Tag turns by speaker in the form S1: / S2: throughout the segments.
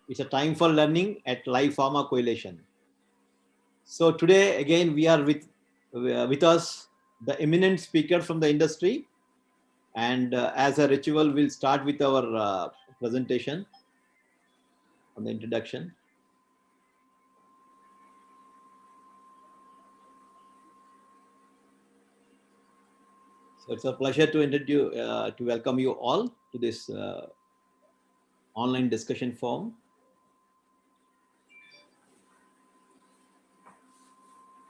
S1: It's a time for learning at Live Pharma Coalition. So today again we are with us the eminent speaker from the industry, and as a ritual we'll start with our presentation on the introduction. So it's a pleasure to introduce to welcome you all to this online discussion forum.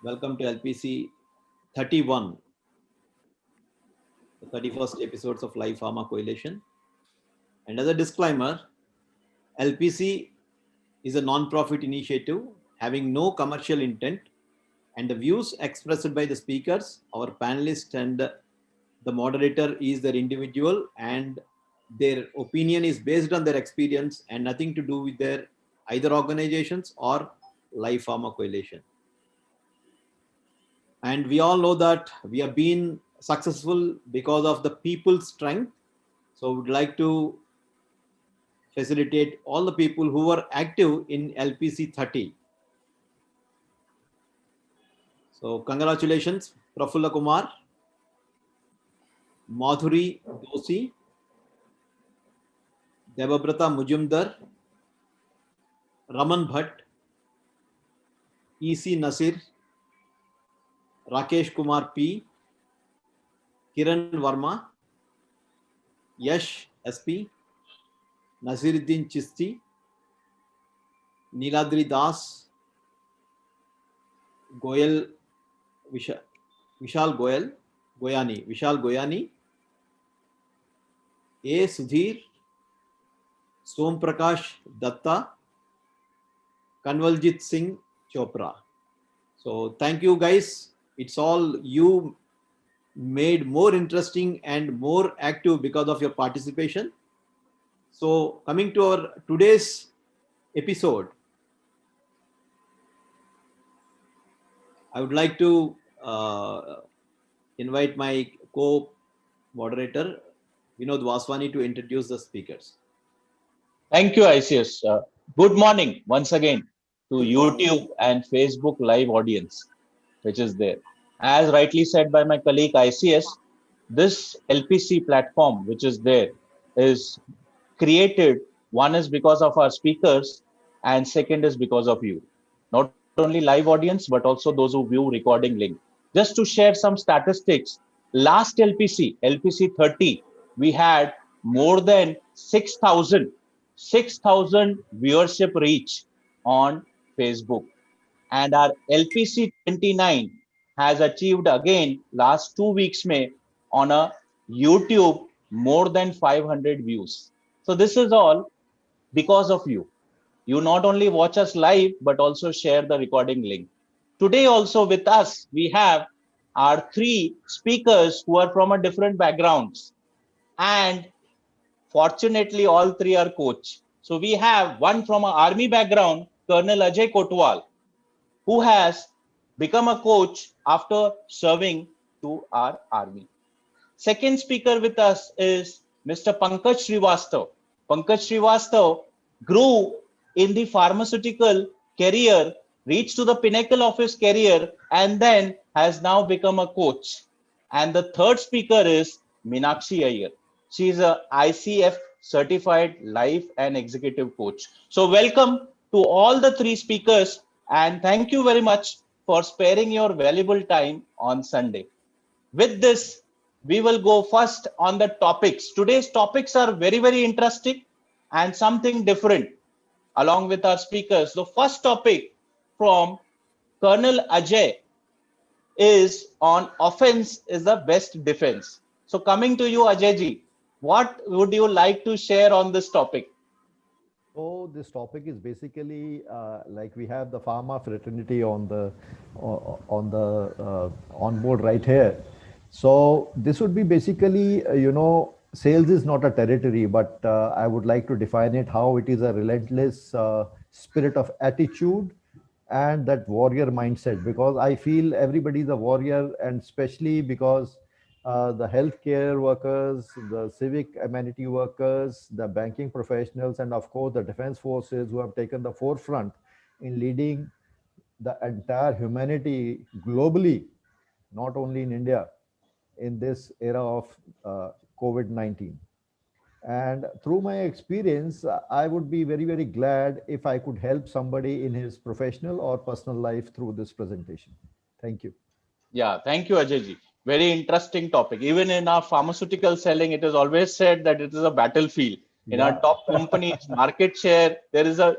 S1: Welcome to LPC 31, the 31st episodes of Live Pharma Coalition. And as a disclaimer, LPC is a non-profit initiative having no commercial intent, and the views expressed by the speakers, our panelists, and the moderator is their individual, and their opinion is based on their experience and nothing to do with their either organizations or Live Pharma Coalition. And we all know that we have been successful because of the people's strength. So we'd like to facilitate all the people who were active in LPC 30. So congratulations, Prafulla Kumar, Madhuri Doshi, Devabrata Mujumdar, Raman Bhatt, E.C. Nasir, Rakesh Kumar P, Kiran Verma, Yash SP, Nasiruddin Chisti, Niladri Das, Goyal Vishal Goyani, A. Sudhir, Som Prakash Datta, Kanwaljit Singh Chopra. So thank you guys. It's all you made more interesting and more active because of your participation. So coming to our today's episode, I would like to invite my co-moderator, Vinod Vaswani, to introduce the speakers.
S2: Thank you, ICS. Good morning once again to YouTube and Facebook live audience, which is there. As rightly said by my colleague ICS, this LPC platform, which is there, is created. One is because of our speakers, and second is because of you. Not only live audience, but also those who view recording link. Just to share some statistics, last LPC 30, we had more than 6,000 viewership reach on Facebook. And our LPC 29 has achieved again last 2 weeks May on a YouTube more than 500 views. So this is all because of you. You not only watch us live, but also share the recording link. Today also with us, we have our 3 speakers who are from a different backgrounds. And fortunately, all 3 are coach. So we have one from an army background, Colonel Ajay Kotwal, who has become a coach after serving to our army. Second speaker with us is Mr. Pankaj Srivastav. Pankaj Srivastav grew in the pharmaceutical career, reached to the pinnacle of his career, and then has now become a coach. And the third speaker is Meenakshi Iyer. She is a ICF certified life and executive coach. So welcome to all the 3 speakers, and thank you very much for sparing your valuable time on Sunday. With this, we will go first on the topics. Today's topics are very, very interesting and something different along with our speakers. The first topic from Colonel Ajay is on offense is the best defense. So coming to you, Ajay ji, what would you like to share on this topic?
S3: So this topic is basically like we have the pharma fraternity on the on board right here. So this would be basically sales is not a territory, but I would like to define it how it is a relentless spirit of attitude and that warrior mindset, because I feel everybody is a warrior, and especially because the healthcare workers, the civic amenity workers, the banking professionals, and of course the defense forces who have taken the forefront in leading the entire humanity globally, not only in India, in this era of COVID-19. And through my experience, I would be very, very glad if I could help somebody in his professional or personal life through this presentation. Thank you.
S2: Yeah, thank you, Ajay ji. Very interesting topic. Even in our pharmaceutical selling, it is always said that it is a battlefield. In our
S3: Yeah.
S2: top companies, market share, there is a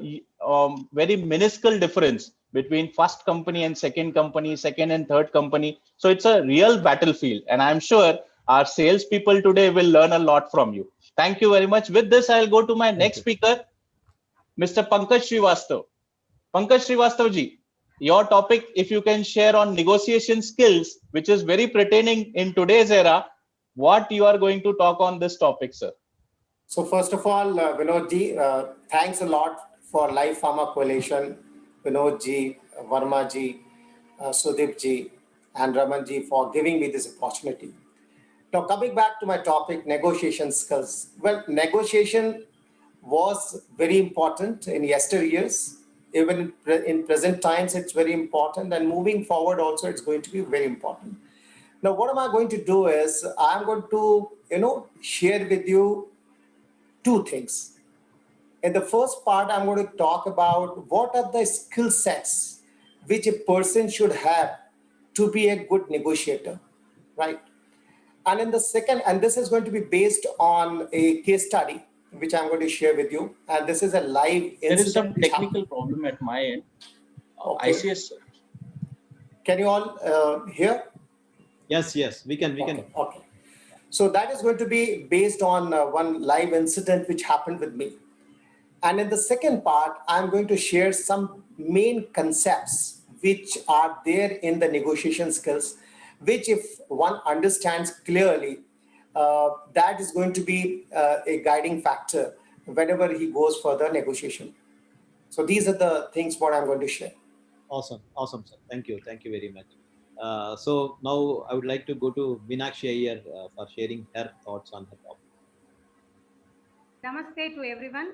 S2: very minuscule difference between first company and second company, second and third company. So it's a real battlefield. And I'm sure our salespeople today will learn a lot from you. Thank you very much. With this, I'll go to my
S3: Thank
S2: next
S3: you.
S2: speaker, Mr. Pankaj Srivastav. Pankaj Srivastavji, your topic, if you can share on negotiation skills, which is very pertaining in today's era, what you are going to talk on this topic, sir?
S4: So first of all, Vinod ji, thanks a lot for Life Pharma Coalition, Vinod ji, Verma ji, Sudip ji, and Raman ji for giving me this opportunity. Now coming back to my topic, negotiation skills. Well, negotiation was very important in yesteryears. Even in present times, it's very important, and moving forward also, it's going to be very important. Now, what am I going to do is I'm going to, share with you two things. In the first part, I'm going to talk about what are the skill sets which a person should have to be a good negotiator, right? And in the second, and this is going to be based on a case study, which I'm going to share with you. And this is a live
S2: There is
S4: incident
S2: some
S4: which happened.
S2: technical problem at my end.
S4: Okay.
S2: ICS.
S4: Can you all hear?
S1: Yes, yes, we can.
S4: Okay. So that is going to be based on one live incident which happened with me. And in the second part, I'm going to share some main concepts which are there in the negotiation skills, which if one understands clearly, that is going to be a guiding factor whenever he goes for the negotiation. So these are the things what I'm going to share.
S1: Awesome, sir. Thank you very much. So now I would like to go to Meenakshi Iyer for sharing her thoughts on the topic.
S5: Namaste to everyone.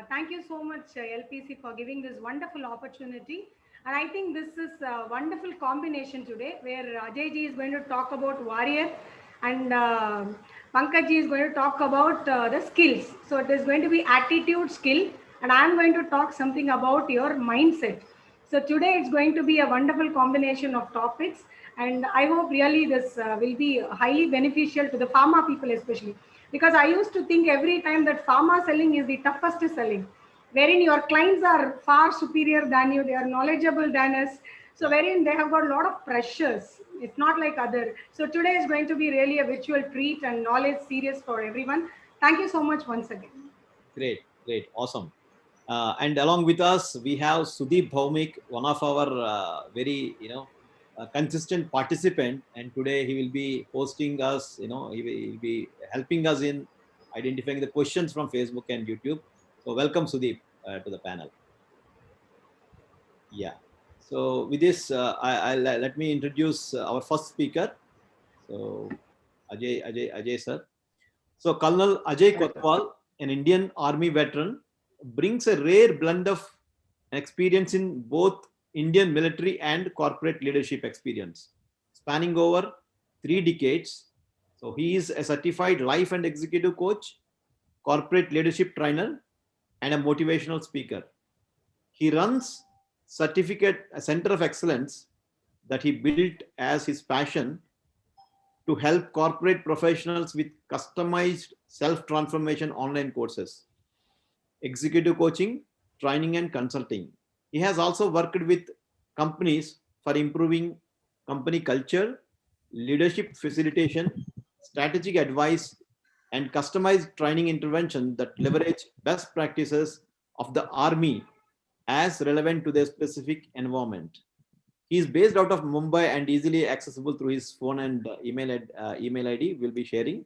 S5: Thank you so much, LPC, for giving this wonderful opportunity. And I think this is a wonderful combination today where Ajay ji is going to talk about warrior and Pankaj ji is going to talk about the skills. So it is going to be attitude skill and I am going to talk something about your mindset. So today it's going to be a wonderful combination of topics and I hope really this will be highly beneficial to the pharma people especially. Because I used to think every time that pharma selling is the toughest selling, wherein your clients are far superior than you, they are knowledgeable than us. So wherein they have got a lot of pressures. It's not like other. So today is going to be really a virtual treat and knowledge series for everyone. Thank you so much once again.
S1: Great, awesome. And along with us, we have Sudeep Bhaumik, one of our very, consistent participant. And today he will be hosting us, he will be helping us in identifying the questions from Facebook and YouTube. So welcome, Sudeep, to the panel. Yeah. So with this, let me introduce our first speaker. So Ajay sir. So Colonel Ajay Kotwal, an Indian Army veteran, brings a rare blend of experience in both Indian military and corporate leadership experience, spanning over 3 decades. So he is a certified life and executive coach, corporate leadership trainer, and a motivational speaker. He runs certificate a center of excellence that he built as his passion to help corporate professionals with customized self-transformation online courses, executive coaching, training, and consulting. He has also worked with companies for improving company culture, leadership facilitation, strategic advice, and customized training intervention that leverage best practices of the Army as relevant to their specific environment. He is based out of Mumbai and easily accessible through his phone and email ID we'll be sharing.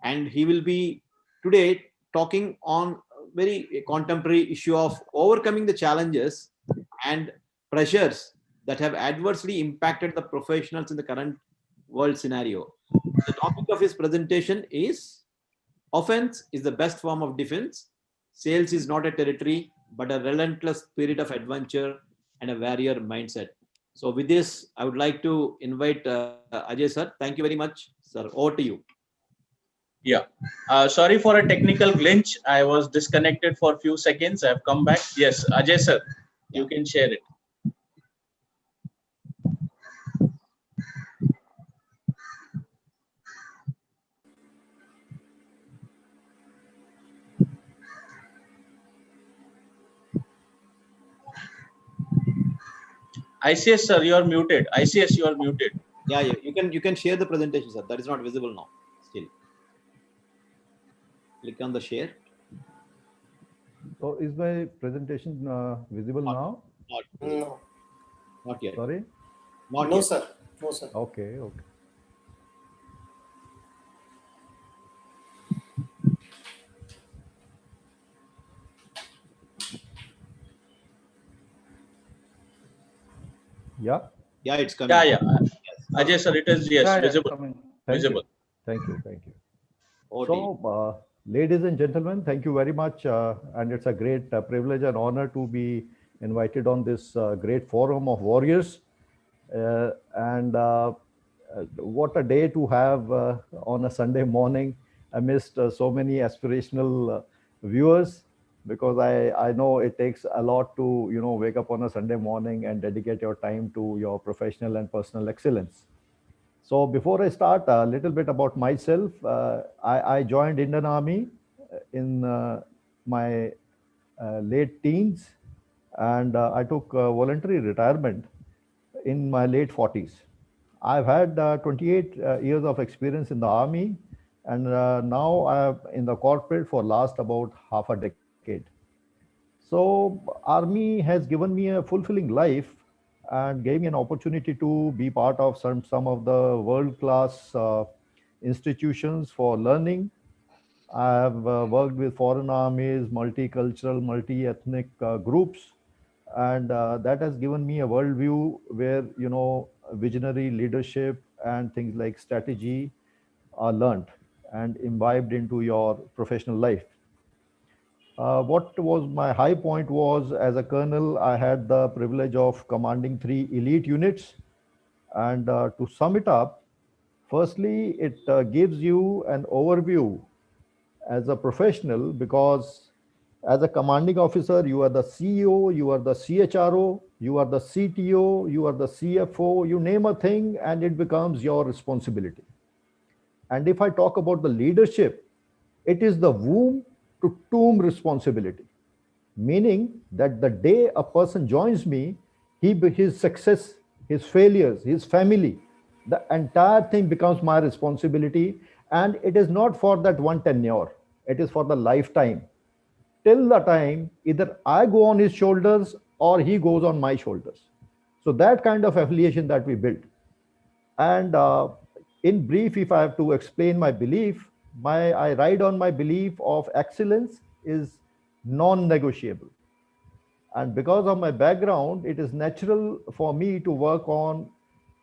S1: And he will be today talking on a very contemporary issue of overcoming the challenges and pressures that have adversely impacted the professionals in the current world scenario. The topic of his presentation is offense is the best form of defense. Sales is not a territory, but a relentless spirit of adventure and a warrior mindset. So with this, I would like to invite Ajay sir. Thank you very much, sir. Over to you.
S2: Yeah. Sorry for a technical glitch. I was disconnected for a few seconds. I've come back. Yes, Ajay sir, you can share it. ICS sir, you are muted. ICS, you are muted.
S1: Yeah, you can share the presentation, sir. That is not visible now. Still, click on the share.
S3: So is my presentation visible now?
S1: Not visible.
S4: No.
S1: Not yet.
S3: Sorry?
S1: Not
S4: No,
S1: yet.
S4: sir. No, sir.
S3: Okay, okay. Yeah.
S1: Yeah, it's coming.
S2: Yeah, yeah.
S1: Yes.
S2: Ajay sir, it is, yes,
S6: Yeah,
S2: visible.
S6: coming.
S3: Thank
S2: Visible.
S3: you. Thank you. Thank you.
S1: Over to you.
S3: So, ladies and gentlemen, thank you very much. And it's a great privilege and honor to be invited on this great forum of warriors. And what a day to have on a Sunday morning amidst so many aspirational viewers, because I know it takes a lot to, wake up on a Sunday morning and dedicate your time to your professional and personal excellence. So before I start, a little bit about myself. I joined Indian Army in my late teens, and I took voluntary retirement in my late 40s. I've had 28 years of experience in the army, and now I'm in the corporate for last about half a decade. So army has given me a fulfilling life and gave me an opportunity to be part of some of the world class institutions for learning. I have worked with foreign armies, multicultural, multi-ethnic groups, and that has given me a worldview where visionary leadership and things like strategy are learned and imbibed into your professional life. What was my high point was, as a colonel, I had the privilege of commanding 3 elite units. And to sum it up, firstly, it gives you an overview as a professional, because as a commanding officer, you are the CEO, you are the CHRO, you are the CTO, you are the CFO, you name a thing, and it becomes your responsibility. And if I talk about the leadership, it is the womb to tomb responsibility, meaning that the day a person joins me, his success, his failures, his family, the entire thing becomes my responsibility. And it is not for that one tenure, it is for the lifetime, till the time either I go on his shoulders or he goes on my shoulders. So that kind of affiliation that we built. And in brief, if I have to explain my belief, I ride on my belief of excellence is non-negotiable. And because of my background, it is natural for me to work on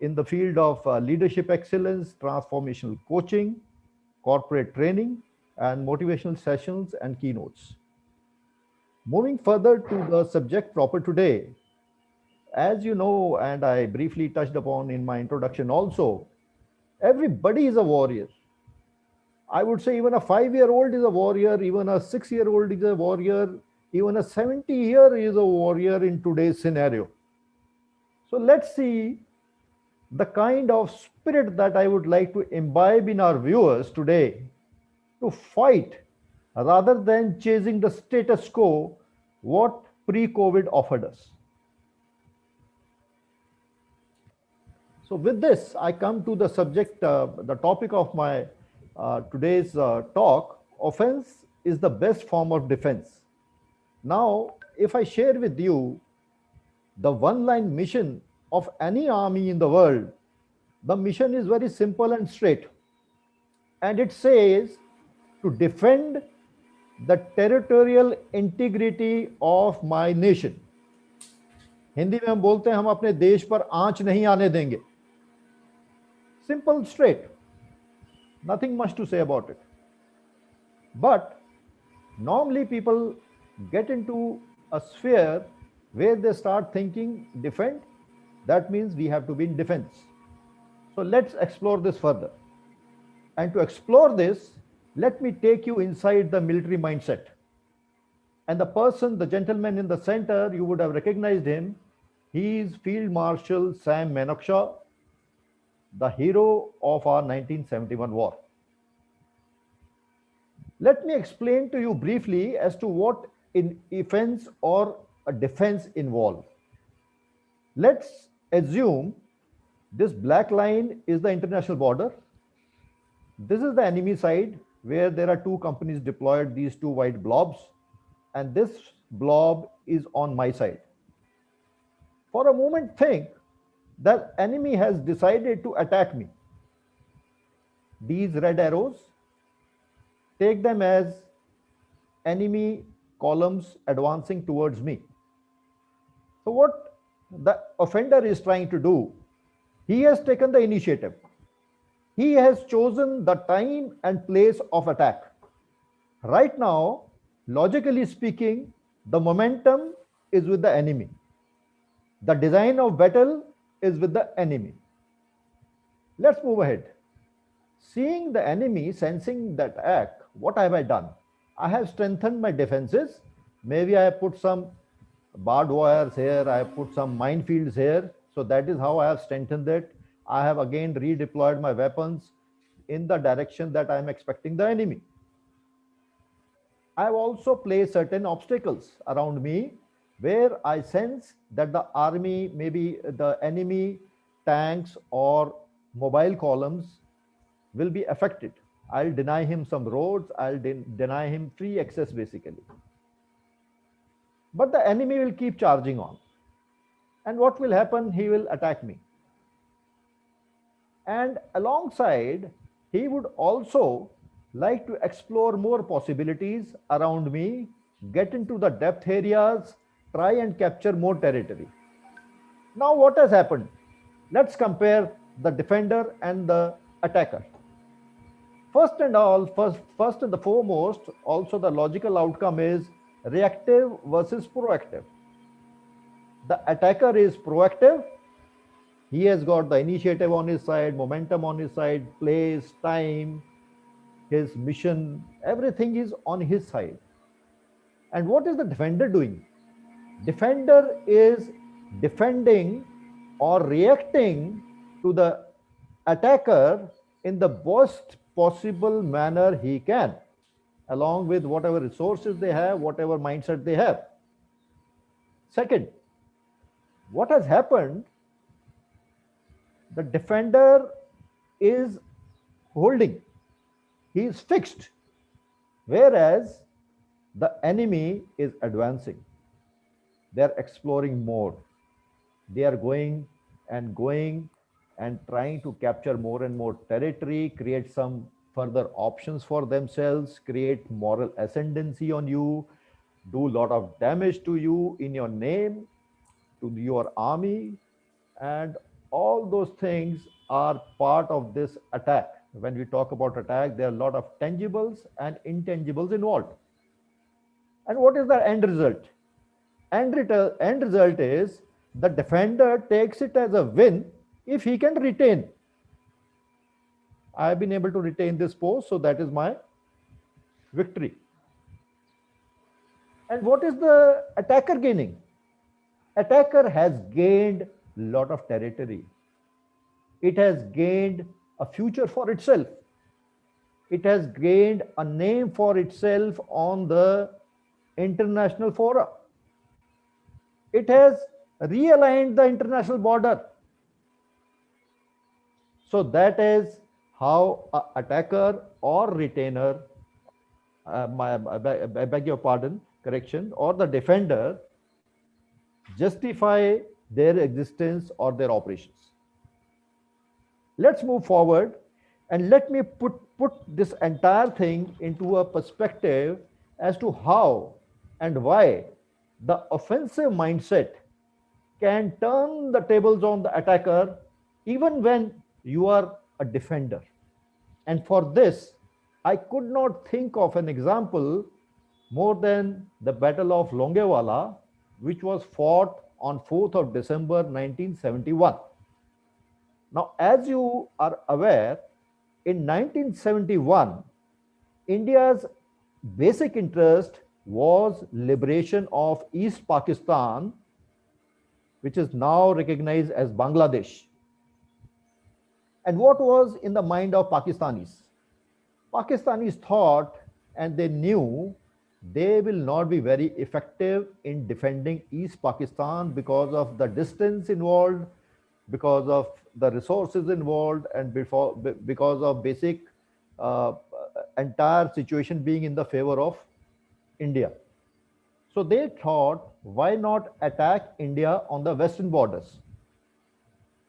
S3: in the field of leadership excellence, transformational coaching, corporate training, and motivational sessions and keynotes. Moving further to the subject proper today, as you know, and I briefly touched upon in my introduction also, everybody is a warrior. I would say even a 5-year-old is a warrior, even a 6-year-old is a warrior, even a 70-year is a warrior in today's scenario. So let's see the kind of spirit that I would like to imbibe in our viewers today to fight rather than chasing the status quo, what pre-COVID offered us. So with this, I come to the subject, the topic of my today's talk. Offense is the best form of defense. Now, if I share with you the one-line mission of any army in the world, the mission is very simple and straight. And it says to defend the territorial integrity of my nation. Hindi में हम बोलते हैं हम अपने देश पर आंच नहीं आने देंगे. Simple, straight. Nothing much to say about it. But normally people get into a sphere where they start thinking defend. That means we have to be in defense. So let's explore this further. And to explore this, let me take you inside the military mindset. And the person, the gentleman in the center, you would have recognized him. He is Field Marshal Sam Manokshaw, the hero of our 1971 war. Let me explain to you briefly as to what in offense or a defense involve. Let's assume this black line is the international border. This is the enemy side where there are two companies deployed, these two white blobs, and this blob is on my side. For a moment, think that enemy has decided to attack me. These red arrows, take them as enemy columns advancing towards me. So what the offender is trying to do, he has taken the initiative. He has chosen the time and place of attack. Right now, logically speaking, the momentum is with the enemy. The design of battle is with the enemy. Let's move ahead. Seeing the enemy, sensing that act, what have I done? I have strengthened my defenses. Maybe I have put some barbed wires here, I have put some minefields here. So that is how I have strengthened it. I have again redeployed my weapons in the direction that I am expecting the enemy. I have also placed certain obstacles around me where I sense that the army, maybe the enemy tanks or mobile columns will be affected. I'll deny him some roads, I'll deny him free access basically. But the enemy will keep charging on. And what will happen? He will attack me. And alongside, he would also like to explore more possibilities around me, get into the depth areas, try and capture more territory. Now what has happened? Let's compare the defender and the attacker. First and the foremost, also the logical outcome is reactive versus proactive. The attacker is proactive. He has got the initiative on his side, momentum on his side, place, time, his mission, everything is on his side. And what is the defender doing? Defender is defending or reacting to the attacker in the best possible manner he can, along with whatever resources they have, whatever mindset they have. Second, what has happened? The defender is holding, he is fixed, whereas the enemy is advancing. They are exploring more. They are going and trying to capture more and more territory, create some further options for themselves, create moral ascendancy on you, do a lot of damage to you in your name, to your army, and all those things are part of this attack. When we talk about attack, there are a lot of tangibles and intangibles involved. And what is the end result? End result is the defender takes it as a win if he can retain. I have been able to retain this post, so that is my victory. And what is the attacker gaining? Attacker has gained a lot of territory. It has gained a future for itself. It has gained a name for itself on the international fora. It has realigned the international border. So that is how an attacker or retainer, I beg your pardon, correction, or the defender justify their existence or their operations. Let's move forward and let me put this entire thing into a perspective as to how and why the offensive mindset can turn the tables on the attacker even when you are a defender. And for this, I could not think of an example more than the Battle of Longewala, which was fought on 4th of December 1971. Now, as you are aware, in 1971, India's basic interest was liberation of East Pakistan, which is now recognized as Bangladesh. And what was in the mind of Pakistanis? Pakistanis thought and they knew they will not be very effective in defending East Pakistan because of the distance involved, because of the resources involved, and because of basic uh, entire situation being in the favor of India. So they thought, why not attack India on the western borders?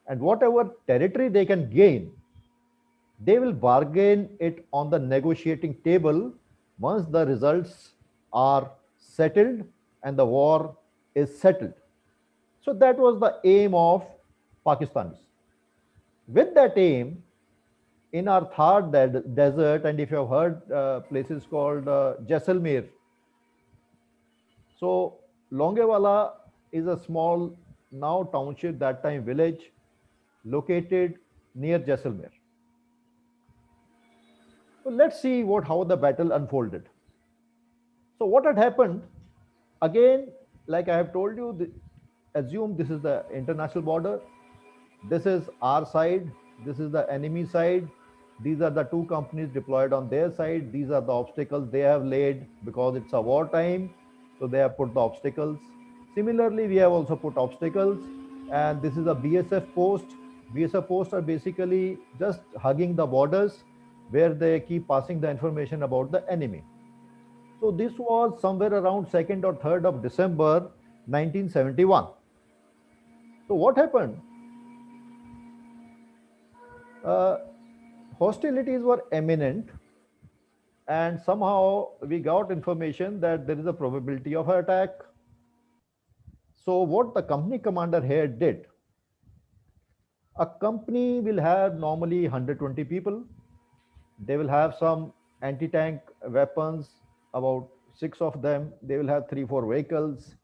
S3: And whatever territory they can gain, they will bargain it on the negotiating table once the results are settled and the war is settled. So that was the aim of Pakistanis. With that aim, in our Thar desert, and if you have heard places called Jaisalmer, so Longewala is a small now township, that time village, located near Jaisalmer. So let's see how the battle unfolded. So what had happened, again, like I have told you, assume this is the international border. This is our side. This is the enemy side. These are the two companies deployed on their side. These are the obstacles they have laid because it's a war time. So they have put the obstacles. Similarly, we have also put obstacles. And this is a BSF post. BSF posts are basically just hugging the borders where they keep passing the information about the enemy. So this was somewhere around 2nd or 3rd of December 1971. So what happened? Hostilities were imminent, and somehow we got information that there is a probability of an attack. So what the company commander here did, a company will have normally 120 people. They will have some anti-tank weapons, about 6 of them. They will have 3-4 vehicles.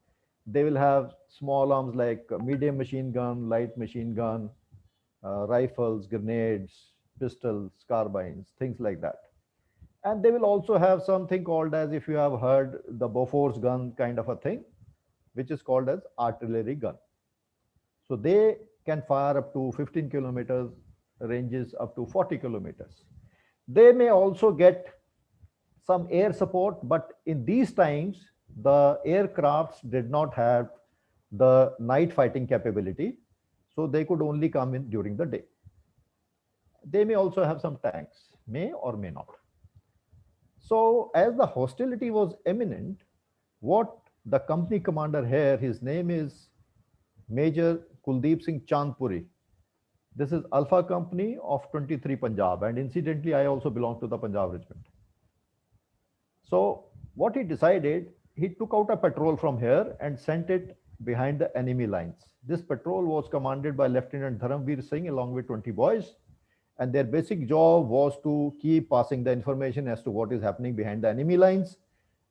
S3: They will have small arms like medium machine gun, light machine gun, rifles, grenades, pistols, carbines, things like that. And they will also have something called as, if you have heard, the Bofors gun kind of a thing, which is called as artillery gun. So they can fire up to 15 kilometers, ranges up to 40 kilometers. They may also get some air support, but in these times, the aircrafts did not have the night fighting capability, so they could only come in during the day. They may also have some tanks, may or may not. So as the hostility was imminent, what the company commander here, his name is Major Kuldeep Singh Chandpuri. This is Alpha Company of 23 Punjab, and incidentally, I also belong to the Punjab regiment. So what he decided, he took out a patrol from here and sent it behind the enemy lines. This patrol was commanded by Lieutenant Dharamveer Singh along with 20 boys, and their basic job was to keep passing the information as to what is happening behind the enemy lines,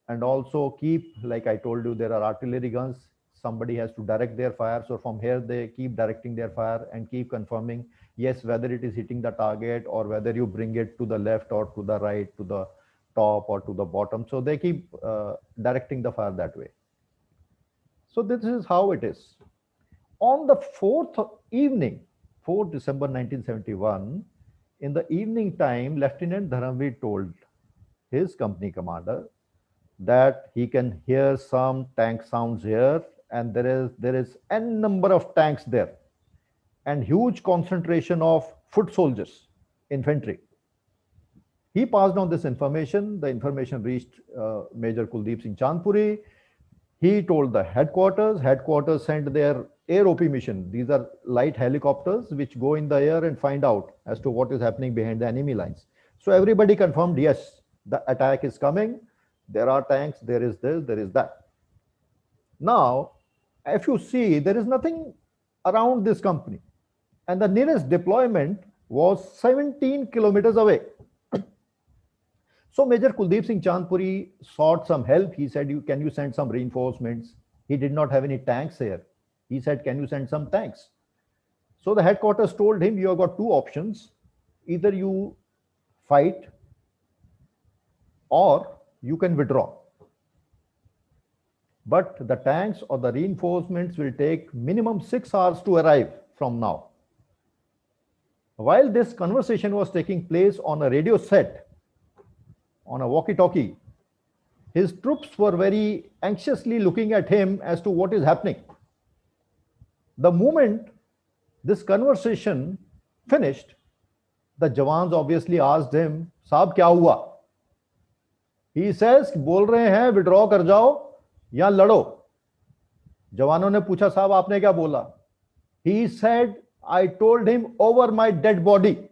S3: and also keep, like I told you, there are artillery guns. Somebody has to direct their fire. So from here, they keep directing their fire and keep confirming, yes, whether it is hitting the target or whether you bring it to the left or to the right, to the top or to the bottom. So they keep directing the fire that way. So this is how it is. On the 4th evening, 4th December 1971, in the evening time, Lieutenant Dharamveer told his company commander that he can hear some tank sounds here, and there is n number of tanks there, and huge concentration of foot soldiers, infantry. He passed on this information. The information reached Major Kuldeep Singh Chandpuri. He told the headquarters. Headquarters sent their air OP mission. These are light helicopters which go in the air and find out as to what is happening behind the enemy lines. So everybody confirmed, yes, the attack is coming. There are tanks. There is this, there is that. Now, if you see, there is nothing around this company. And the nearest deployment was 17 kilometers away. So Major Kuldeep Singh Chandpuri sought some help. He said, can you send some reinforcements? He did not have any tanks here. He said, can you send some tanks? So the headquarters told him, you have got two options. Either you fight or you can withdraw. But the tanks or the reinforcements will take minimum 6 hours to arrive from now. While this conversation was taking place on a radio set, on a walkie-talkie, his troops were very anxiously looking at him as to what is happening. The moment this conversation finished, the Jawans obviously asked him, "Saab, kya hua?" He says, बोल रहे हैं withdraw कर जाओ या लड़ो. जवानों ने पूछा, साहब आपने क्या बोला? He said, I told him over my dead body,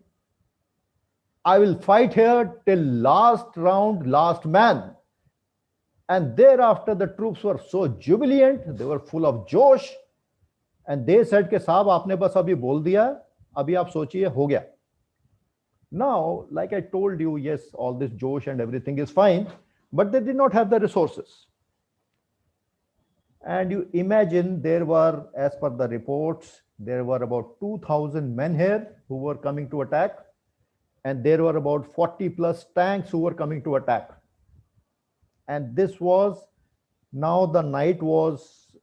S3: I will fight here till last round, last man. And thereafter the troops were so jubilant, they were full of josh, and they said कि साहब आपने बस अभी बोल दिया, अभी आप सोचिए हो गया. Now, like I told you, yes, all this josh and everything is fine, but they did not have the resources. And you imagine there were, as per the reports, there were about 2,000 men here who were coming to attack, and there were about 40 plus tanks who were coming to attack. And this was, now the night was,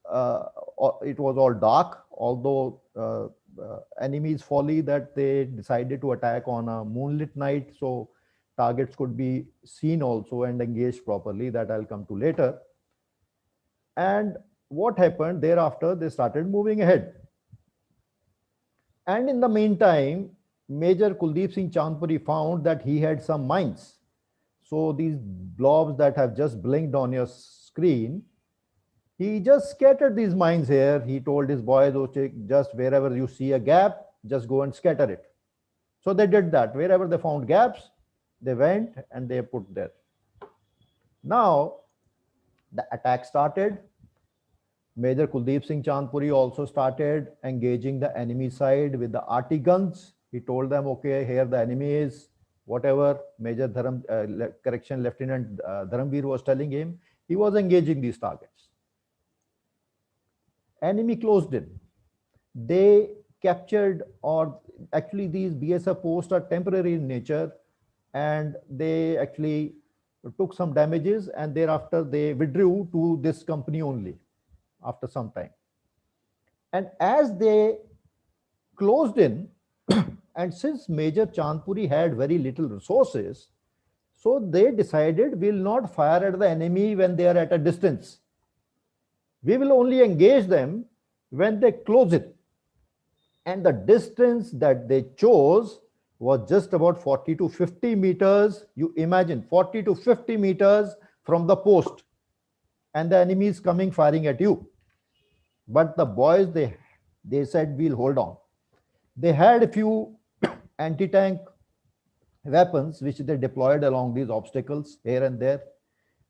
S3: it was all dark, although enemy's folly that they decided to attack on a moonlit night, so targets could be seen also and engaged properly. That I'll come to later. And what happened thereafter, they started moving ahead. And in the meantime, Major Kuldeep Singh Chandpuri found that he had some mines. So these blobs that have just blinked on your screen, he just scattered these mines here. He told his boys, okay, just wherever you see a gap, just go and scatter it. So they did that. Wherever they found gaps, they went and they put there. Now, the attack started. Major Kuldeep Singh Chandpuri also started engaging the enemy side with the RT guns. He told them, okay, here the enemy is, whatever Major Lieutenant Dharamveer was telling him, he was engaging these targets. Enemy closed in. They captured, or actually these BSF posts are temporary in nature, and they actually took some damages, and thereafter they withdrew to this company only after some time. And as they closed in, and since Major Chandpuri had very little resources, so they decided we'll not fire at the enemy when they are at a distance. We will only engage them when they close it. And the distance that they chose was just about 40 to 50 meters. You imagine 40 to 50 meters from the post, and the enemy is coming firing at you. But the boys, they said, we'll hold on. They had a few anti-tank weapons which they deployed along these obstacles here and there.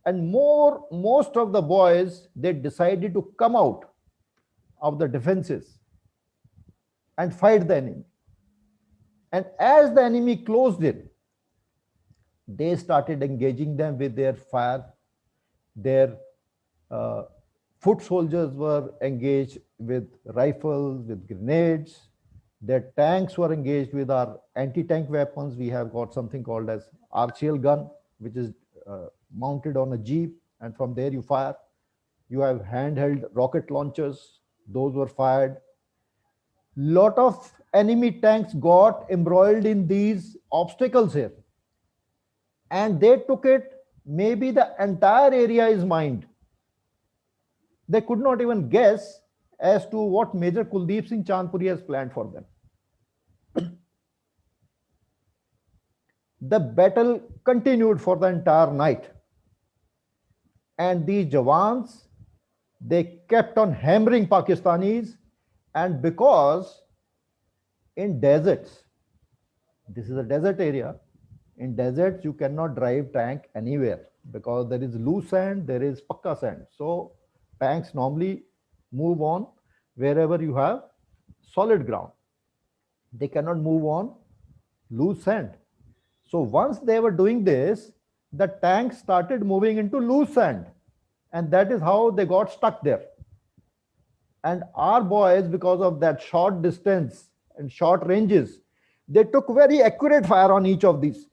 S3: And most of the boys, they decided to come out of the defenses and fight the enemy. And as the enemy closed in, they started engaging them with their fire. Their foot soldiers were engaged with rifles, with grenades. Their tanks were engaged with our anti-tank weapons. We have got something called as RCL gun, which is mounted on a jeep, and from there you fire. You have handheld rocket launchers. Those were fired. Lot of enemy tanks got embroiled in these obstacles here, and they took it. Maybe the entire area is mined. They could not even guess as to what Major Kuldeep Singh Chandpuri has planned for them. The battle continued for the entire night, and these Jawans, they kept on hammering Pakistanis. And because in deserts, this is a desert area, in deserts you cannot drive tank anywhere because there is loose sand, there is pakka sand. So tanks normally move on wherever you have solid ground. They cannot move on loose sand. So once they were doing this, the tank started moving into loose sand, and that is how they got stuck there. And our boys, because of that short distance and short ranges, they took very accurate fire on each of these,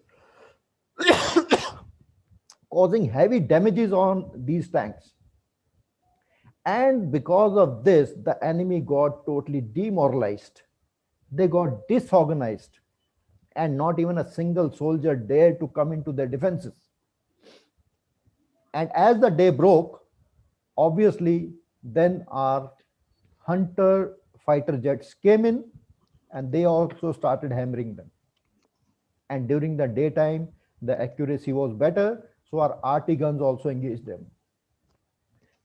S3: causing heavy damages on these tanks. And because of this, the enemy got totally demoralized. They got disorganized, and not even a single soldier dared to come into their defenses. And as the day broke, obviously, then our hunter fighter jets came in, and they also started hammering them. And during the daytime, the accuracy was better, so our RT guns also engaged them.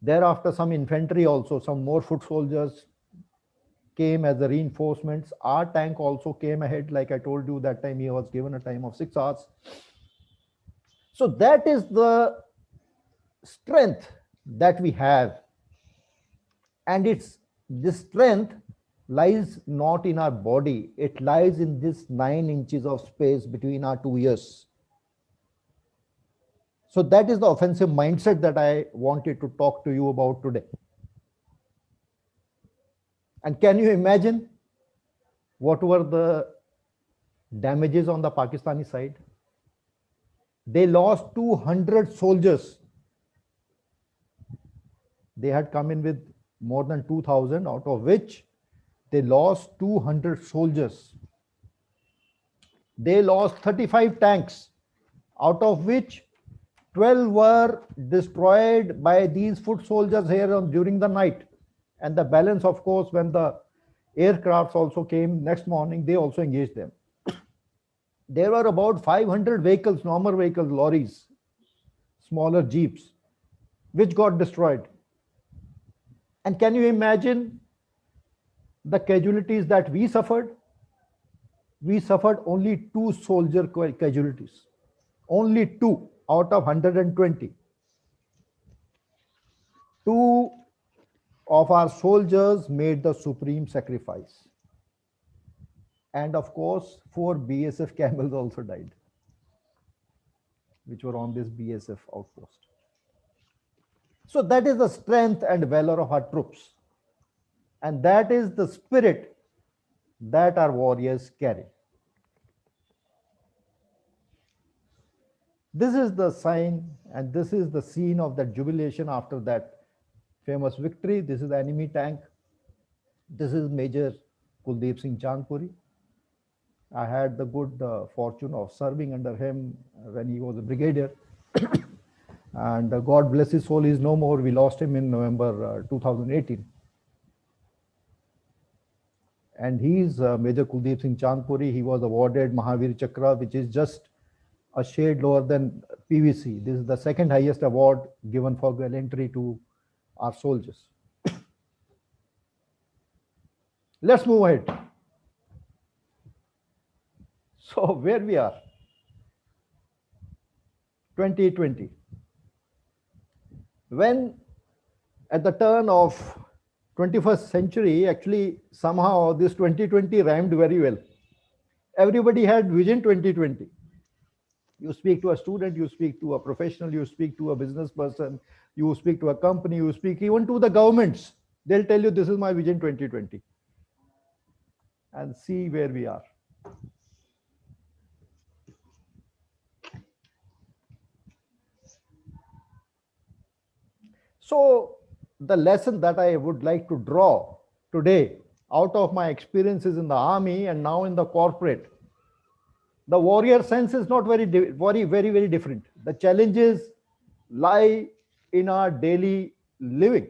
S3: Thereafter, some infantry also, some more foot soldiers came as the reinforcements. Our tank also came ahead. Like I told you, that time he was given a time of 6 hours. So that is the strength that we have. And this strength lies not in our body. It lies in this 9 inches of space between our 2 ears. So that is the offensive mindset that I wanted to talk to you about today. And can you imagine what were the damages on the Pakistani side? They lost 200 soldiers. They had come in with more than 2,000, out of which they lost 200 soldiers. They lost 35 tanks, out of which 12 were destroyed by these foot soldiers here during the night. And the balance, of course, when the aircrafts also came next morning, they also engaged them. There were about 500 vehicles, normal vehicles, lorries, smaller jeeps, which got destroyed. And can you imagine the casualties that we suffered? We suffered only 2 soldier casualties, only 2 out of 120. 2 of our soldiers made the supreme sacrifice. And of course, 4 BSF camels also died, which were on this BSF outpost. So that is the strength and valor of our troops. And that is the spirit that our warriors carry. This is the sign and this is the scene of that jubilation after that famous victory. This is the enemy tank. This is Major Kuldeep Singh Chandpuri. I had the good fortune of serving under him when he was a brigadier. And God bless his soul, he is no more. We lost him in November 2018. And he's Major Kuldeep Singh Chandpuri. He was awarded Mahavir Chakra, which is just a shade lower than PVC. This is the second highest award given for gallantry to our soldiers. Let's move ahead. So where we are, 2020. When at the turn of 21st century, actually somehow this 2020 rhymed very well. Everybody had vision 2020. You speak to a student, you speak to a professional, you speak to a business person, you speak to a company, you speak even to the governments. They'll tell you this is my vision 2020. And see where we are. So the lesson that I would like to draw today out of my experiences in the army and now in the corporate, the warrior sense is not very different. The challenges lie in our daily living.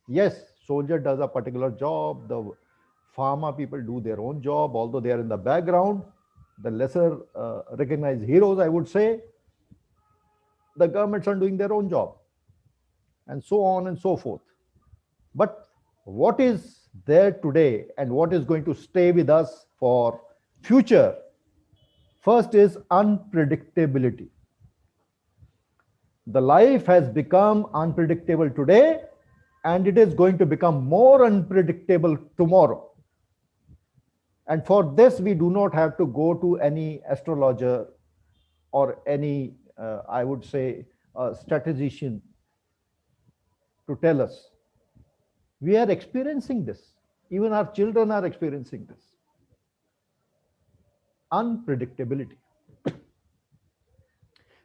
S3: Yes, soldier does a particular job. The pharma people do their own job, although they are in the background. The lesser recognized heroes, I would say, the governments are doing their own job, and so on and so forth. But what is there today and what is going to stay with us for future? First is unpredictability. The life has become unpredictable today, and it is going to become more unpredictable tomorrow. And for this, we do not have to go to any astrologer or any, I would say, statistician to tell us. We are experiencing this. Even our children are experiencing this. Unpredictability.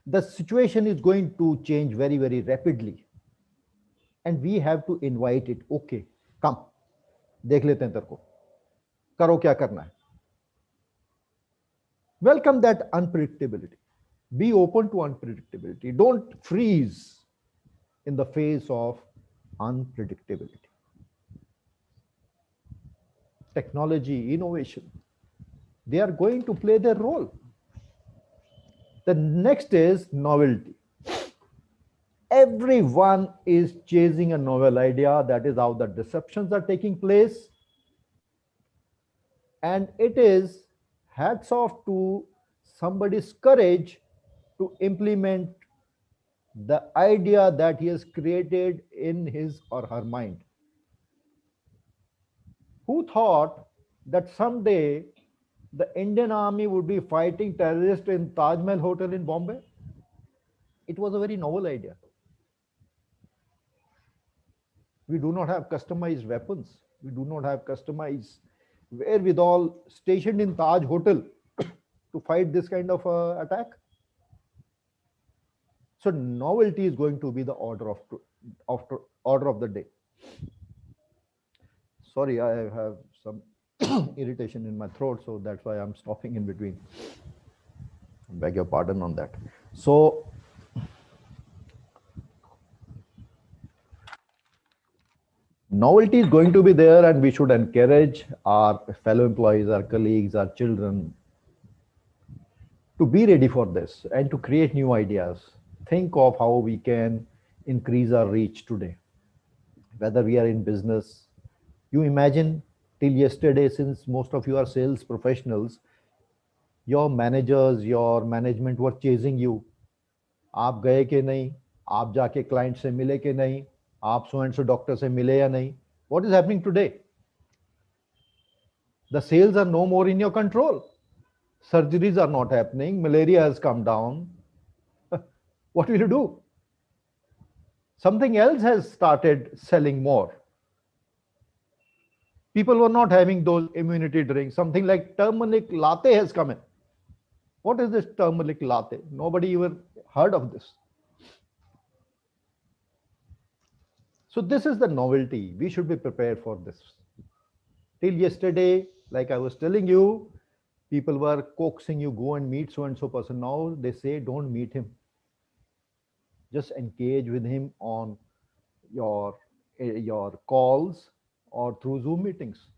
S3: The situation is going to change very, very rapidly. And we have to invite it. Okay, come, देख लेते हैं तेरे को, करो क्या करना है. Welcome that unpredictability. Be open to unpredictability. Don't freeze in the face of unpredictability. Technology, innovation, they are going to play their role. The next is novelty. Everyone is chasing a novel idea. That is how the disruptions are taking place. And it is hats off to somebody's courage to implement the idea that he has created in his or her mind. Who thought that someday the Indian army would be fighting terrorists in Taj Mahal Hotel in Bombay? It was a very novel idea. We do not have customized weapons. We do not have customized wherewithal stationed in Taj Hotel to fight this kind of attack. So novelty is going to be the order of the day. Sorry, I have some irritation in my throat, so that's why I'm stopping in between. Beg your pardon on that. So novelty is going to be there, and we should encourage our fellow employees, our colleagues, our children to be ready for this and to create new ideas. Think of how we can increase our reach today. Whether we are in business, you imagine till yesterday, since most of you are sales professionals, your managers, your management were chasing you. आप गए कि नहीं, आप जाके client से मिले कि नहीं, आप so and so doctor से मिले या नहीं. What is happening today? The sales are no more in your control. Surgeries are not happening. Malaria has come down. What will you do? Something else has started selling more. People were not having those immunity drinks. Something like turmeric latte has come in. What is this turmeric latte? Nobody even heard of this. So this is the novelty. We should be prepared for this. Till yesterday, like I was telling you, people were coaxing you, go and meet so and so person. Now they say, don't meet him. Just engage with him on your calls or through Zoom meetings.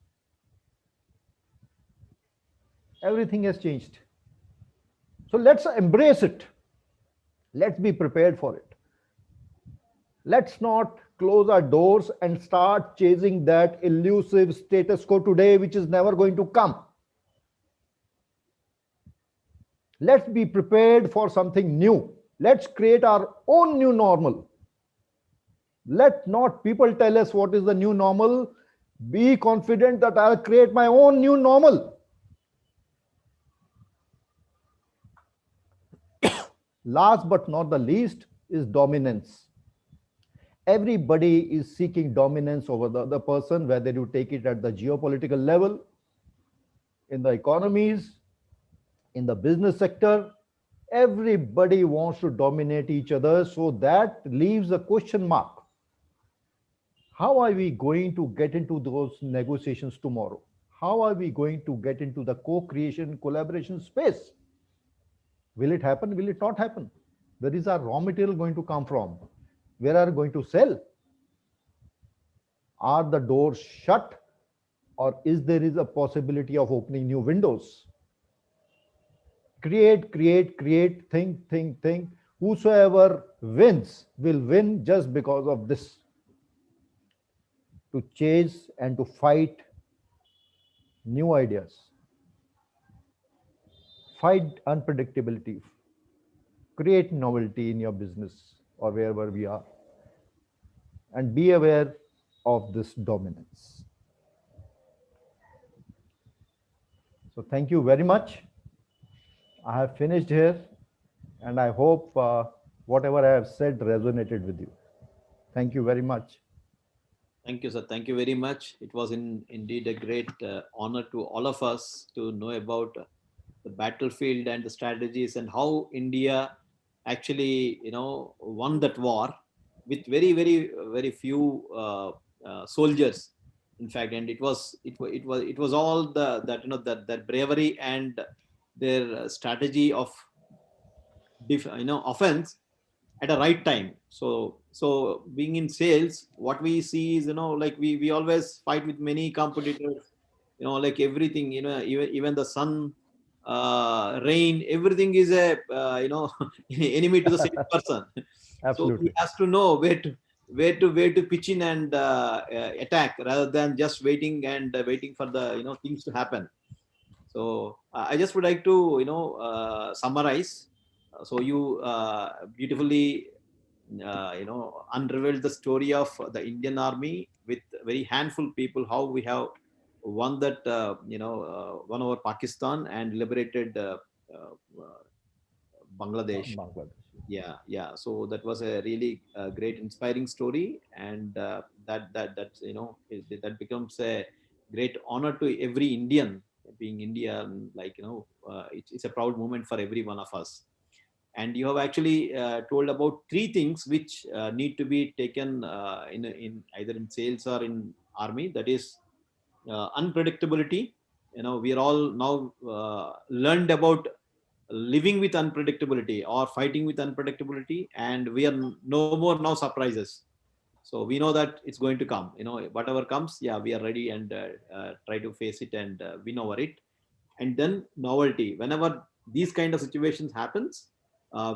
S3: Everything has changed. So let's embrace it. Let's be prepared for it. Let's not close our doors and start chasing that elusive status quo today, which is never going to come. Let's be prepared for something new. Let's create our own new normal. Let not people tell us what is the new normal. Be confident that I'll create my own new normal. Last but not the least is dominance. Everybody is seeking dominance over the other person, whether you take it at the geopolitical level, in the economies, in the business sector. Everybody wants to dominate each other, so that leaves a question mark. How are we going to get into those negotiations tomorrow? How are we going to get into the co-creation, collaboration space? Will it happen? Will it not happen? Where is our raw material going to come from? Where are we going to sell? Are the doors shut, or is there a possibility of opening new windows? Create, think. Whosoever wins will win just because of this. To chase and to fight new ideas. Fight unpredictability. Create novelty in your business or wherever we are. And be aware of this dominance. So thank you very much. I have finished here, and I hope whatever I have said resonated with you. Thank you very much.
S1: Thank you, sir. Thank you very much. It was indeed a great honor to all of us to know about the battlefield and the strategies and how India actually, won that war with very, very, very few soldiers. In fact, and it was all that bravery and their strategy of offense at a right time. So being in sales, what we see is, like we always fight with many competitors, like everything, even the sun, rain, everything is a enemy to the same person. So he
S3: Absolutely.
S1: has to know where to pitch in and attack, rather than just waiting and waiting for the things to happen. So I just would like to summarize. So you beautifully unraveled the story of the Indian Army with very handful people, how we have won that won over Pakistan and liberated uh, Bangladesh.
S3: Bangladesh.
S1: Yeah. So that was a really great inspiring story, and that becomes a great honor to every Indian. Being Indian, like, it's a proud moment for every one of us. And you have actually told about three things which need to be taken in either in sales or in army. That is unpredictability. We are all now learned about living with unpredictability or fighting with unpredictability, and we are no more now surprises. So we know that it's going to come. Whatever comes, yeah, we are ready and try to face it and win over it. And then novelty. Whenever these kind of situations happens,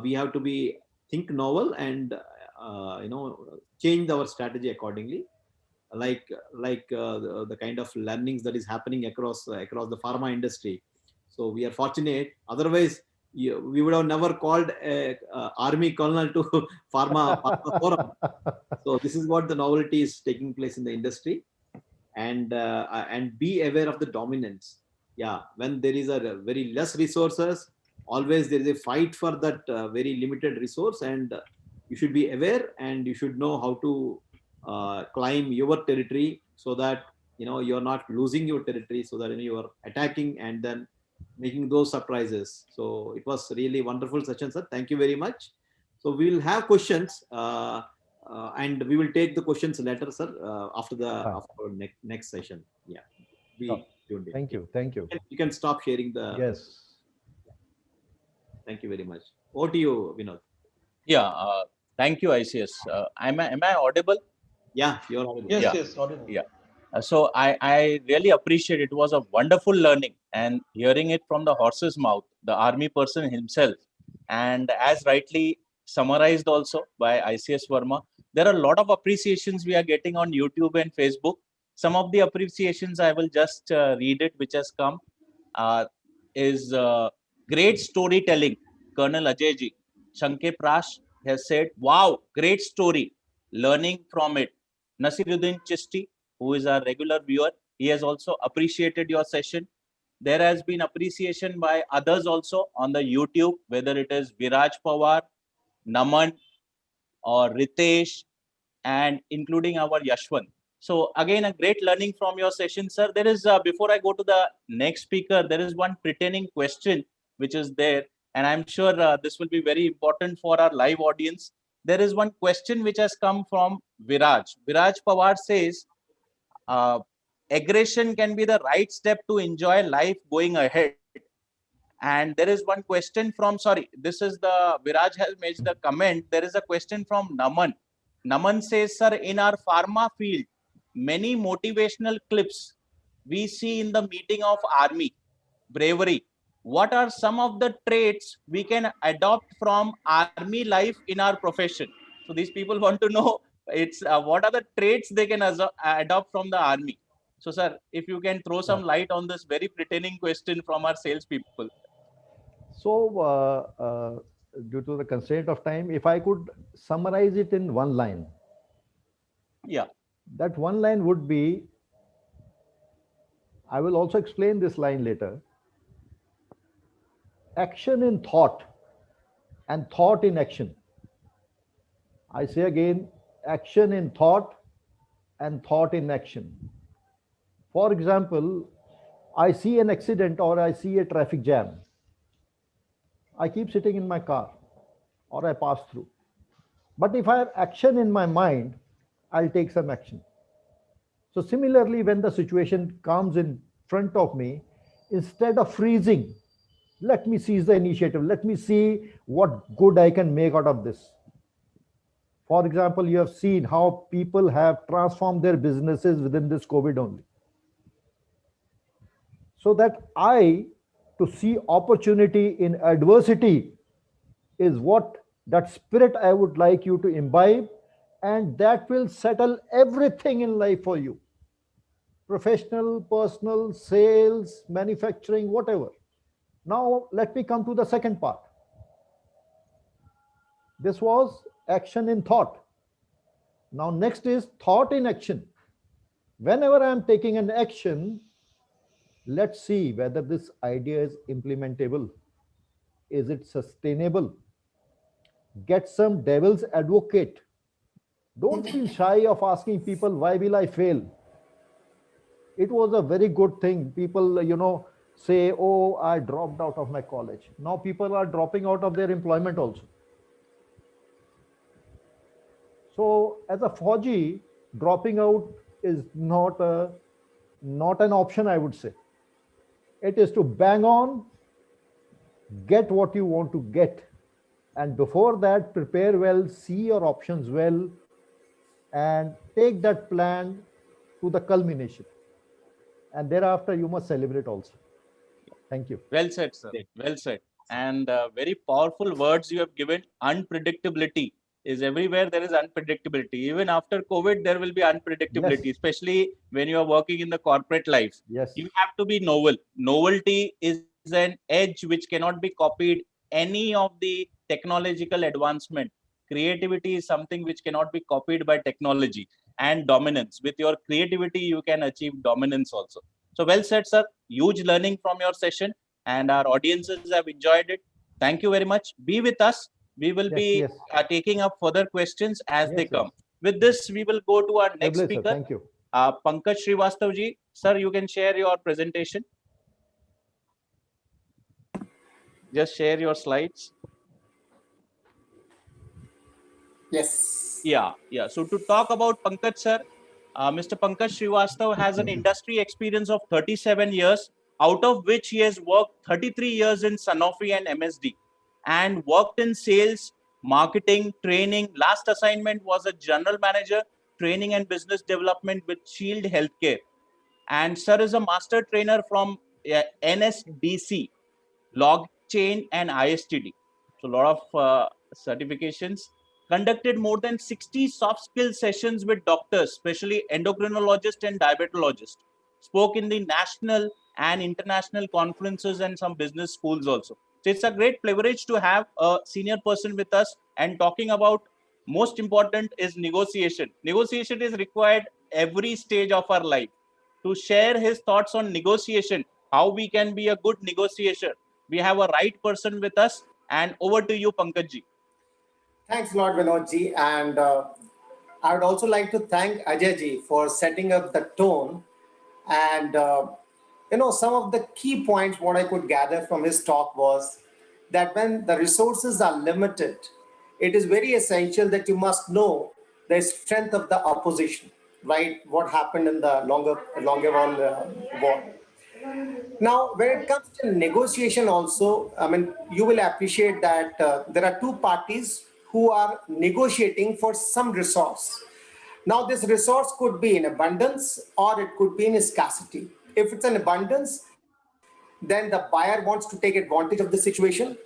S1: we have to be think novel and change our strategy accordingly, like the kind of learnings that is happening across the pharma industry. So we are fortunate. Otherwise, we would have never called a army colonel to pharma forum. So this is what the novelty is taking place in the industry. And be aware of the dominance. Yeah, when there is a very less resources, always there is a fight for that very limited resource, and you should be aware and you should know how to climb your territory, so that you're not losing your territory, so that you are attacking and then making those surprises. So it was really wonderful session, sir. Thank you very much. So we will have questions, and we will take the questions later, sir, after the
S3: Fine.
S1: after our next session. Yeah,
S3: Sure.
S1: we tuned in.
S3: Thank you. Thank you.
S1: You can stop sharing the.
S3: Yes.
S1: Thank you very much. Over to you, Vinod.
S2: Yeah, thank you, ICS. Am I audible?
S1: Yeah, you're audible.
S6: Yes,
S2: Yeah.
S6: yes, audible.
S2: Yeah. So I really appreciate it. It was a wonderful learning and hearing it from the horse's mouth, the army person himself. And as rightly summarized also by ICS Verma, there are a lot of appreciations we are getting on YouTube and Facebook. Some of the appreciations I will just read it, which has come, uh, is great storytelling. Colonel Ajayji, Shankar Prash has said, wow, great story, learning from it. Nasiruddin Chisti, who is our regular viewer, he has also appreciated your session. There has been appreciation by others also on the YouTube, whether it is Viraj Pawar, Naman, or Ritesh, and including our Yashwant. So again, a great learning from your session, sir. There is, before I go to the next speaker, there is one pertaining question which is there, and I'm sure this will be very important for our live audience. There is one question which has come from Viraj. Viraj Pawar says, uh, aggression can be the right step to enjoy life going ahead. And there is one question from, sorry, this is the Viraj has made the comment. There is a question from Naman. Naman says, sir, in our pharma field, many motivational clips we see in the meeting of army, bravery. What are some of the traits we can adopt from army life in our profession? So these people want to know it's what are the traits they can adopt from the army. So, sir, if you can throw some light on this very pertaining question from our salespeople.
S3: So, due to the constraint of time, if I could summarize it in one line,
S2: Yeah.
S3: that one line would be, I will also explain this line later. action in thought and thought in action. I say again, action in thought and thought in action. For example, I see an accident or I see a traffic jam. I keep sitting in my car or I pass through. But if I have action in my mind, I'll take some action. So, similarly, when the situation comes in front of me, instead of freezing, let me seize the initiative. Let me see what good I can make out of this. For example, you have seen how people have transformed their businesses within this COVID only. So that to see opportunity in adversity is what that spirit I would like you to imbibe, and that will settle everything in life for you. Professional, personal, sales, manufacturing, whatever. Now, let me come to the second part. This was action in thought. Now, next is thought in action. Whenever I am taking an action, let's see whether this idea is implementable. Is it sustainable? Get some devil's advocate. Don't feel shy of asking people, why will I fail? It was a very good thing. People, say, oh, I dropped out of my college. Now people are dropping out of their employment also. So as a Fauji, dropping out is not an option, I would say. It is to bang on, get what you want to get. And before that, prepare well, see your options well, and take that plan to the culmination. And thereafter, you must celebrate also. Thank you.
S2: Well said, sir. Well said. And very powerful words you have given. Unpredictability is everywhere. There is unpredictability. Even after COVID, there will be unpredictability,
S3: Yes.
S2: especially when you are working in the corporate life.
S3: Yes.
S2: You have to be novel. Novelty is an edge which cannot be copied any of the technological advancement. Creativity is something which cannot be copied by technology. And dominance. With your creativity, you can achieve dominance also. So well said, sir. Huge learning from your session, and our audiences have enjoyed it. Thank you very much. Be with us. We will be
S3: Yes.
S2: taking up further questions as they
S3: Yes.
S2: come. With this, we will go to our next
S3: Sir.
S2: speaker,
S3: Thank you.
S2: Pankaj Srivastav ji. Sir, you can share your presentation. Just share your slides.
S4: Yes.
S2: Yeah. So to talk about Pankaj sir, Mr. Pankaj Srivastav has an industry experience of 37 years, out of which he has worked 33 years in Sanofi and MSD, and worked in sales, marketing, training. Last assignment was a general manager, training and business development with Shield Healthcare. And sir is a master trainer from NSDC, blockchain and ISTD. So a lot of certifications. Conducted more than 60 soft skill sessions with doctors, especially endocrinologists and diabetologists. Spoke in the national and international conferences and some business schools also. So it's a great privilege to have a senior person with us, and talking about most important is negotiation. Negotiation is required every stage of our life. To share his thoughts on negotiation, how we can be a good negotiator, we have a right person with us. And over to you, Pankaj ji.
S4: Thanks a lot, Vinod ji. And I would also like to thank Ajay ji for setting up the tone. And, some of the key points, what I could gather from his talk was that when the resources are limited, it is very essential that you must know the strength of the opposition, right? What happened in the longer war. Now, when it comes to negotiation also, I mean, you will appreciate that there are two parties who are negotiating for some resource. Now, this resource could be in abundance or it could be in scarcity. If it's an abundance, then the buyer wants to take advantage of the situation.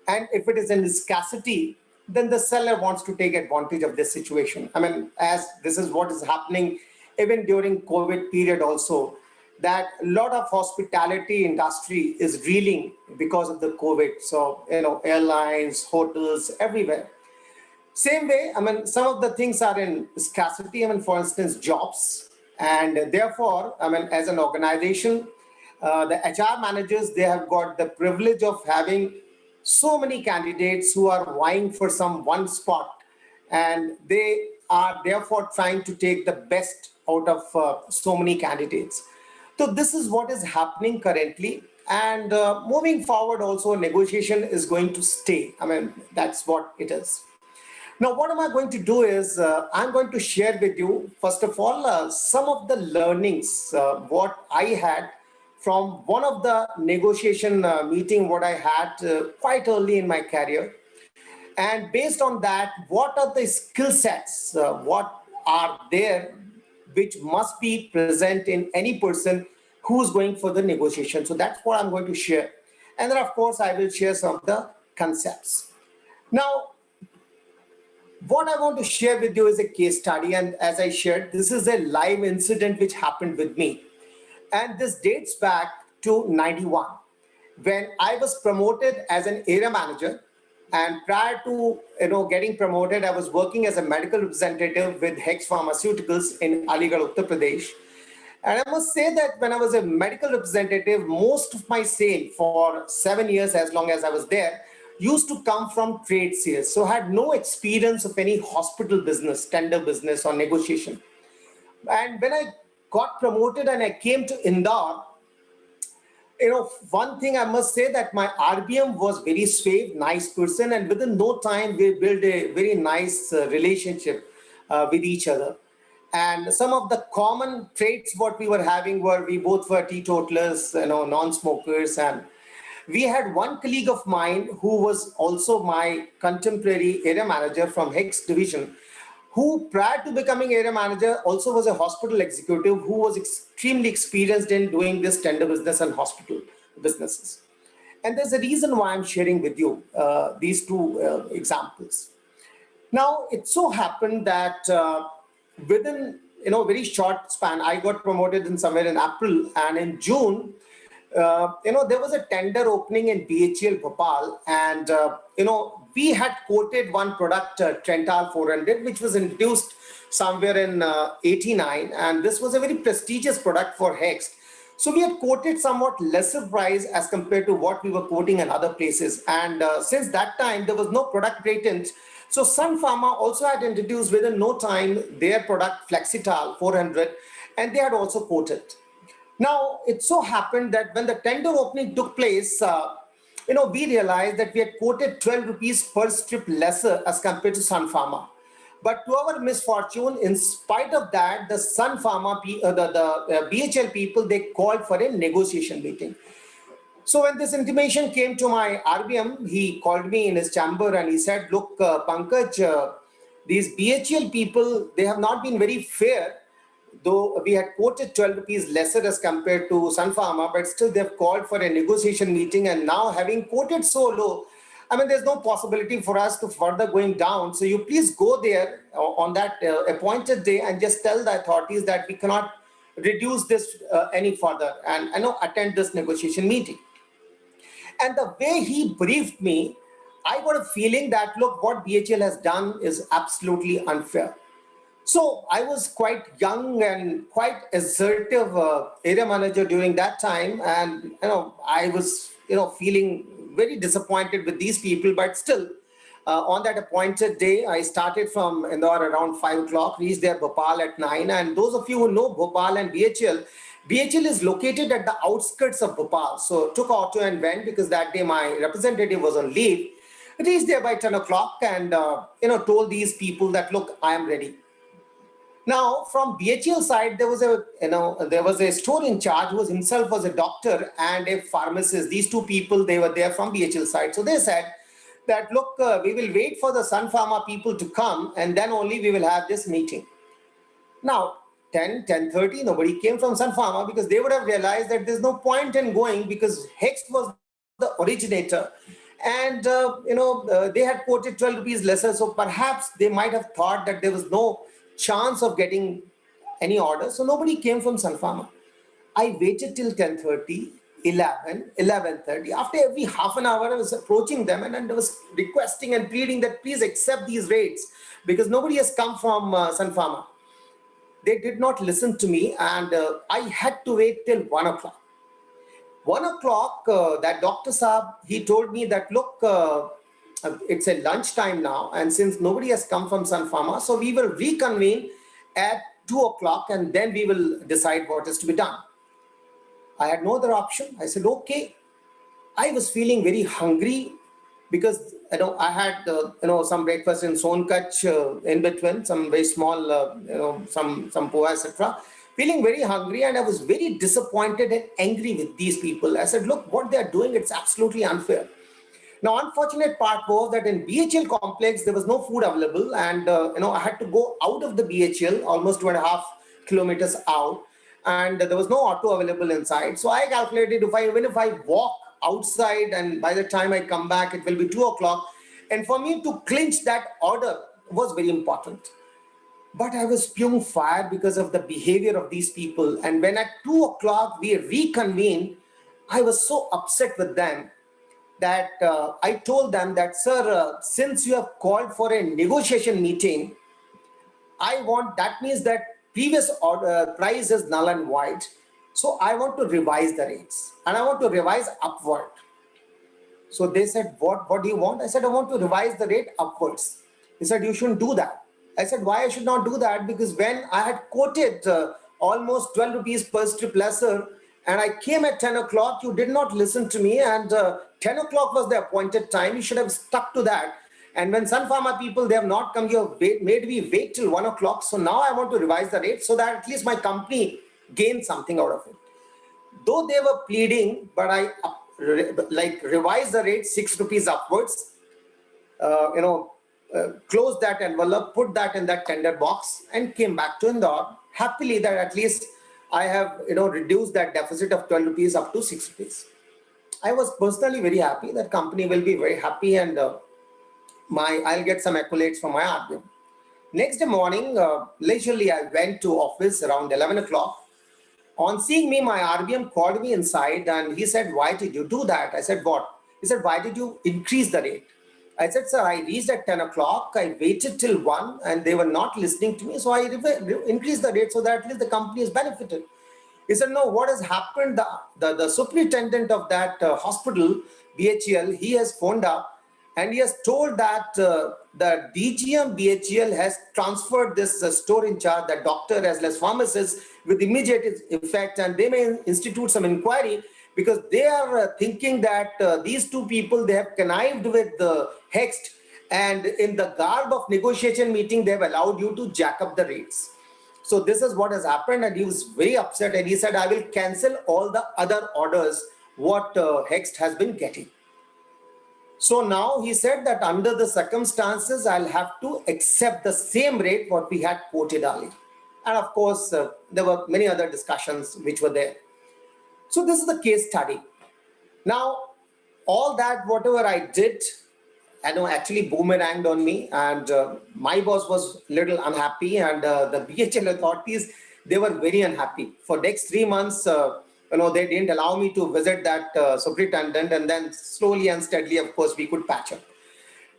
S4: And if it is in scarcity, then the seller wants to take advantage of this situation. I mean, as this is what is happening even during COVID period also, that a lot of hospitality industry is reeling because of the COVID. So, airlines, hotels, everywhere. Same way, I mean, some of the things are in scarcity. I mean, for instance, jobs. And therefore, I mean, as an organization, The HR managers, they have got the privilege of having so many candidates who are vying for some one spot, and they are therefore trying to take the best out of so many candidates. So this is what is happening currently, and moving forward also negotiation is going to stay. I mean, that's what it is. Now, what am I going to do is I'm going to share with you, first of all, some of the learnings, what I had from one of the negotiation meeting, what I had quite early in my career. And based on that, what are the skill sets, what are there, which must be present in any person who's going for the negotiation. So that's what I'm going to share. And then, of course, I will share some of the concepts. Now, what I want to share with you is a case study, and as I shared, this is a live incident which happened with me. And this dates back to 91, when I was promoted as an area manager. And prior to getting promoted, I was working as a medical representative with Hex Pharmaceuticals in Aligarh, Uttar Pradesh. And I must say that when I was a medical representative, most of my sale for 7 years, as long as I was there, used to come from trade sales. So I had no experience of any hospital business, tender business or negotiation. And when I got promoted and I came to Indore, one thing I must say that my RBM was very sweet, nice person, and within no time we built a very nice relationship with each other. And some of the common traits what we were having were we both were teetotalers, non-smokers, and we had one colleague of mine who was also my contemporary area manager from Hex division, who prior to becoming area manager also was a hospital executive who was extremely experienced in doing this tender business and hospital businesses. And there's a reason why I'm sharing with you these two examples. Now, it so happened that within very short span, I got promoted in somewhere in April, and in June, there was a tender opening in BHEL Bhopal, and we had quoted one product, Trental 400, which was introduced somewhere in 89, and this was a very prestigious product for Hex. So we had quoted somewhat lesser price as compared to what we were quoting in other places, and since that time there was no product patent. So Sun Pharma also had introduced within no time their product Flexital 400, and they had also quoted. Now, it so happened that when the tender opening took place, we realized that we had quoted 12 rupees per strip lesser as compared to Sun Pharma. But to our misfortune, in spite of that, the Sun Pharma, BHL people, they called for a negotiation meeting. So when this intimation came to my RBM, he called me in his chamber and he said, look, Pankaj, these BHL people, they have not been very fair. Though we had quoted 12 rupees lesser as compared to Sun Pharma, but still they've called for a negotiation meeting, and now having quoted so low, I mean, there's no possibility for us to further going down. So you please go there on that appointed day and just tell the authorities that we cannot reduce this any further and attend this negotiation meeting. And the way he briefed me, I got a feeling that, look, what BHL has done is absolutely unfair. So I was quite young and quite assertive area manager during that time, and I was feeling very disappointed with these people. But still, on that appointed day, I started from Indore around 5 o'clock, reached there Bhopal at 9. And those of you who know Bhopal and BHL is located at the outskirts of Bhopal. So took auto and went because that day my representative was on leave. Reached there by 10 o'clock and told these people that, look, I am ready. Now, from BHL side, there was a store in charge who himself was a doctor and a pharmacist. These two people, they were there from BHL side. So they said that, look, we will wait for the Sun Pharma people to come and then only we will have this meeting. Now, 10:30, nobody came from Sun Pharma because they would have realized that there's no point in going because Hex was the originator. And, they had quoted 12 rupees lesser. So perhaps they might have thought that there was no chance of getting any order. So nobody came from Sun Pharma. I waited till 10:30, 11, 11:30. After every half an hour, I was approaching them and I was requesting and pleading that please accept these rates because nobody has come from Sun Pharma. They did not listen to me and I had to wait till 1 o'clock. 1 o'clock, that Dr. Saab, he told me that, look, it's a lunchtime now, and since nobody has come from Sun Pharma, so we will reconvene at 2 o'clock and then we will decide what is to be done. I had no other option. I said, okay. I was feeling very hungry because I had some breakfast in Sonkach in between, some very small some poha, etc. Feeling very hungry, and I was very disappointed and angry with these people. I said, look, what they are doing, it's absolutely unfair. Now, unfortunate part was that in BHL complex there was no food available, and I had to go out of the BHL almost 2.5 kilometers out, and there was no auto available inside. So I calculated even if I walk outside and by the time I come back it will be 2 o'clock, and for me to clinch that order was very important. But I was spewing fire because of the behavior of these people, and when at 2 o'clock we reconvened, I was so upset with them that I told them that, sir, since you have called for a negotiation meeting, that means that previous order, price is null and void. So I want to revise the rates, and I want to revise upward. So they said, what do you want? I said, I want to revise the rate upwards. He said, you shouldn't do that. I said, why I should not do that? Because when I had quoted almost 12 rupees per strip lesser, and I came at 10 o'clock, you did not listen to me, and 10 o'clock was the appointed time. You should have stuck to that. And when Sun Pharma people, they have not come, you have made me wait till 1 o'clock. So now I want to revise the rate so that at least my company gains something out of it. Though they were pleading, but I revised the rate 6 rupees upwards, closed that envelope, put that in that tender box, and came back to Indore. Happily that at least I have reduced that deficit of 12 rupees up to 6 rupees. I was personally very happy. That company will be very happy, and I'll get some accolades from my RBM. Next day morning, leisurely I went to office around 11 o'clock. On seeing me, my RBM called me inside and he said, why did you do that? I said, what? He said, why did you increase the rate? I said, sir, I reached at 10 o'clock. I waited till 1 and they were not listening to me. So I increased the rate so that at least the company is benefited. He said, no, what has happened? The superintendent of that hospital, BHL, he has phoned up and he has told that the DGM BHL has transferred this store in charge, the doctor as well as pharmacist, with immediate effect, and they may institute some inquiry because they are thinking that these two people, they have connived with the Hext, and in the garb of negotiation meeting, they have allowed you to jack up the rates. So this is what has happened, and he was very upset, and he said, I will cancel all the other orders what Hext has been getting. So now he said that under the circumstances, I'll have to accept the same rate what we had quoted earlier. And of course, there were many other discussions which were there. So this is the case study. Now, all that, whatever I did, actually boomeranged on me, and my boss was a little unhappy, and the BHL authorities, they were very unhappy. For next 3 months, they didn't allow me to visit that superintendent, and then slowly and steadily, of course, we could patch up.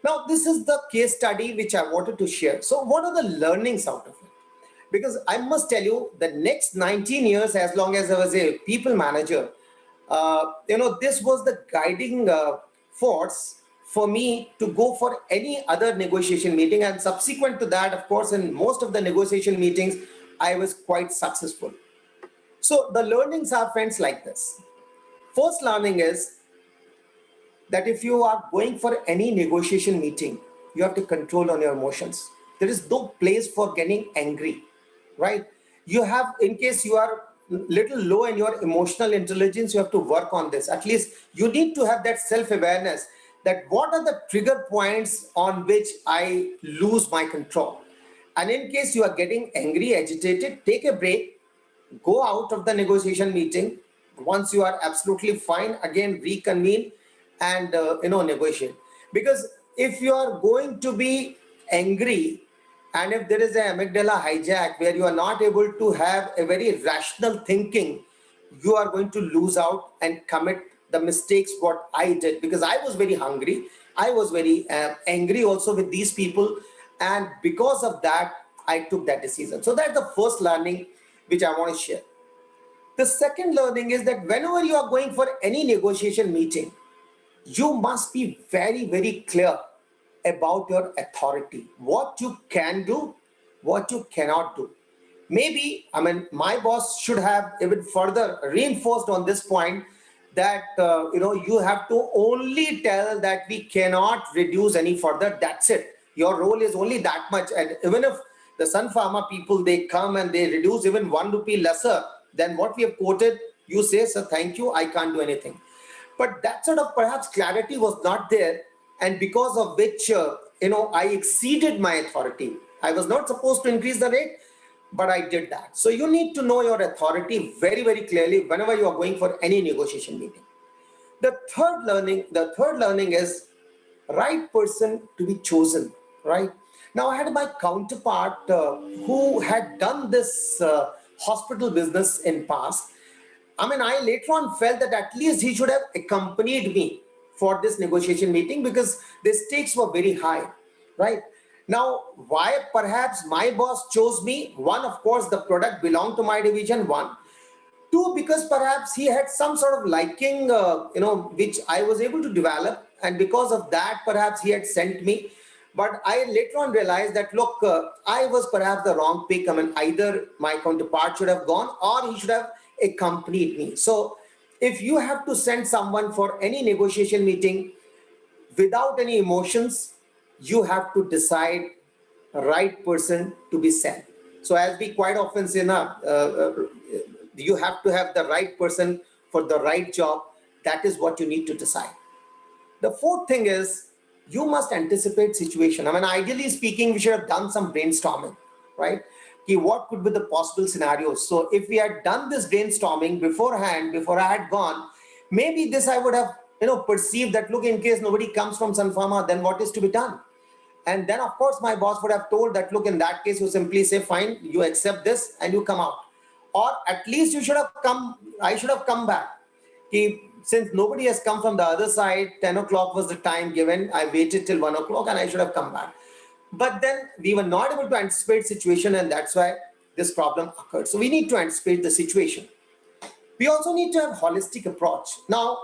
S4: Now, this is the case study which I wanted to share. So what are the learnings out of it? Because I must tell you, the next 19 years, as long as I was a people manager, this was the guiding force for me to go for any other negotiation meeting. And subsequent to that, of course, in most of the negotiation meetings, I was quite successful. So the learnings are, friends, like this. First learning is that if you are going for any negotiation meeting, you have to control on your emotions. There is no place for getting angry, right? You have, in case you are little low in your emotional intelligence, you have to work on this. At least you need to have that self-awareness that what are the trigger points on which I lose my control. And in case you are getting angry, agitated, take a break, go out of the negotiation meeting. Once you are absolutely fine, again reconvene and negotiate. Because if you are going to be angry, and if there is an amygdala hijack where you are not able to have a very rational thinking, you are going to lose out and commit the mistakes what I did, because I was very hungry. I was very angry also with these people. And because of that, I took that decision. So that's the first learning which I want to share. The second learning is that whenever you are going for any negotiation meeting, you must be very, very clear about your authority, what you can do, what you cannot do. Maybe, I mean, my boss should have even further reinforced on this point that, you have to only tell that we cannot reduce any further. That's it. Your role is only that much. And even if the Sun Pharma people, they come and they reduce even 1 rupee lesser than what we have quoted, you say, sir, thank you, I can't do anything. But that sort of perhaps clarity was not there, and because of which I exceeded my authority. I was not supposed to increase the rate, but I did that. So you need to know your authority very, very clearly whenever you are going for any negotiation meeting. The third learning is right person to be chosen. Right now, I had my counterpart who had done this hospital business in past. I mean, I later on felt that at least he should have accompanied me for this negotiation meeting because the stakes were very high, right? Now, why perhaps my boss chose me? One, of course, the product belonged to my division, one. Two, because perhaps he had some sort of liking, which I was able to develop. And because of that, perhaps he had sent me. But I later on realized that, look, I was perhaps the wrong pick. I mean, either my counterpart should have gone or he should have accompanied me. So if you have to send someone for any negotiation meeting without any emotions, you have to decide the right person to be sent. So as we quite often say now, you have to have the right person for the right job. That is what you need to decide. The fourth thing is you must anticipate situation. I mean, ideally speaking, we should have done some brainstorming, right? What could be the possible scenarios? So if we had done this brainstorming beforehand, before I had gone, maybe this I would have, perceived that, look, in case nobody comes from Sun Pharma, then what is to be done? And then, of course, my boss would have told that, look, in that case, you simply say, fine, you accept this and you come out. Or at least you should have come, I should have come back. Since nobody has come from the other side, 10 o'clock was the time given. I waited till 1 o'clock and I should have come back. But then we were not able to anticipate situation, and that's why this problem occurred. So we need to anticipate the situation. We also need to have holistic approach. Now,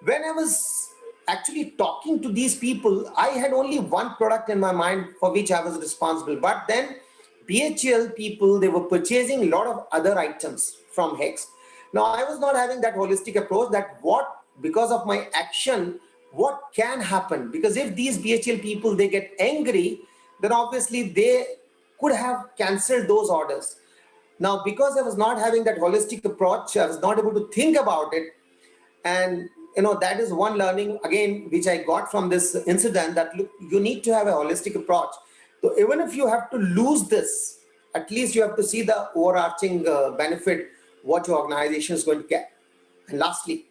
S4: when I was actually talking to these people, I had only one product in my mind for which I was responsible. But then BHL people, they were purchasing a lot of other items from Hex. Now, I was not having that holistic approach that because of my action, what can happen? Because if these BHL people, they get angry, then obviously they could have cancelled those orders. Now, because I was not having that holistic approach, I was not able to think about it. And, that is one learning, again, which I got from this incident, that look, you need to have a holistic approach. So even if you have to lose this, at least you have to see the overarching benefit, what your organization is going to get. And lastly,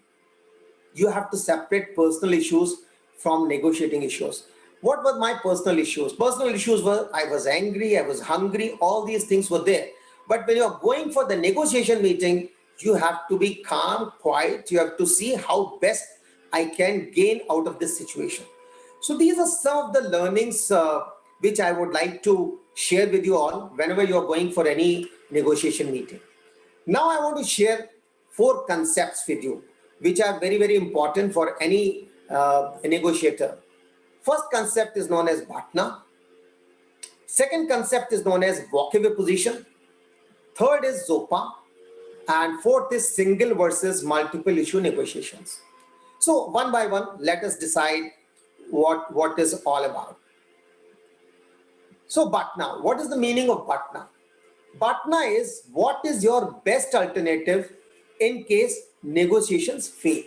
S4: you have to separate personal issues from negotiating issues. What were my personal issues? Personal issues were, I was angry, I was hungry, all these things were there. But when you're going for the negotiation meeting, you have to be calm, quiet. You have to see how best I can gain out of this situation. So these are some of the learnings which I would like to share with you all whenever you're going for any negotiation meeting. Now I want to share 4 concepts with you, which are very, very important for any negotiator. First concept is known as BATNA. Second concept is known as walkaway position. Third is ZOPA. And fourth is single versus multiple issue negotiations. So one by one, let us decide what is all about. So BATNA, what is the meaning of BATNA? BATNA is what is your best alternative in case negotiations fail.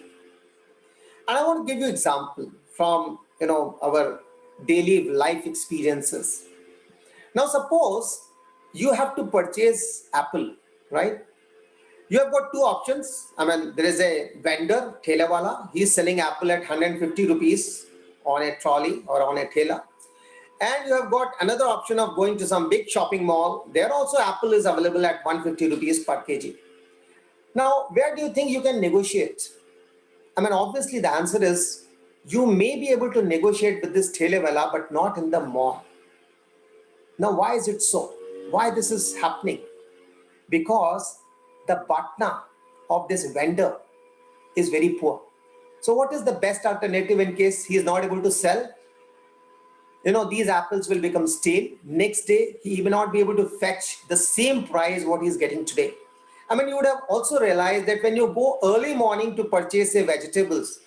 S4: And I want to give you an example from our daily life experiences. Now suppose you have to purchase Apple, right? You have got 2 options. I mean, there is a vendor, Thelawala. He is selling Apple at 150 rupees on a trolley or on a thela. And you have got another option of going to some big shopping mall. There also Apple is available at 150 rupees per kg. Now, where do you think you can negotiate? I mean, obviously the answer is you may be able to negotiate with this Thelawala, but not in the mall. Now, why is it so? Why this is happening? Because the BATNA of this vendor is very poor. So what is the best alternative in case he is not able to sell? These apples will become stale. Next day, he will not be able to fetch the same price what he's getting today. I mean, you would have also realized that when you go early morning to purchase say vegetables,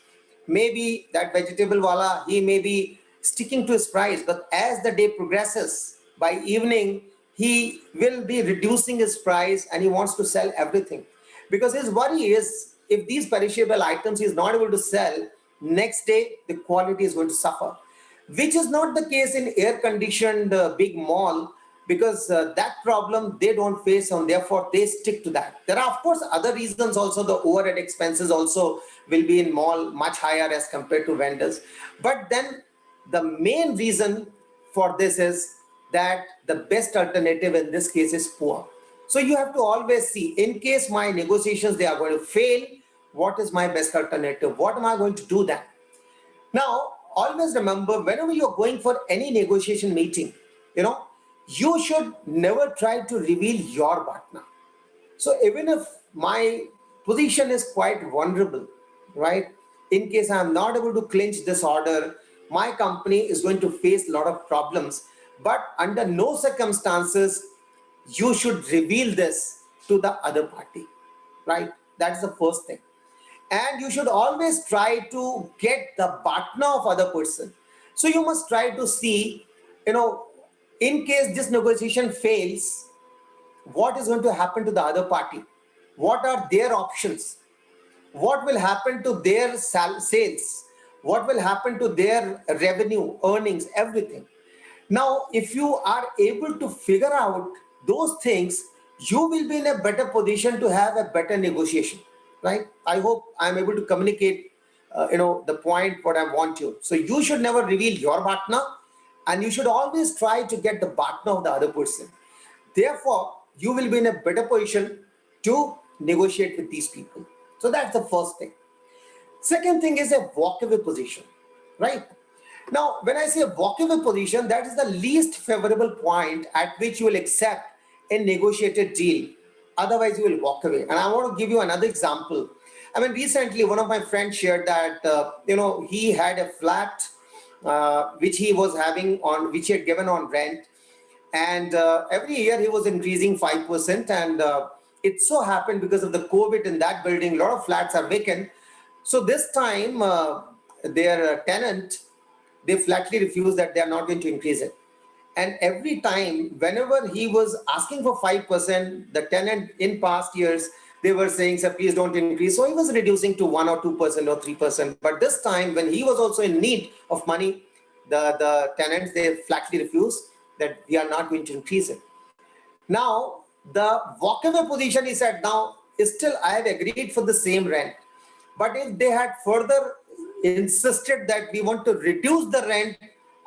S4: maybe that vegetable wala, he may be sticking to his price, but as the day progresses, by evening, he will be reducing his price and he wants to sell everything. Because his worry is, if these perishable items he is not able to sell, next day, the quality is going to suffer. Which is not the case in air-conditioned big mall, because that problem they don't face, and therefore they stick to that. There are of course other reasons also. The overhead expenses also will be in mall much higher as compared to vendors. But then the main reason for this is that the best alternative in this case is poor. So you have to always see, in case my negotiations they are going to fail, what is my best alternative? What am I going to do then? Now, always remember, whenever you're going for any negotiation meeting, you should never try to reveal your partner. So even if my position is quite vulnerable, right? In case I'm not able to clinch this order, my company is going to face a lot of problems. But under no circumstances, you should reveal this to the other party, right? That's the first thing. And you should always try to get the partner of other person. So you must try to see, in case this negotiation fails, what is going to happen to the other party? What are their options? What will happen to their sales? What will happen to their revenue, earnings, everything? Now, if you are able to figure out those things, you will be in a better position to have a better negotiation, right? I hope I'm able to communicate, the point what I want to. So you should never reveal your partner, and you should always try to get the partner of the other person. Therefore, you will be in a better position to negotiate with these people. So that's the first thing. Second thing is a walkaway position, right? Now, when I say a walkaway position, that is the least favorable point at which you will accept a negotiated deal. Otherwise, you will walk away. And I want to give you another example. I mean, recently, one of my friends shared that, he had a flat which he was having on, which he had given on rent. And every year he was increasing 5%. And it so happened because of the COVID in that building, a lot of flats are vacant. So this time, their tenant, they flatly refused that they are not going to increase it. And every time, whenever he was asking for 5%, the tenant in past years, they were saying, sir, please don't increase. So he was reducing to 1 or 2% or 3%. But this time, when he was also in need of money, the tenants, they flatly refused that we are not going to increase it. Now, the walkaway position, he said, now, is still I have agreed for the same rent. But if they had further insisted that we want to reduce the rent,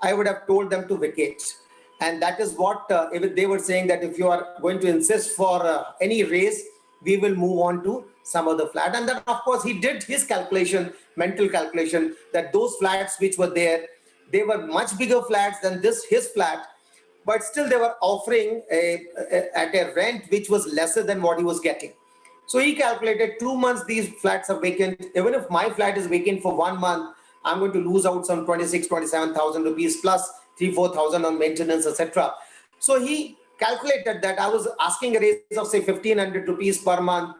S4: I would have told them to vacate. And that is what if they were saying, that if you are going to insist for any raise, we will move on to some other flat. And then, of course, he did his calculation, mental calculation, that those flats which were there, they were much bigger flats than his flat, but still they were offering at a rent which was lesser than what he was getting. So he calculated 2 months, these flats are vacant. Even if my flat is vacant for 1 month, I'm going to lose out some 27,000 rupees plus 4,000 on maintenance, etc. So he calculated that I was asking a raise of say 1,500 rupees per month,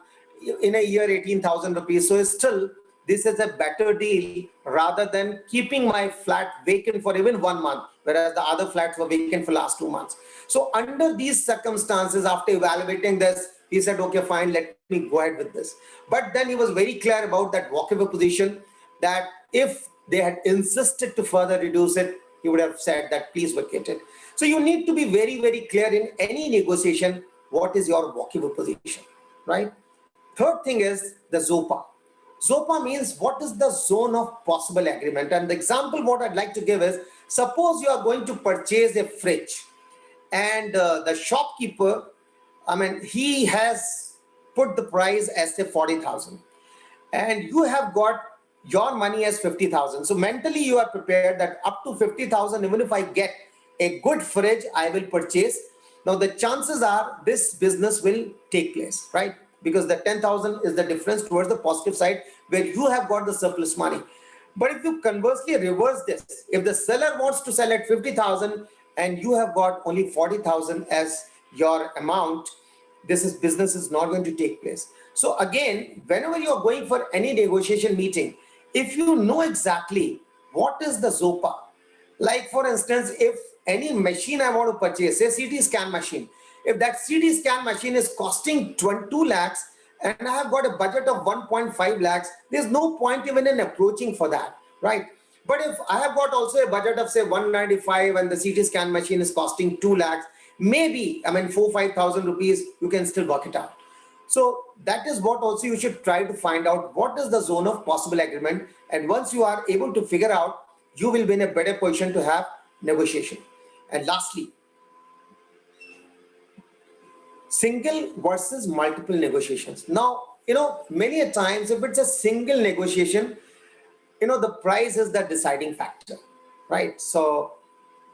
S4: in a year 18,000 rupees. So still, this is a better deal rather than keeping my flat vacant for even 1 month, whereas the other flats were vacant for last 2 months. So under these circumstances, after evaluating this, he said, okay, fine, let me go ahead with this. But then he was very clear about that walkaway position, that if they had insisted to further reduce it, he would have said that please vacate it. So you need to be very, very clear in any negotiation, what is your walkaway position, right? Third thing is the ZOPA. ZOPA means what is the zone of possible agreement. And the example what I'd like to give is, suppose you are going to purchase a fridge and the shopkeeper, he has put the price as say 40,000 and you have got your money as 50,000. So mentally you are prepared that up to 50,000, even if I get a good fridge, I will purchase. Now the chances are this business will take place, right? because the 10,000 is the difference towards the positive side where you have got the surplus money. But if you conversely reverse this, if the seller wants to sell at 50,000 and you have got only 40,000 as your amount, business is not going to take place. So again, whenever you are going for any negotiation meeting, if you know exactly what is the ZOPA, like for instance, if any machine I want to purchase, say CT scan machine, if that CT scan machine is costing 22 lakhs and I have got a budget of 1.5 lakhs, there's no point even in approaching for that, right? But if I have got also a budget of say 195 and the CT scan machine is costing 2 lakhs, maybe, I mean, 4,000-5,000 rupees, you can still work it out. So that is what also you should try to find out, what is the zone of possible agreement. And once you are able to figure out, you will be in a better position to have negotiation. And lastly, single versus multiple negotiations. Now, many a times if it's a single negotiation, the price is the deciding factor, right? So,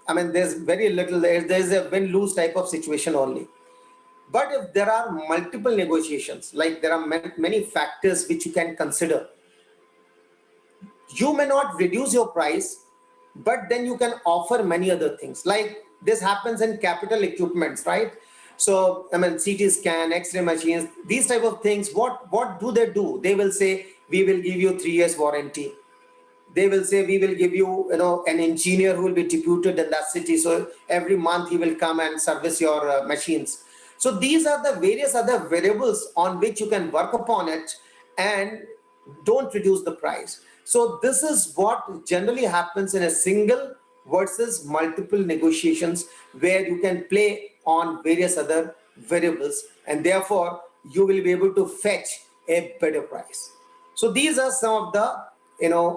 S4: I mean, there's very little, there's a win-lose type of situation only. But if there are multiple negotiations, like there are many factors which you can consider, you may not reduce your price, but then you can offer many other things. Like this happens in capital equipments, right? So, I mean, CT scan, X-ray machines, these type of things, what do they do? They will say, we will give you 3 years warranty. They will say, we will give you, an engineer who will be deputed in that city. So every month he will come and service your machines. So these are the various other variables on which you can work upon it and don't reduce the price. So this is what generally happens in a single versus multiple negotiations, where you can play on various other variables and therefore you will be able to fetch a better price. So these are some of the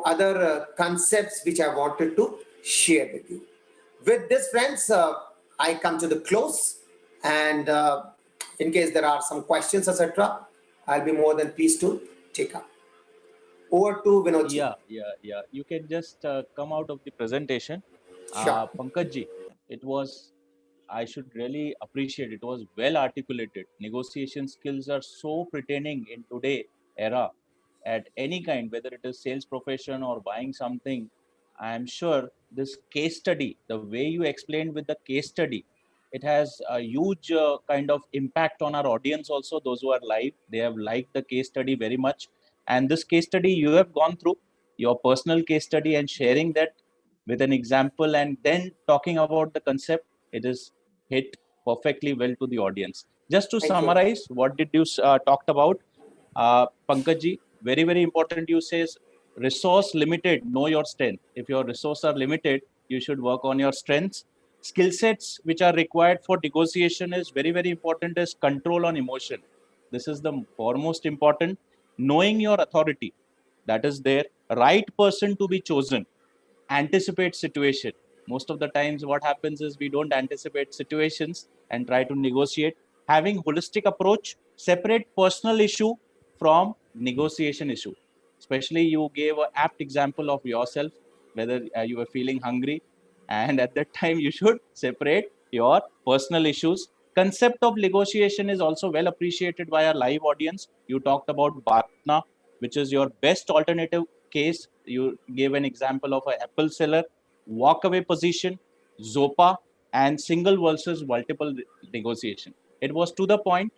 S4: other concepts which I wanted to share with you. With this, friends, I come to the close, and in case there are some questions, etc., I'll be more than pleased to take up. Over to Vinod.
S2: Yeah. You can just come out of the presentation.
S4: Sure.
S2: Pankaj ji, I should really appreciate it. It was well articulated. Negotiation skills are so pertaining in today era at any kind, whether it is sales profession or buying something. I am sure this case study, the way you explained with the case study, it has a huge kind of impact on our audience also. Those who are live, they have liked the case study very much. And this case study you have gone through, your personal case study, and sharing that with an example and then talking about the concept, it is hit perfectly well to the audience. Just to
S4: Thank you.
S2: summarize, what did you talked about, Pankaj ji? Very, very important. You says resource limited, know your strength. If your resources are limited, you should work on your strengths. Skill sets which are required for negotiation is very, very important, is control on emotion. This is the foremost important. Knowing your authority, that is there. Right person to be chosen. Anticipate situation. Most of the times what happens is we don't anticipate situations and try to negotiate. Having holistic approach, separate personal issue from negotiation issue. Especially you gave an apt example of yourself, whether you were feeling hungry, and at that time you should separate your personal issues. Concept of negotiation is also well appreciated by our live audience. You talked about Batna, which is your best alternative case. You gave an example of an Apple seller, walkaway position, Zopa, and single versus multiple negotiation. It was to the point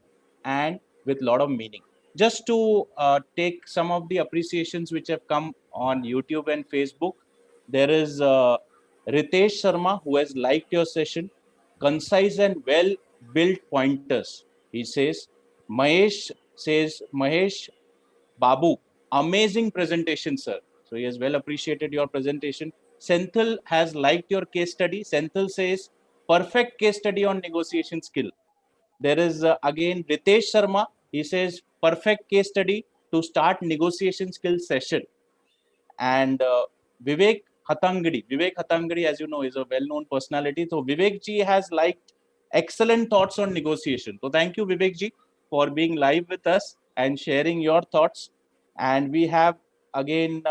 S2: and with a lot of meaning. Just to take some of the appreciations which have come on YouTube and Facebook, there is Ritesh Sharma who has liked your session. Concise and well built pointers. He says, Mahesh Babu, amazing presentation, sir. So he has well appreciated your presentation. Senthil has liked your case study. Senthil says, perfect case study on negotiation skill. There is again Ritesh Sharma. He says, perfect case study to start negotiation skill session. And Vivek Hatangadi, as you know, is a well-known personality. So Vivek ji has liked excellent thoughts on negotiation. So thank you, Vivek ji, for being live with us and sharing your thoughts. And we have again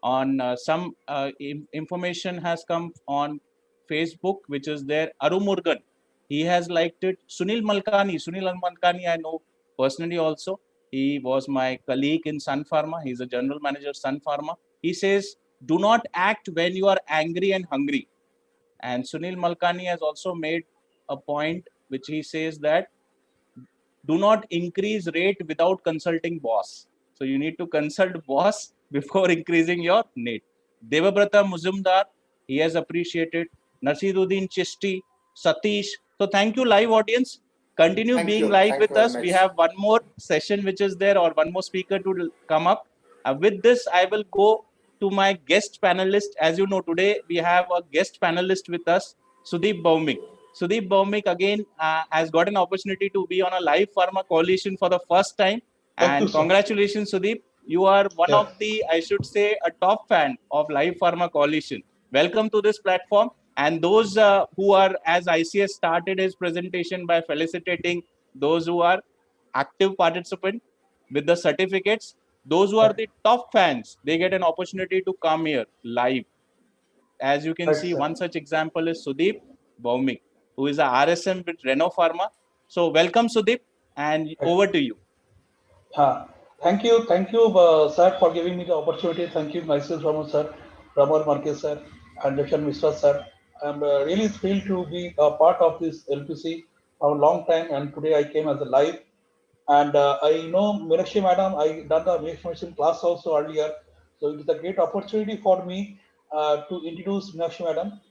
S2: on some information has come on Facebook, which is there. Arumurgan, he has liked it. Sunil Malkani, I know personally also. He was my colleague in Sun Pharma. He's a general manager, Sun Pharma. He says, do not act when you are angry and hungry. And Sunil Malkani has also made a point which he says that do not increase rate without consulting boss. So you need to consult boss before increasing your rate. Devabrata Muzumdar, he has appreciated. Nasiruddin Chisti, Satish. So thank you, live audience. Continue being live with us. We have one more session which is there, or one more speaker to come up. With this, I will go to my guest panelist. As you know, today we have a guest panelist with us, Sudeep Baumik. Sudeep Baumik again has got an opportunity to be on a live pharma coalition for the first time. And congratulations, Sudeep. You are one of the, I should say, a top fan of live pharma coalition. Welcome to this platform. And those who are, as ICS started his presentation by felicitating those who are active participant with the certificates, those who are the top fans, they get an opportunity to come here live. As you can see, one such example is Sudeep Baumik, who is a RSM with Renault Pharma. So welcome, Sudeep, and over to you.
S6: Thank you, sir, for giving me the opportunity. Thank you, myself, Ramon sir, Ramon Marquez sir, and Dr. Mishra sir. I'm really thrilled to be a part of this LPC for a long time, and today I came as a live. And I know Meenakshi madam, I done the Meenakshi class also earlier, so it is a great opportunity for me to introduce Meenakshi madam.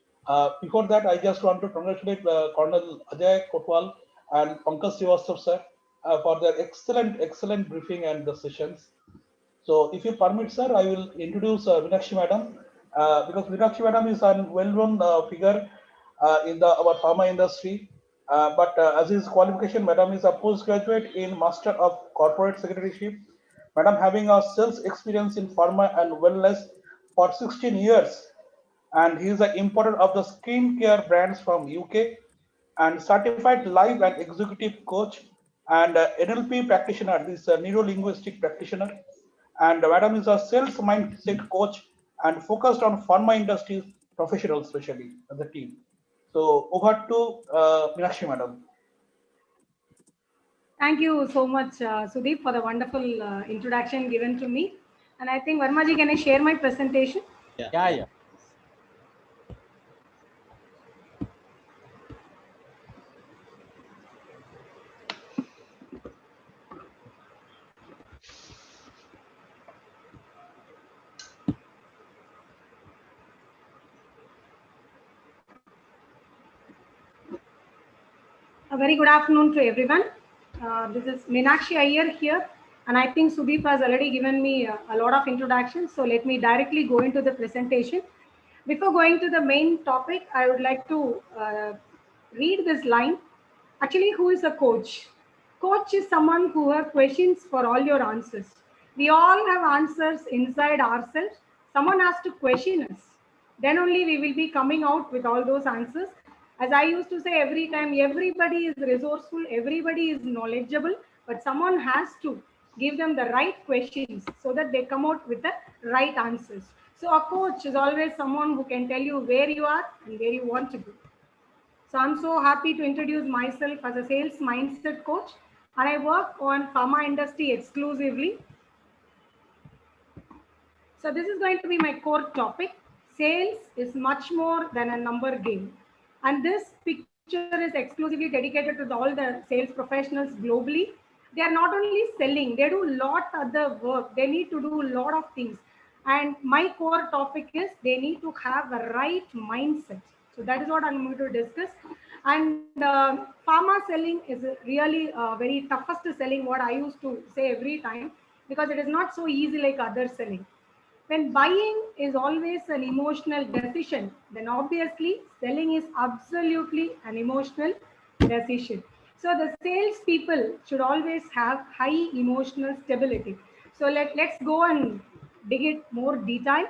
S6: Before that, I just want to congratulate Colonel Ajay Kotwal and Pankaj Srivastava sir for their excellent briefing and the sessions. So, if you permit, sir, I will introduce Meenakshi madam because Meenakshi madam is a well-known figure in our pharma industry. But as his qualification, madam is a postgraduate in Master of Corporate Secretaryship. Madam having a sales experience in pharma and wellness for 16 years, and he is an importer of the skincare brands from UK and certified live and executive coach and NLP practitioner. This is a neuro-linguistic practitioner, and madam is a sales mindset coach and focused on pharma industry professionals, especially the team. So over to Meenakshi madam.
S5: Thank you so much, Sudeep, for the wonderful introduction given to me. And I think, Varmaji, can I share my presentation?
S2: Yeah.
S5: A very good afternoon to everyone. This is Meenakshi Iyer here, and I think Sudeep has already given me a lot of introductions. So let me directly go into the presentation. Before going to the main topic, I would like to read this line. Actually, who is a coach? Coach is someone who has questions for all your answers. We all have answers inside ourselves. Someone has to question us. Then only we will be coming out with all those answers. As I used to say every time, everybody is resourceful, everybody is knowledgeable, but someone has to give them the right questions so that they come out with the right answers. So a coach is always someone who can tell you where you are and where you want to go. So I'm so happy to introduce myself as a sales mindset coach, and I work on pharma industry exclusively. So this is going to be my core topic. Sales is much more than a number game. And this picture is exclusively dedicated to all the sales professionals globally. They are not only selling, they do a lot other work. They need to do a lot of things. And my core topic is they need to have a right mindset. So that is what I'm going to discuss. And pharma selling is really very toughest selling, what I used to say every time, because it is not so easy like other selling. When buying is always an emotional decision, then obviously selling is absolutely an emotional decision. So the sales people should always have high emotional stability. So let's go and dig it more detail.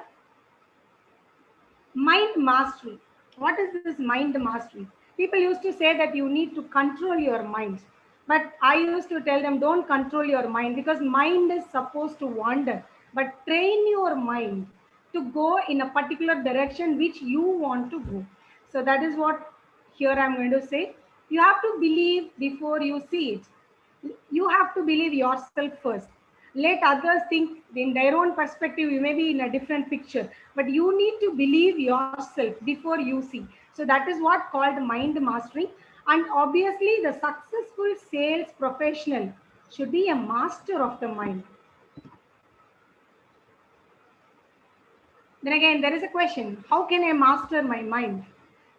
S5: Mind mastery. What is this mind mastery? People used to say that you need to control your mind. But I used to tell them, don't control your mind, because mind is supposed to wander. But train your mind to go in a particular direction which you want to go. So that is what here I'm going to say. You have to believe before you see it. You have to believe yourself first. Let others think in their own perspective. You may be in a different picture, but you need to believe yourself before you see. So that is what called mind mastery. And obviously, the successful sales professional should be a master of the mind. Then again, there is a question: how can I master my mind?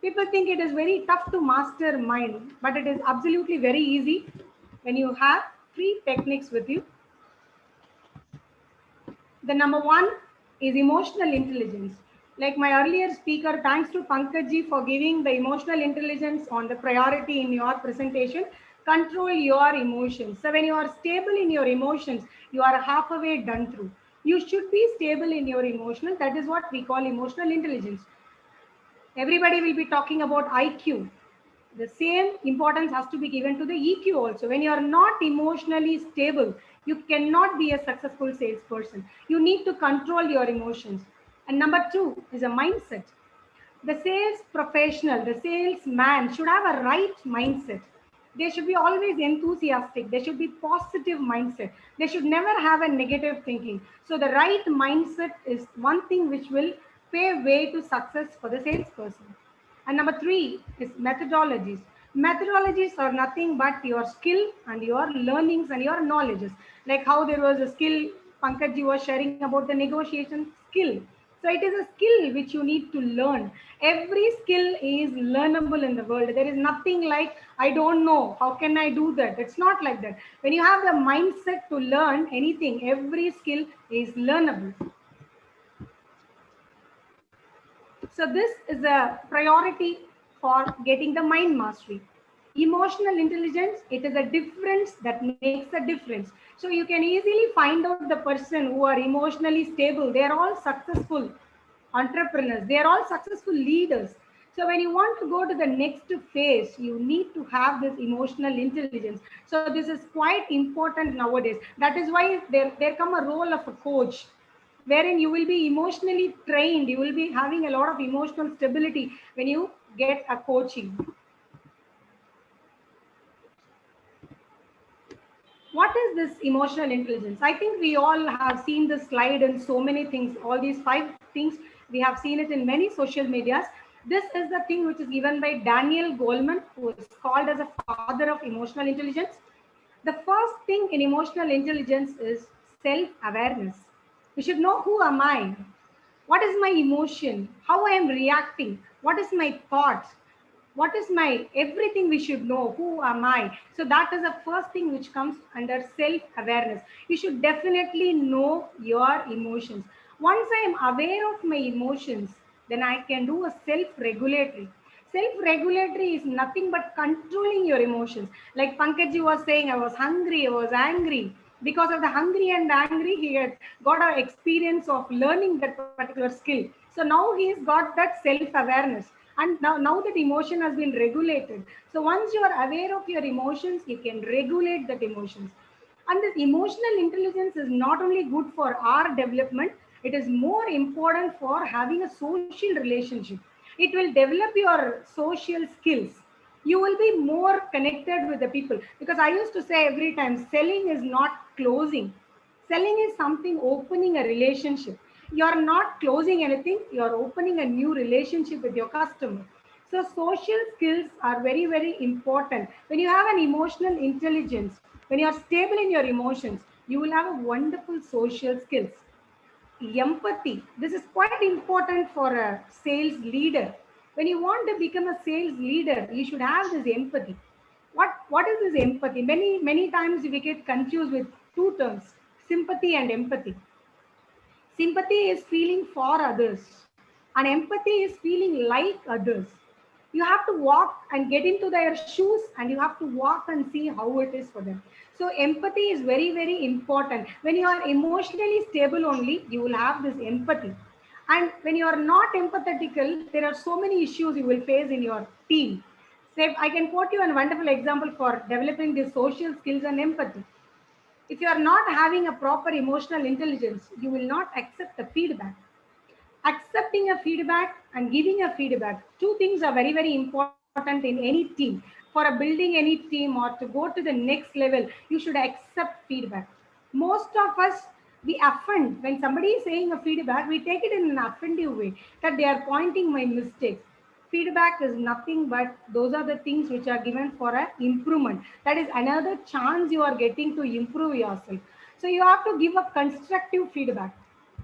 S5: People think it is very tough to master mind, but it is absolutely very easy when you have 3 techniques with you. The number one is emotional intelligence. Like my earlier speaker, thanks to Pankaj for giving the emotional intelligence on the priority in your presentation. Control your emotions. So when you are stable in your emotions, you are halfway done through. You should be stable in your emotional. That is what we call emotional intelligence. Everybody will be talking about IQ. The same importance has to be given to the EQ also. When you are not emotionally stable, you cannot be a successful salesperson. You need to control your emotions. And number two is a mindset. The sales professional, the salesman should have a right mindset. They should be always enthusiastic. They should be positive mindset. They should never have a negative thinking. So the right mindset is one thing which will pave way to success for the salesperson. And number three is methodologies. Methodologies are nothing but your skill and your learnings and your knowledges. Like how there was a skill, Pankaj was sharing about the negotiation skill. So it is a skill which you need to learn. Every skill is learnable in the world. There is nothing like, I don't know, how can I do that? It's not like that. When you have the mindset to learn anything, every skill is learnable. So this is a priority for getting the mind mastery. Emotional intelligence, it is a difference that makes a difference. So you can easily find out the person who are emotionally stable. They are all successful entrepreneurs. They are all successful leaders. So when you want to go to the next phase, you need to have this emotional intelligence. So this is quite important nowadays. That is why there come a role of a coach, wherein you will be emotionally trained. You will be having a lot of emotional stability when you get a coaching. What is this emotional intelligence? I think we all have seen this slide and so many things. All these 5 things, we have seen it in many social medias. This is the thing which is given by Daniel Goleman, who is called as a father of emotional intelligence. The first thing in emotional intelligence is self-awareness. We should know, who am I? What is my emotion? How I am reacting? What is my thoughts? What is my everything? We should know, who am I? So that is the first thing which comes under self-awareness. You should definitely know your emotions. Once I am aware of my emotions, then I can do a self-regulatory. Self-regulatory is nothing but controlling your emotions. Like Pankaj was saying, I was hungry, I was angry. Because of the hungry and angry, he had got an experience of learning that particular skill. So now he's got that self-awareness. And now that emotion has been regulated. So once you are aware of your emotions, you can regulate that emotions. And this emotional intelligence is not only good for our development, it is more important for having a social relationship. It will develop your social skills. You will be more connected with the people. Because I used to say every time, selling is not closing. Selling is something opening a relationship. You are not closing anything, you are opening a new relationship with your customer. So social skills are very, very important. When you have an emotional intelligence, when you are stable in your emotions, you will have a wonderful social skills. Empathy. This is quite important for a sales leader. When you want to become a sales leader, you should have this empathy. What is this empathy? Many times we get confused with 2 terms, sympathy and empathy. Sympathy is feeling for others, and empathy is feeling like others. You have to walk and get into their shoes, and you have to walk and see how it is for them. So empathy is very, very important. When you are emotionally stable only, you will have this empathy. And when you are not empathetical, there are so many issues you will face in your team. Say, I can quote you a wonderful example for developing the social skills and empathy. If you are not having a proper emotional intelligence, you will not accept the feedback. Accepting a feedback and giving a feedback, 2 things are very, very important in any team. for a building any team or to go to the next level, you should accept feedback. Most of us, we offend when somebody is saying a feedback, we take it in an offensive way that they are pointing my mistakes. Feedback is nothing but those are the things which are given for an improvement. That is another chance you are getting to improve yourself. So you have to give a constructive feedback.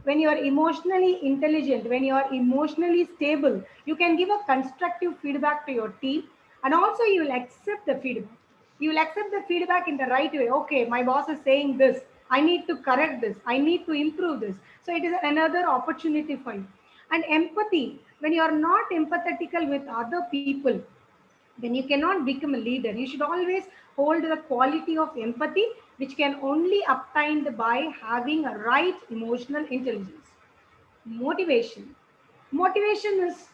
S5: When you are emotionally intelligent, when you are emotionally stable, you can give a constructive feedback to your team, and also you will accept the feedback. You will accept the feedback in the right way. Okay, my boss is saying this. I need to correct this. I need to improve this. So it is another opportunity for you. And empathy, when you are not empathetical with other people, then you cannot become a leader. You should always hold the quality of empathy, which can only obtained by having a right emotional intelligence. Motivation. Motivation is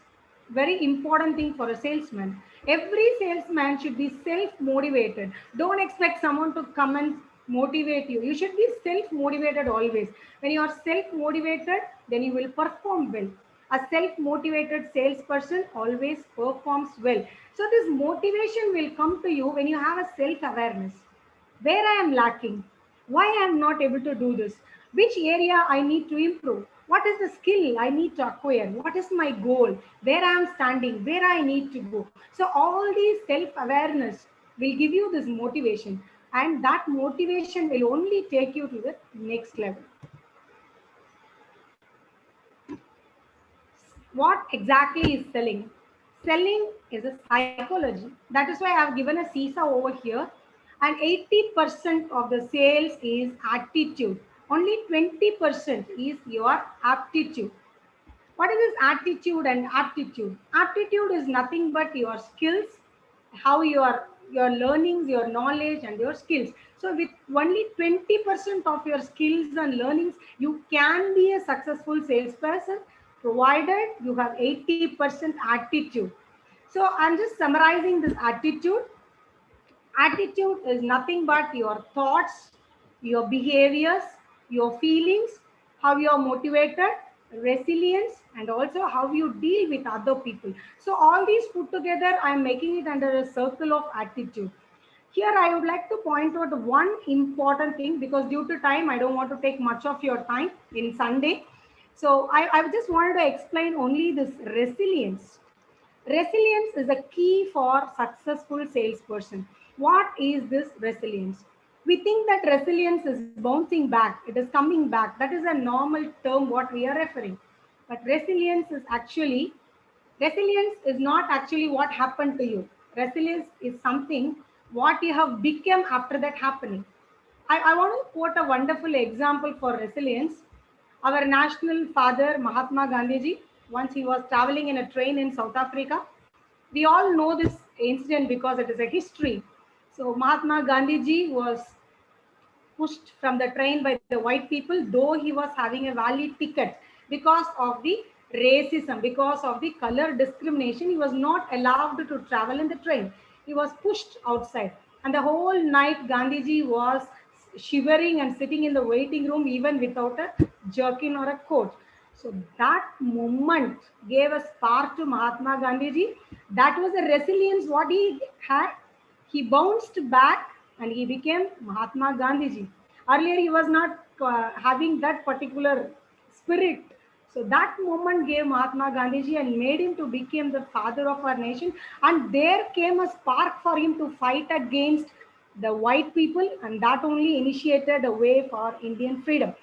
S5: very important thing for a salesman. Every salesman should be self-motivated. Don't expect someone to come and motivate you. You should be self-motivated always. When you are self-motivated, then you will perform well. A self-motivated salesperson always performs well. So this motivation will come to you when you have a self-awareness. Where I am lacking, why I am not able to do this, which area I need to improve, what is the skill I need to acquire, what is my goal, where I am standing, where I need to go. So all these self-awareness will give you this motivation, and that motivation will only take you to the next level. What exactly is selling? Selling is a psychology. That is why I have given a seesaw over here. And 80% of the sales is attitude. Only 20% is your aptitude. What is this attitude and aptitude? Aptitude is nothing but your skills, how your learnings, your knowledge, and your skills. So with only 20% of your skills and learnings, you can be a successful salesperson, provided you have 80% attitude. So I'm just summarizing this attitude. Attitude is nothing but your thoughts, your behaviors, your feelings, how you are motivated, resilience, and also how you deal with other people. So all these put together, I'm making it under a circle of attitude. Here, I would like to point out one important thing, because due to time, I don't want to take much of your time in Sunday. So I just wanted to explain only this resilience. Resilience is a key for successful salesperson. What is this resilience? We think that resilience is bouncing back, it is coming back. That is a normal term what we are referring. But resilience is not actually what happened to you. Resilience is something what you have become after that happening. I want to quote a wonderful example for resilience. Our national father, Mahatma Gandhi, once he was traveling in a train in South Africa. We all know this incident because it is a history. So Mahatma Gandhi was pushed from the train by the white people, though he was having a valid ticket. Because of the racism, because of the color discrimination, he was not allowed to travel in the train. He was pushed outside. And the whole night, Gandhiji was shivering and sitting in the waiting room, even without a jerkin or a coat. So that moment gave a spark to Mahatma Gandhiji. That was the resilience what he had. He bounced back and he became Mahatma Gandhiji. Earlier, he was not having that particular spirit. So that moment gave Mahatma Gandhiji and made him to become the father of our nation. And there came a spark for him to fight against the white people, and that only initiated a way for Indian freedom.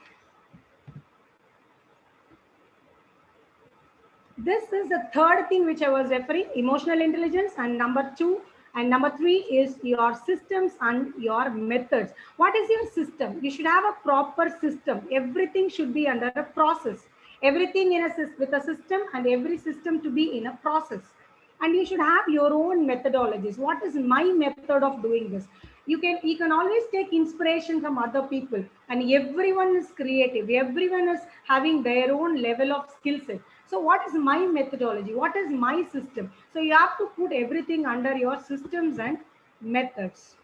S5: This is the third thing which I was referring, emotional intelligence, and number two. And number three is your systems and your methods. What is your system? You should have a proper system. Everything should be under a process. Everything in with a system, and every system to be in a process. And you should have your own methodologies. What is my method of doing this? You can always take inspiration from other people, and everyone is creative. Everyone is having their own level of skill set. So what is my methodology? What is my system? So you have to put everything under your systems and methods.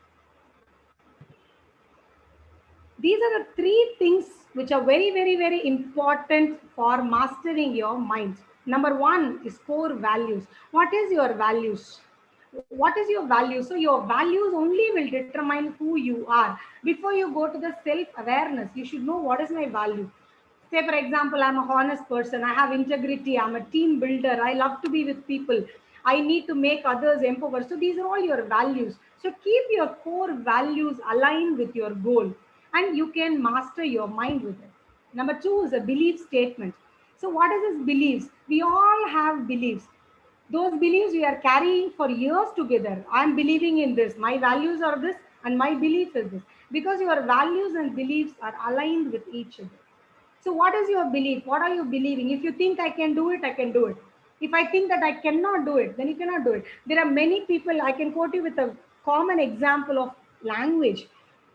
S5: These are the three things which are very, very, very important for mastering your mind. Number one is core values. What is your values? What is your value? So your values only will determine who you are. Before you go to the self-awareness, you should know what is my value. Say, for example, I'm a honest person, I have integrity, I'm a team builder, I love to be with people, I need to make others empower. So these are all your values. So keep your core values aligned with your goal, and you can master your mind with it. Number two is a belief statement. So what is this beliefs? We all have beliefs. Those beliefs we are carrying for years together. I'm believing in this, my values are this, and my belief is this, because your values and beliefs are aligned with each other. So, what is your belief? What are you believing? If you think I can do it, I can do it. If I think that I cannot do it, then you cannot do it. There are many people, I can quote you with a common example of language.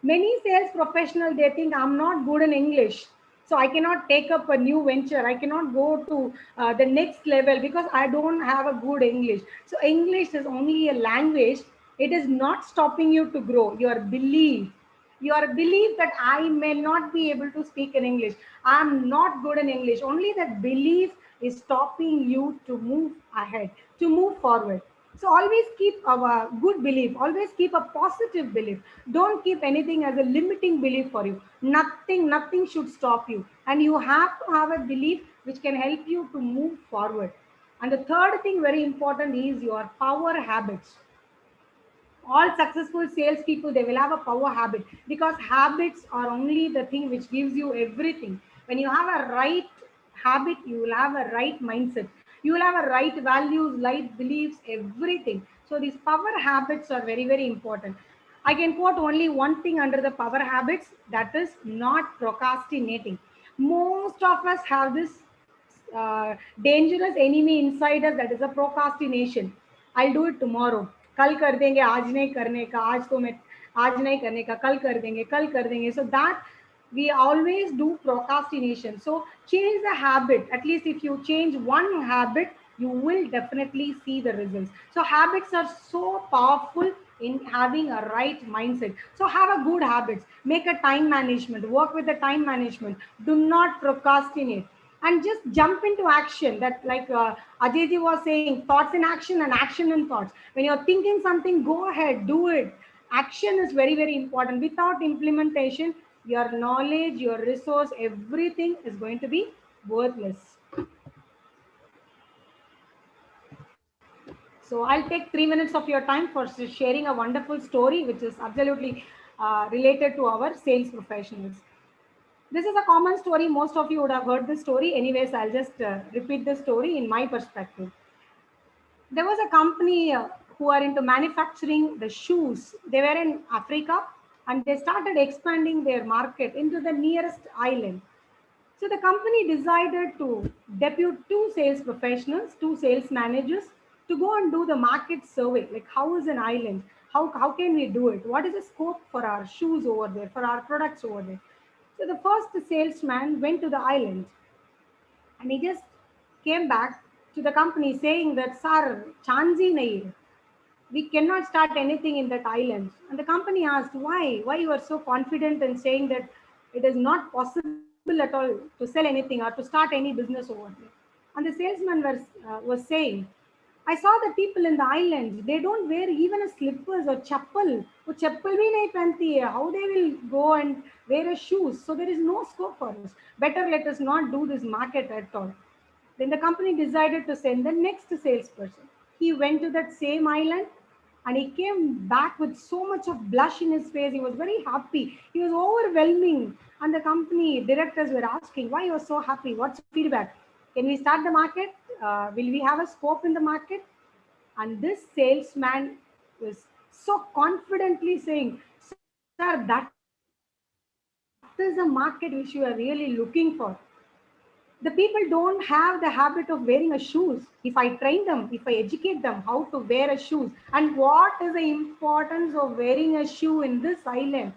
S5: Many sales professionals, they think I'm not good in English. So I cannot take up a new venture. I cannot go to the next level because I don't have a good English. So English is only a language. It is not stopping you to grow. Your belief that I may not be able to speak in English, I'm not good in English, only that belief is stopping you to move ahead, to move forward. So always keep a good belief, always keep a positive belief. Don't keep anything as a limiting belief for you. Nothing should stop you. And you have to have a belief which can help you to move forward. And the third thing, very important, is your power habits. All successful salespeople, they will have a power habit, because habits are only the thing which gives you everything. When you have a right habit, you will have a right mindset, you will have a right values, right beliefs, everything. So these power habits are very, very important. I can quote only one thing under the power habits, that is not procrastinating. Most of us have this dangerous enemy inside us, that is a procrastination. I'll do it tomorrow, कल कर देंगे, आज नहीं करने का, आज तो मैं आज नहीं करने का, कल कर देंगे. So that we always do procrastination. So change the habit. At least if you change one habit, you will definitely see the results. So habits are so powerful in having a right mindset. So have a good habits, make a time management, work with the time management, do not procrastinate, and just jump into action. That, like Ajayji was saying, thoughts in action and action in thoughts. When you're thinking something, go ahead, do it. Action is very, very important. Without implementation, your knowledge, your resource, everything is going to be worthless. So I'll take 3 minutes of your time for sharing a wonderful story which is absolutely related to our sales professionals. This is a common story. Most of you would have heard this story. Anyways, I'll just repeat the story in my perspective. There was a company who are into manufacturing the shoes. They were in Africa, and they started expanding their market into the nearest island. So the company decided to depute two sales professionals, two sales managers, to go and do the market survey. Like, how is an island? How can we do it? What is the scope for our shoes over there, for our products over there? So the first salesman went to the island, and he just came back to the company saying that, Sir, chansi nahi hai. We cannot start anything in that island. And the company asked, why you are so confident in saying that it is not possible at all to sell anything or to start any business over there. And the salesman was saying, I saw the people in the island, they don't wear even a slippers or chappal. वो chappal भी नहीं पहनती है. How they will go and wear a shoes? So there is no scope for us. Better let us not do this market at all. Then the company decided to send the next salesperson. He went to that same island, and he came back with so much of blush in his face. He was very happy. He was overwhelming. And the company directors were asking, why you are so happy? What's feedback? Can we start the market? Will we have a scope in the market? And this salesman was so confidently saying, Sir, that is a market which you are really looking for. The people don't have the habit of wearing a shoes. If I train them, if I educate them how to wear a shoes, and what is the importance of wearing a shoe in this island,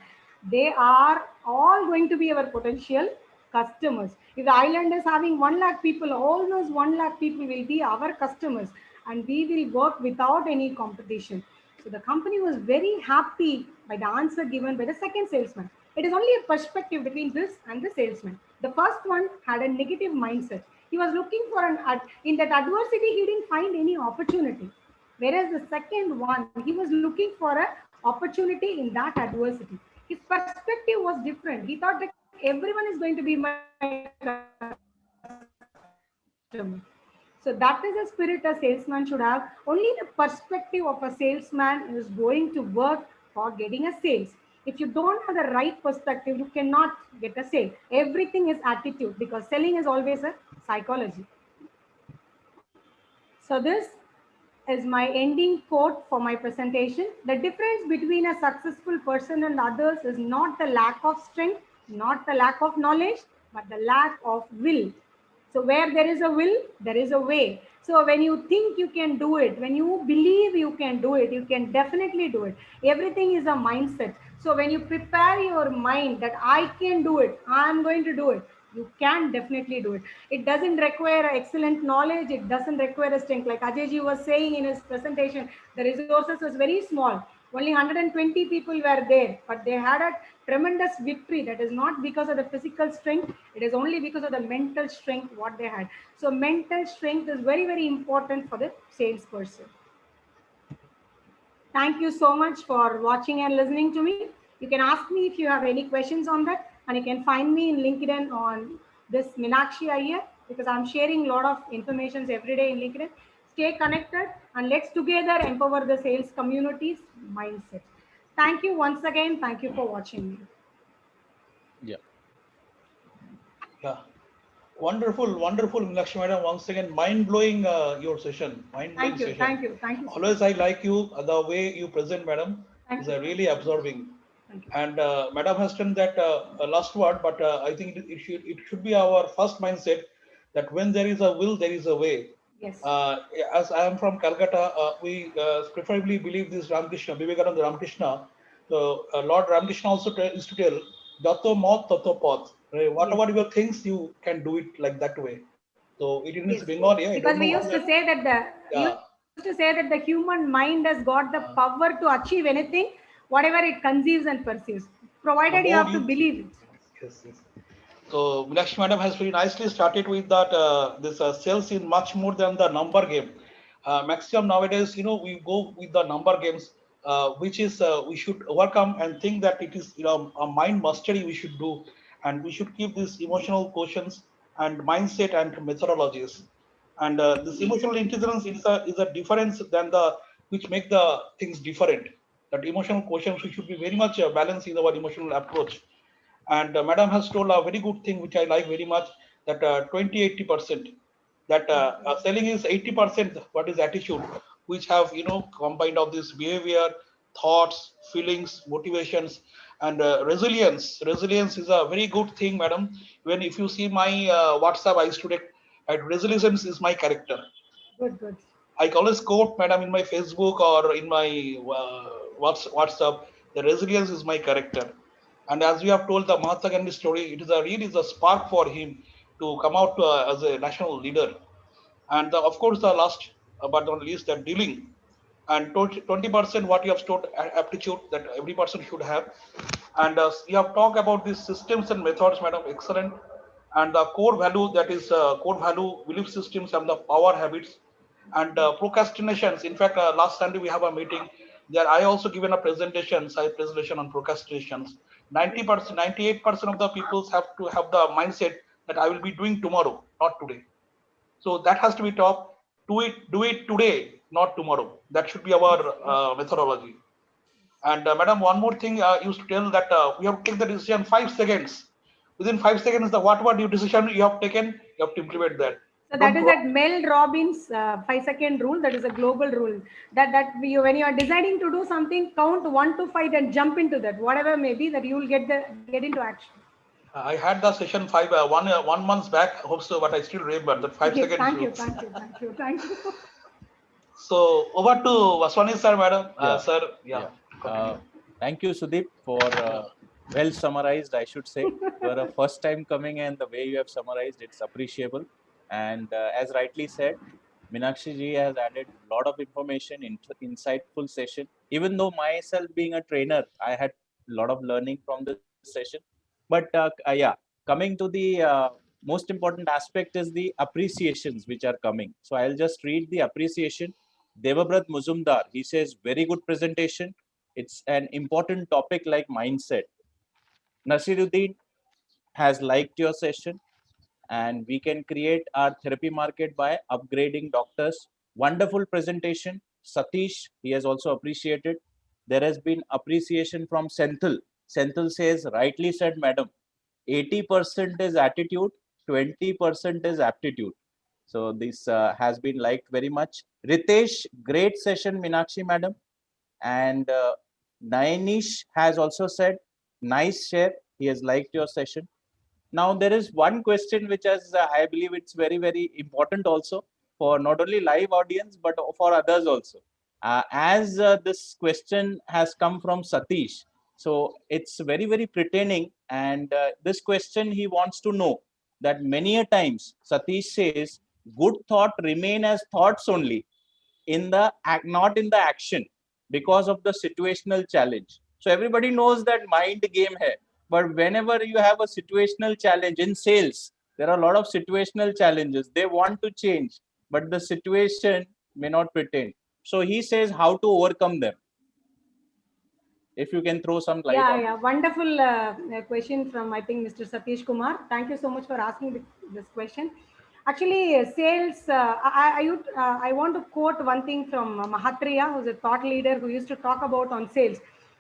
S5: they are all going to be our potential customers. If the island is having 1 lakh people, all those 1 lakh people will be our customers, and we will work without any competition. So the company was very happy by the answer given by the second salesman. It is only a perspective between this and the salesman. The first one had a negative mindset. He was looking for in that adversity, he didn't find any opportunity. Whereas the second one, he was looking for an opportunity in that adversity. His perspective was different. He thought that everyone is going to be my customer. So that is a spirit a salesman should have. Only the perspective of a salesman is going to work for getting a sales. If you don't have the right perspective, you cannot get a sale. Everything is attitude because selling is always a psychology. So this is my ending quote for my presentation. The difference between a successful person and others is not the lack of strength, not the lack of knowledge, but the lack of will. So where there is a will, there is a way. So when you think you can do it, when you believe you can do it, you can definitely do it. Everything is a mindset. So when you prepare your mind that I can do it, I'm going to do it, you can definitely do it. It doesn't require excellent knowledge. It doesn't require a strength. Like Ajayji was saying in his presentation, the resources was very small. Only 120 people were there, but they had a tremendous victory. That is not because of the physical strength. It is only because of the mental strength what they had. So mental strength is very, very important for the salesperson. Thank you so much for watching and listening to me. You can ask me if you have any questions on that, and you can find me in LinkedIn on this Minakshi Iyer because I'm sharing a lot of informations every day in LinkedIn. Stay connected and let's together empower the sales community's mindset. Thank you once again. Thank you for watching me.
S2: Yeah.
S6: Yeah. Wonderful, wonderful, Lakshmi Madam. Once again, mind-blowing your session. Mind-blowing
S5: Thank you.
S6: session.
S5: Thank you. Thank you so
S6: Always
S5: much.
S6: I like you, the way you present, Madam,
S5: Thank
S6: is
S5: you.
S6: really absorbing.
S5: Thank you.
S6: And Madam has done that last word, but I think it should be our first mindset that when there is a will, there is a way.
S5: Yes.
S6: Uh, as I am from Calcutta, we preferably believe this Ramakrishna, Vivekananda Ramakrishna. So Lord Ramakrishna also used to tell, "Jato mot tato pot." Right?
S5: Yes.
S6: Whatever your things, you can do it like that way. So it is
S5: Yes.
S6: Bengali. I
S5: Because
S6: don't
S5: we
S6: know
S5: used
S6: what.
S5: to say that
S6: Yeah.
S5: the human mind has got the
S6: Uh,
S5: power to achieve anything, whatever it conceives and perceives,
S6: the
S5: provided you
S6: more
S5: have to
S6: you think,
S5: believe it.
S6: yes, yes. So Meenakshi Madam has very nicely started with that this sales is much more than the number game. Maximum nowadays, we go with the number games, which is we should overcome and think that it is a mind mastery we should do, and we should keep these emotional quotients and mindset and methodologies. And this emotional intelligence is a difference than the which make the things different. That emotional quotient we should be very much balanced in our emotional approach. And Madam has told a very good thing, which I like very much, that 20-80%, that selling is 80% what is attitude, which have, combined of this behavior, thoughts, feelings, motivations, and resilience. Resilience is a very good thing, Madam. When if you see my WhatsApp, I used to take, resilience is my character.
S5: Good, good.
S6: I always quote, Madam, in my Facebook or in my WhatsApp, the resilience is my character. And as we have told the Mahatma Gandhi story, it is a really is a spark for him to come out as a national leader. And of course, the last but not least, the dealing and 20% what you have stored aptitude that every person should have. And you have talked about these systems and methods, Madam, excellent. And the core value, that is core value belief systems and the power habits and procrastinations. In fact, last Sunday we have a meeting there. I also given a presentation, side presentation on procrastinations. 90%, 98% of the people have to have the mindset that I will be doing tomorrow, not today. So that has to be top. Do it today, not tomorrow. That should be our methodology. And Madam, one more thing, used to tell that we have to take the decision 5 seconds. Within 5 seconds, the whatever your decision you have taken, you have to implement that.
S5: So that
S6: Don't
S5: is
S6: go.
S5: that Mel Robbins 5-second rule. That is a global rule. When you are deciding to do something, count 1 to 5 and jump into that. Whatever may be, that you will get into action.
S6: I had the session 1 month back. Hope so, but I still remember that five
S5: Yes,
S6: seconds
S5: thank you,
S6: rules.
S5: thank you, thank you, thank you.
S6: So over to Vaswani sir, Madam,
S2: Yeah.
S6: sir. Yeah,
S2: Yeah.
S6: continue.
S2: Thank you, Sudeep, for well summarized, I should say. You are a first time coming, and the way you have summarized, it's appreciable. And as rightly said, Meenakshi ji has added a lot of information, insightful session. Even though myself being a trainer, I had a lot of learning from this session. But yeah, coming to the most important aspect is the appreciations which are coming. So I'll just read the appreciation Devabrat Muzumdar, he says, very good presentation. It's an important topic like mindset. Nasiruddin has liked your session, and we can create our therapy market by upgrading doctors. Wonderful presentation. Satish, he has also appreciated. There has been appreciation from Senthil. Senthil says, rightly said, madam, 80% is attitude, 20% is aptitude. So this has been liked very much. Ritesh, great session, Meenakshi madam. And Nainish has also said, nice share. He has liked your session. Now there is one question which is, I believe it's very, very important also for not only live audience, but for others also. As this question has come from Satish, so it's very, very pertaining. And this question he wants to know that many a times Satish says, good thought remain as thoughts only in the act, not in the action, because of the situational challenge. So everybody knows that mind game hai, but whenever you have a situational challenge in sales, there are a lot of situational challenges. They want to change, but the situation may not pretend. So he says how to overcome them. If you can throw some light on.
S5: Yeah, wonderful question from, I think, Mr. Satish Kumar. Thank you so much for asking this question. Actually, sales, I want to quote one thing from Mahatria, who's a thought leader who used to talk about on sales.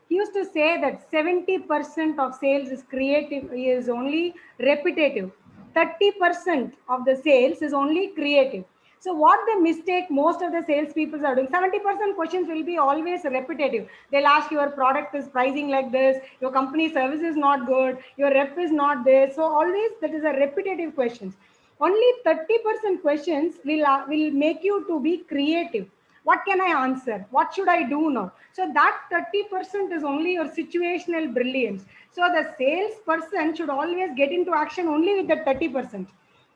S5: He used to say that 70% of sales is creative, is only repetitive. 30% of the sales is only creative. So what the mistake most of the salespeople are doing, 70% questions will be always repetitive. They'll ask, your product is pricing like this, your company service is not good, your rep is not there. So always that is a repetitive questions. Only 30% questions will make you to be creative. What can I answer? What should I do now? So that 30% is only your situational brilliance. So the salesperson should always get into action only with the 30%.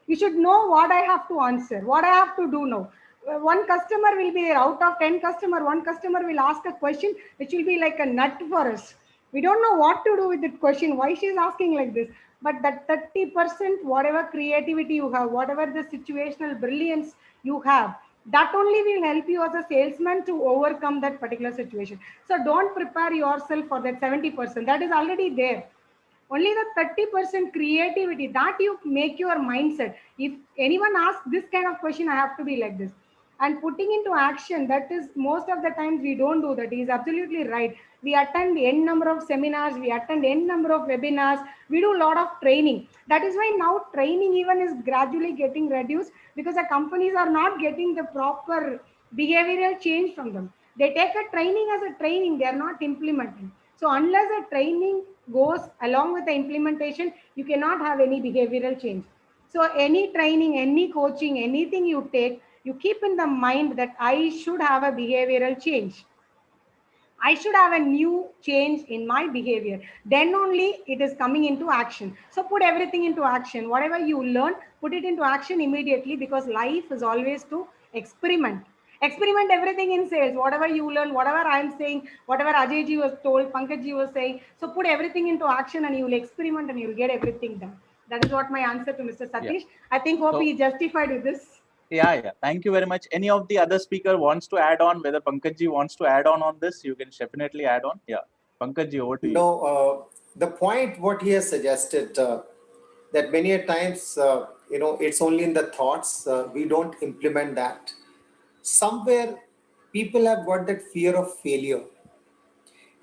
S5: You should know what I have to answer, what I have to do now. One customer will be there. Out of 10 customer, one customer will ask a question which will be like a nut for us. We don't know what to do with that question, why she is asking like this. But that 30%, whatever creativity you have, whatever the situational brilliance you have, that only will help you as a salesman to overcome that particular situation. So don't prepare yourself for that 70%. That is already there. Only the 30% creativity that you make your mindset. If anyone asks this kind of question, I have to be like this. And putting into action, that is most of the times we don't do that. He is absolutely right. We attend n number of seminars, we attend n number of webinars, we do a lot of training. That is why now training even is gradually getting reduced, because the companies are not getting the proper behavioral change from them. They take a training as a training, they are not implementing. So unless the training goes along with the implementation, you cannot have any behavioral change. So any training, any coaching, anything you take, you keep in the mind that I should have a behavioral change. I should have a new change in my behavior. Then only it is coming into action. So put everything into action. Whatever you learn, put it into action immediately, because life is always to experiment. Experiment everything in sales. Whatever you learn, whatever I'm saying, whatever Ajay ji was told, Pankaj ji was saying. So put everything into action and you will experiment and you will get everything done. That is what my answer to Mr. Satish. Yeah. I think hope he justified with this.
S2: Yeah. Thank you very much. Any of the other speaker wants to add on, whether Pankaj ji wants to add on this, you can definitely add on. Yeah. Pankaj ji, over to you.
S4: No, the point what he has suggested, that many a times, it's only in the thoughts, we don't implement that. Somewhere people have got that fear of failure.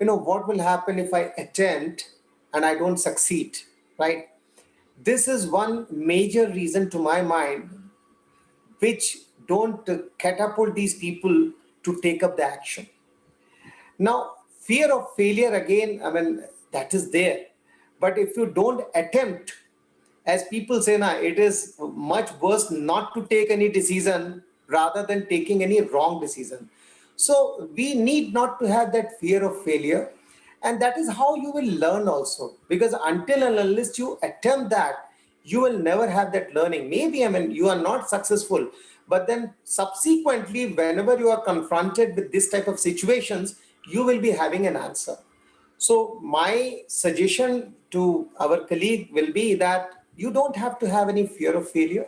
S4: What will happen if I attempt and I don't succeed, right? This is one major reason to my mind which don't catapult these people to take up the action. Now, fear of failure, again, that is there. But if you don't attempt, as people say now, it is much worse not to take any decision rather than taking any wrong decision. So we need not to have that fear of failure. And that is how you will learn also. Because until and unless you attempt that, you will never have that learning. Maybe, you are not successful, but then subsequently, whenever you are confronted with this type of situations, you will be having an answer. So my suggestion to our colleague will be that you don't have to have any fear of failure.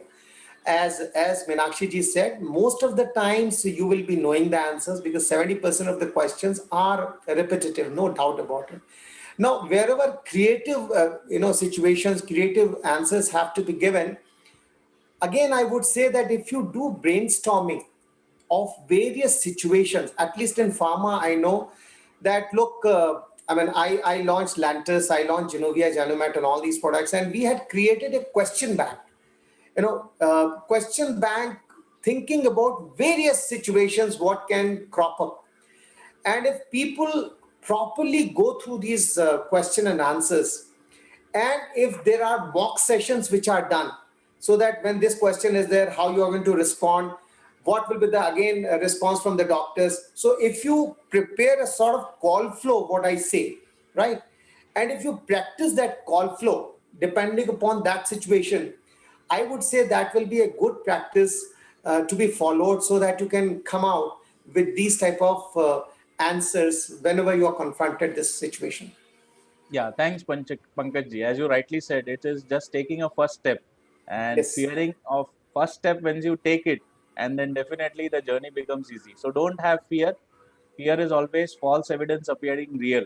S4: as Meenakshi ji said, most of the times you will be knowing the answers because 70% of the questions are repetitive, no doubt about it. Now, wherever creative, situations, creative answers have to be given, again, I would say that if you do brainstorming of various situations, at least in pharma, I know that, look, I launched Lantus, I launched Genovia, Janumet and all these products, and we had created a question bank, question bank thinking about various situations, what can crop up. And if people properly go through these question and answers, and if there are mock sessions which are done, so that when this question is there, how you are going to respond, what will be the again response from the doctors. So if you prepare a sort of call flow, what I say, right, and if you practice that call flow depending upon that situation, I would say that will be a good practice to be followed, so that you can come out with these type of answers whenever you are confronted this situation.
S2: Yeah, thanks, Pankaj ji. As you rightly said, it is just taking a first step, and
S4: Yes.
S2: fearing of first step when you take it, and then definitely the journey becomes easy. So don't have fear. Fear is always false evidence appearing real.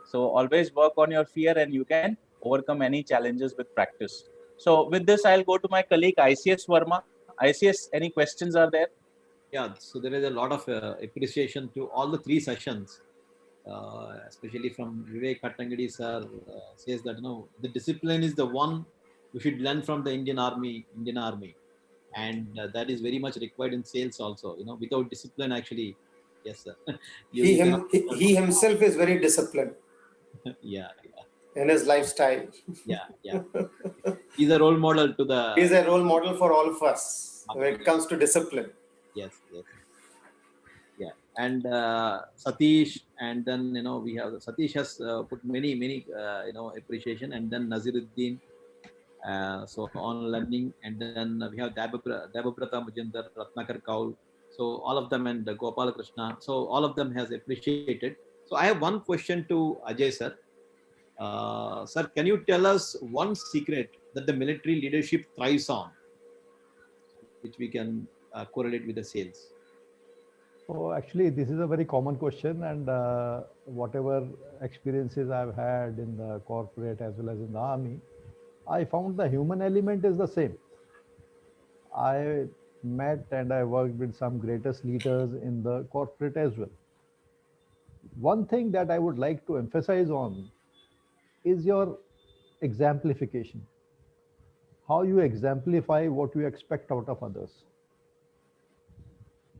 S2: So always work on your fear, and you can overcome any challenges with practice. So with this, I'll go to my colleague ICS Verma. ICS, any questions are there?
S1: Yeah, so there is a lot of appreciation to all the three sessions, especially from Vivek Kattangadi sir, says that the discipline is the one we should learn from the Indian Army, and that is very much required in sales also. Without discipline, actually, yes, sir, you cannot.
S4: He himself is very disciplined
S1: Yeah,
S4: in his lifestyle.
S1: yeah. He's a role model to the.
S4: He's a role model for all of us when it comes to discipline.
S1: Yes. Yeah, and Satish, and then we have Satish has put many appreciation, and then Naziruddin, so on learning, and then we have Debabrata Mujinder, Ratnakar Kaul, so all of them, and Gopal Krishna, so all of them has appreciated. So I have one question to Ajay sir. Sir, can you tell us one secret that the military leadership thrives on, which we can correlate with the sales?
S3: So actually, this is a very common question, and whatever experiences I've had in the corporate as well as in the army, I found the human element is the same. I met and I worked with some greatest leaders in the corporate as well. One thing that I would like to emphasize on is your exemplification. How you exemplify what you expect out of others.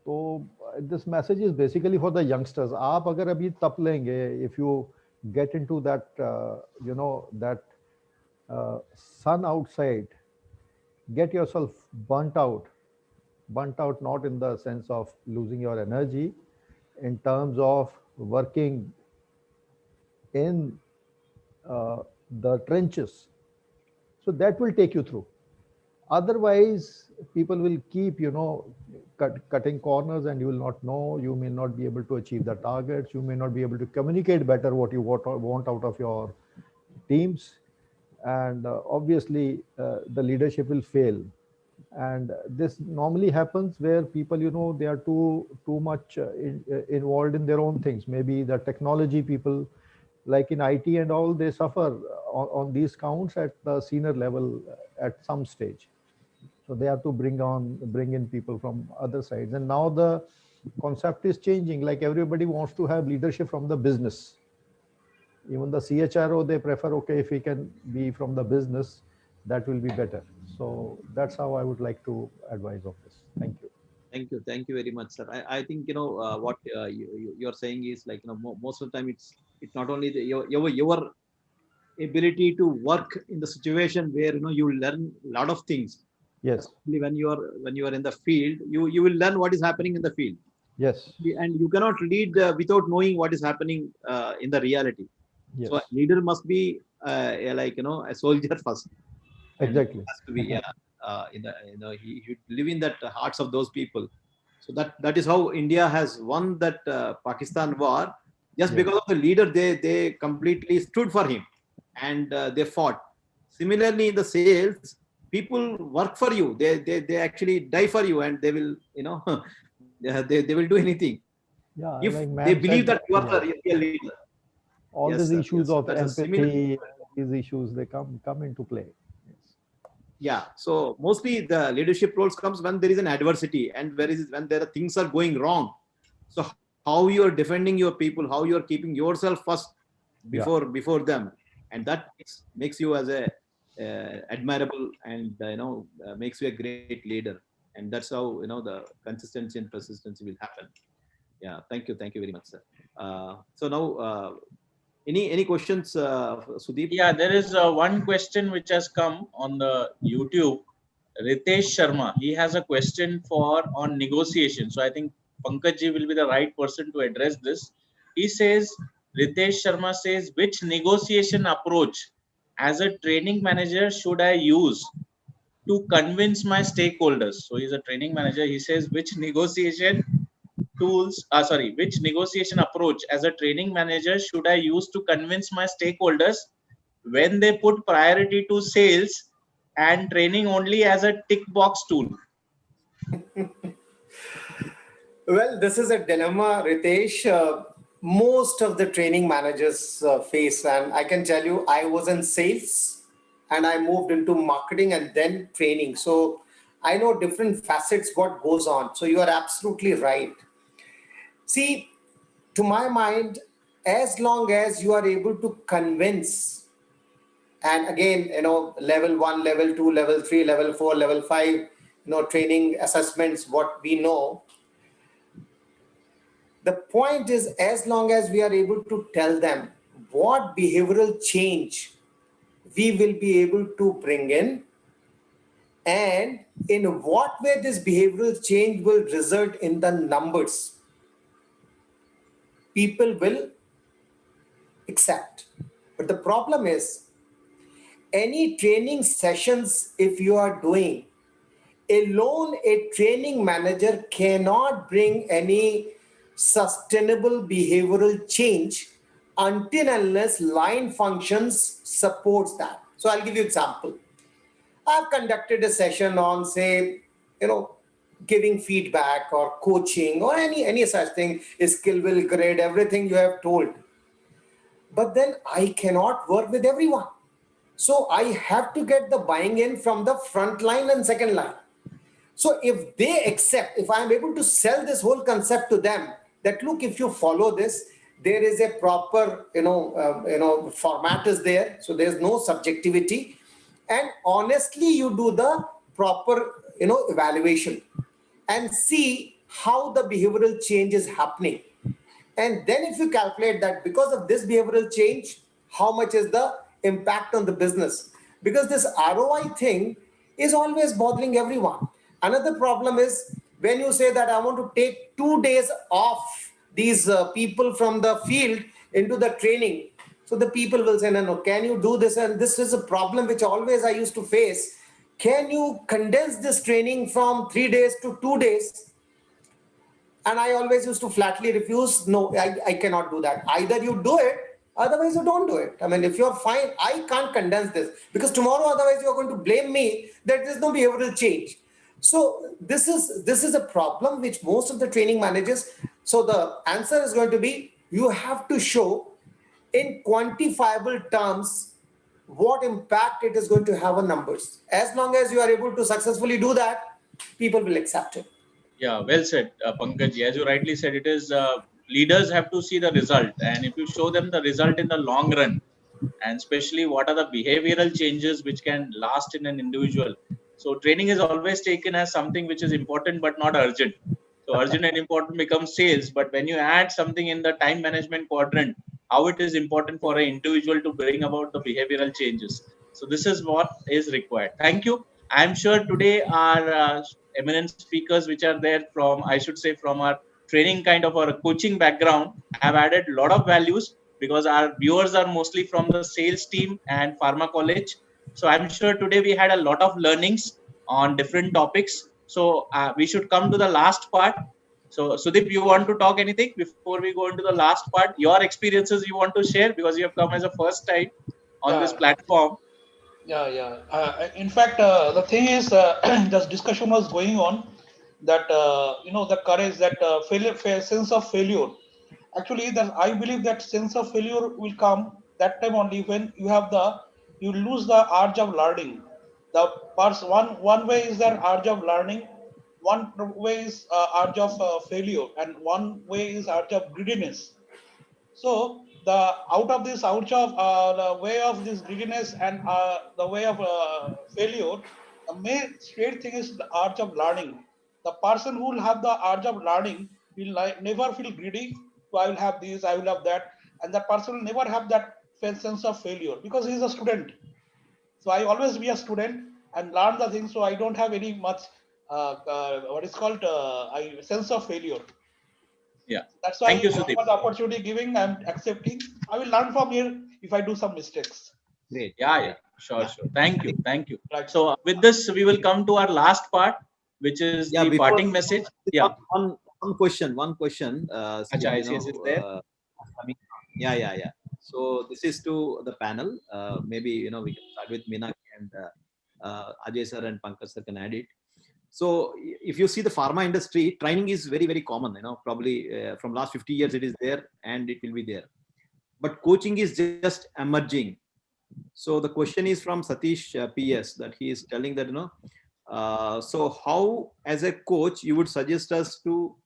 S3: So this message is basically for the youngsters. आप अगर अभी तप लेंगे, if you get into that, that sun outside, get yourself burnt out not in the sense of losing your energy, in terms of working in the trenches. So that will take you through. Otherwise, people will keep, cutting corners, and you will not know, you may not be able to achieve the targets, you may not be able to communicate better what you want out of your teams. And obviously, the leadership will fail. And this normally happens where people, they are too much involved in their own things. Maybe the technology people, like in IT and all, they suffer on these counts at the senior level at some stage. So they have to bring in people from other sides. And now the concept is changing. Like everybody wants to have leadership from the business. Even the CHRO, they prefer, okay, if we can be from the business, that will be better. So that's how I would like to advise of this. Thank you.
S1: Thank you very much, sir. I think what you're saying is like most of the time it's not only your ability to work in the situation where you learn a lot of things.
S3: Yes.
S1: Especially when you are in the field, you will learn what is happening in the field.
S3: Yes.
S1: And you cannot lead without knowing what is happening in the reality.
S3: Yes.
S1: So a leader must be like a soldier first.
S3: Exactly.
S1: Has to be he should live in that hearts of those people. So that is how India has won that Pakistan war, just because of the leader. They completely stood for him, and they fought. Similarly, in the sales, people work for you. They actually die for you, and they will, you know, they will do anything
S3: Yeah,
S1: if
S3: like
S1: they
S3: ma'am
S1: believe
S3: said,
S1: that you are
S3: yeah,
S1: the real leader.
S3: all
S1: Yes,
S3: these
S1: sir.
S3: issues
S1: Yes, sir.
S3: of
S1: That's a similar.
S3: empathy, these issues, they come into play. Yes.
S1: Yeah. So mostly the leadership roles comes when there is an adversity, and when there are things are going wrong. So how you are defending your people, how you are keeping yourself first
S3: Yeah.
S1: before them, and that makes you as a admirable, and makes you a great leader. And that's how, the consistency and persistency will happen. Yeah. Thank you very much, sir. So now, any questions, Sudeep?
S2: Yeah, there is one question which has come on the YouTube. Ritesh Sharma, he has a question for on negotiation. So I think Pankaj ji will be the right person to address this. He says, Ritesh Sharma says, which negotiation approach as a training manager should I use to convince my stakeholders? So he's a training manager. He says, which negotiation approach as a training manager should I use to convince my stakeholders when they put priority to sales and training only as a tick box tool?
S4: Well, this is a dilemma, Ritesh. Most of the training managers face, and I can tell you, I was in sales and I moved into marketing and then training. So I know different facets what goes on. So you are absolutely right. See, to my mind, as long as you are able to convince, and again, level 1, level 2, level 3, level 4, level 5, training assessments, what we know, the point is, as long as we are able to tell them what behavioral change we will be able to bring in, and in what way this behavioral change will result in the numbers, people will accept. But the problem is, any training sessions, if you are doing alone, a training manager cannot bring any sustainable behavioral change until unless line functions supports that. So I'll give you example. I've conducted a session on, say, giving feedback or coaching or any such thing, skill will grade everything you have told. But then I cannot work with everyone. So I have to get the buying in from the front line and second line. So if they accept, if I'm able to sell this whole concept to them, that look, if you follow this, there is a proper, format is there. So there's no subjectivity. And honestly, you do the proper, evaluation and see how the behavioral change is happening. And then if you calculate that because of this behavioral change, how much is the impact on the business? Because this ROI thing is always bothering everyone. Another problem is when you say that I want to take 2 days off these people from the field into the training. So the people will say, no, can you do this? And this is a problem which always I used to face. Can you condense this training from 3 days to 2 days? And I always used to flatly refuse. No, I cannot do that. Either you do it, otherwise you don't do it. I mean, if you're fine, I can't condense this because tomorrow, otherwise you're going to blame me that there's no behavioral change. So this is a problem which most of the training managers. So the answer is going to be, you have to show in quantifiable terms what impact it is going to have on numbers. As long as you are able to successfully do that, people will accept it.
S2: Yeah, well said, Pankaj. As you rightly said, it is leaders have to see the result, and if you show them the result in the long run, and especially what are the behavioral changes which can last in an individual. So training is always taken as something which is important but not urgent. So urgent and important becomes sales, but when you add something in the time management quadrant, how it is important for an individual to bring about the behavioral changes. So this is what is required. Thank you. I'm sure today our eminent speakers which are there from, I should say, from our training kind of or coaching background have added a lot of values, because our viewers are mostly from the sales team and pharma college. So I'm sure today we had a lot of learnings on different topics. So we should come to the last part. So Sudeep, you want to talk anything before we go into the last part? Your experiences you want to share, because you have come as a first time on this
S4: Yeah.
S2: platform.
S6: Yeah. In fact, the thing is, this discussion was going on that the courage, that sense of failure. Actually, I believe that sense of failure will come that time only when you lose the urge of learning. The one way is that urge of learning, one way is urge of failure, and one way is urge of greediness. So the out of this ouch of the way of this greediness and the way of failure, the main straight thing is the urge of learning. The person who will have the urge of learning will never feel greedy. So I will have this, I will have that, and that person will never have that sense of failure because he is a student. So I always be a student and learn the things. So I don't have any much what is called sense of failure.
S2: Yeah.
S6: That's
S2: Thank
S6: why
S2: you, Sudeep.
S6: whatever the opportunity giving, I'm accepting. I will learn from here if I do some mistakes.
S1: Great.
S2: Yeah. Sure,
S1: Yeah.
S2: sure. Thank
S1: I
S2: you.
S1: think,
S2: Thank you.
S6: Right.
S2: So with this, we will come to our last part, which is
S1: yeah,
S2: the
S1: before
S2: parting message. Yeah.
S1: one question,
S2: Acha,
S1: Sudip,
S2: I see. Is it there?
S1: coming. Yeah. So this is to the panel. Maybe we can start with Meenakshi and Ajay sir and Pankaj sir can add it. So if you see the pharma industry, training is very very common. Probably from last 50 years it is there and it will be there. But coaching is just emerging. So the question is from Satish PS that he is telling that so how as a coach you would suggest us to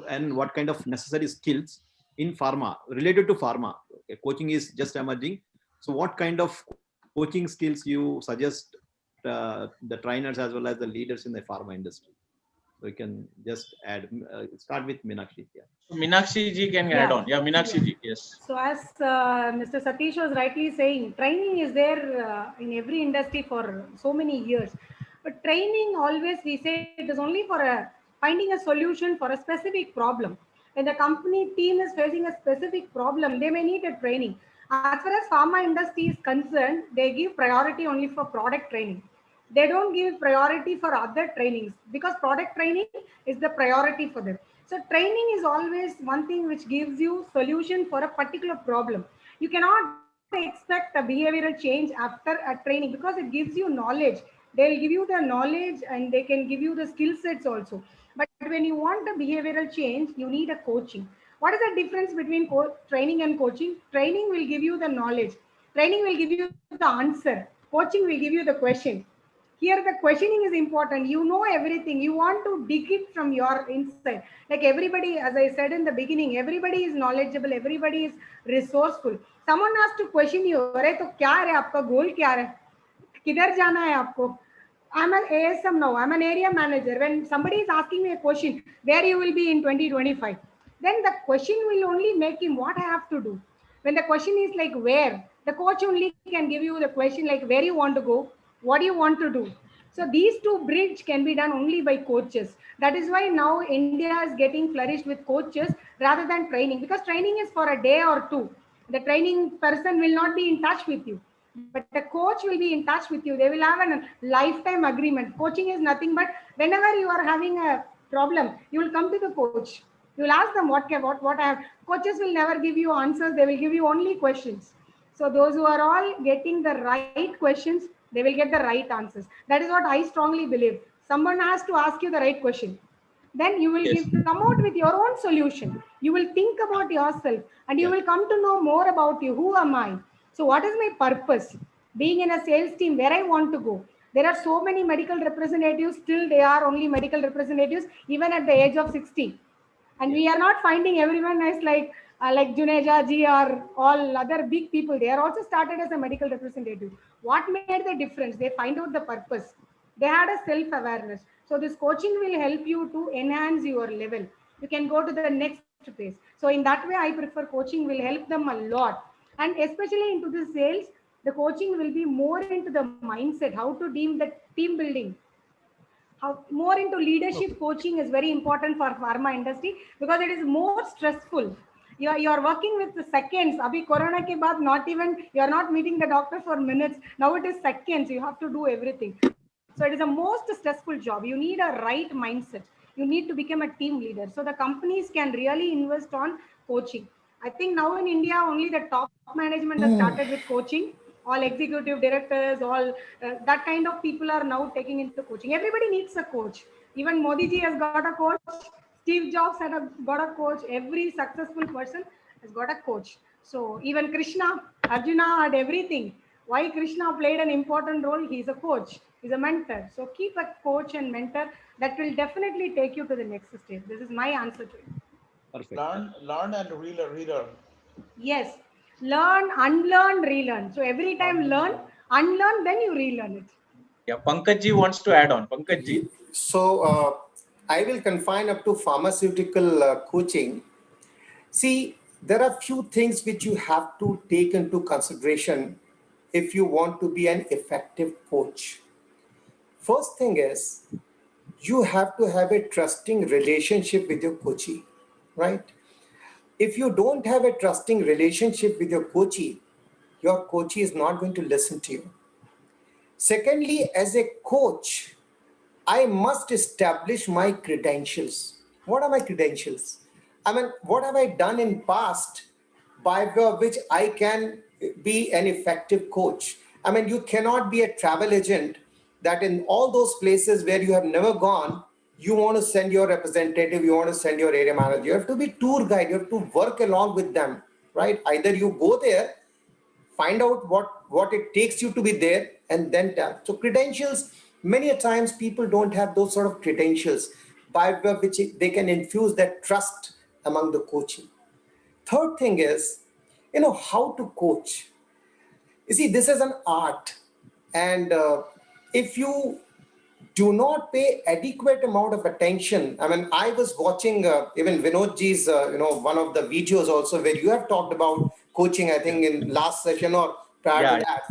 S1: and what kind of necessary skills in pharma related to pharma. Okay, coaching is just emerging. So what kind of coaching skills you suggest the trainers as well as the leaders in the pharma industry? So you can just add. Start with Meenakshi. Yeah.
S2: So Meenakshi ji can add
S5: Yeah,
S2: on. Yeah, Meenakshi
S5: yeah.
S2: ji. Yes.
S5: So as Mr. Satish was rightly saying, training is there in every industry for so many years. But training always we say it is only for finding a solution for a specific problem. When the company team is facing a specific problem, they may need a training. As far as pharma industry is concerned, they give priority only for product training. They don't give priority for other trainings because product training is the priority for them. So training is always one thing which gives you solution for a particular problem. You cannot expect a behavioral change after a training because it gives you knowledge. They'll give you the knowledge and they can give you the skill sets also. But when you want a behavioral change, you need a coaching. What is the difference between training and coaching? Training will give you the knowledge. Training will give you the answer. Coaching will give you the question. Here the questioning is important. You know everything. You want to dig it from your inside. Like everybody, as I said in the beginning, everybody is knowledgeable, everybody is resourceful. Someone has to question you, अरे तो क्या है आपका गोल क्या है, किधर जाना है आपको? I'm an ASM now. I'm an area manager. When somebody is asking me a question, where you will be in 2025, then the question will only make him what I have to do. When the question is like where, the coach only can give you the question like where you want to go, what do you want to do. So these two bridge can be done only by coaches. That is why now India is getting flourished with coaches rather than training, because training is for a day or two. The training person will not be in touch with you, but a coach will be in touch with you. They will have a lifetime agreement. Coaching is nothing but whenever you are having a problem, you will come to the coach. You will ask them what I have. Coaches will never give you answers. They will give you only questions. So those who are all getting the right questions, they will get the right answers. That is what I strongly believe. Someone has to ask you the right question. Then you will
S2: Yes.
S5: come out with your own solution. You will think about yourself and you
S1: Yeah.
S5: will come to know more about you. Who am I? So what is my purpose? Being in a sales team, where I want to go. There are so many medical representatives, still they are only medical representatives, even at the age of 60. And
S1: Yeah.
S5: we are not finding everyone as like Juneja ji or all other big people. They are also started as a medical representative. What made the difference? They find out the purpose. They had a self awareness. So this coaching will help you to enhance your level. You can go to the next phase. So in that way, I prefer coaching will help them a lot. And especially into the sales, the coaching will be more into the mindset, how to deem the team building, how more into leadership. Coaching is very important for pharma industry because it is more stressful. You are working with the seconds. Abhi corona ke baad, not even you are not meeting the doctor for minutes. Now it is seconds. You have to do everything. So it is a most stressful job. You need a right mindset. You need to become a team leader. So the companies can really invest on coaching. I think now in India only the top management has started with coaching. all executive directors, all that kind of people are now taking into coaching. Everybody needs a coach. Even Modi ji has got a coach. Steve Jobs got a coach. Every successful person has got a coach. So even Krishna, Arjuna had everything. Why Krishna played an important role? He's a coach. He's a mentor. So keep a coach and mentor. That will definitely take you to the next stage. This is my answer to it.
S1: Perfect.
S6: Learn and relearn.
S5: Yes. Learn, unlearn, relearn. So every time learn, unlearn, then you relearn it.
S2: Yeah, Pankaj ji wants to add on. Pankaj ji.
S4: So I will confine up to pharmaceutical coaching. See, there are few things which you have to take into consideration if you want to be an effective coach. First thing is, you have to have a trusting relationship with your coachee, right? If you don't have a trusting relationship with your coachee is not going to listen to you. Secondly, as a coach, I must establish my credentials. What are my credentials? I mean, what have I done in past by which I can be an effective coach? I mean, you cannot be a travel agent that in all those places where you have never gone, you want to send your representative, you want to send your area manager. You have to be tour guide, you have to work along with them, right? Either you go there, find out what it takes you to be there, and then tell. So credentials, many a times people don't have those sort of credentials by which they can infuse that trust among the coaching. Third thing is, how to coach. You see, this is an art, and if you do not pay adequate amount of attention. I mean, I was watching even Vinodji's, one of the videos also where you have talked about coaching, I think in last session or prior to that.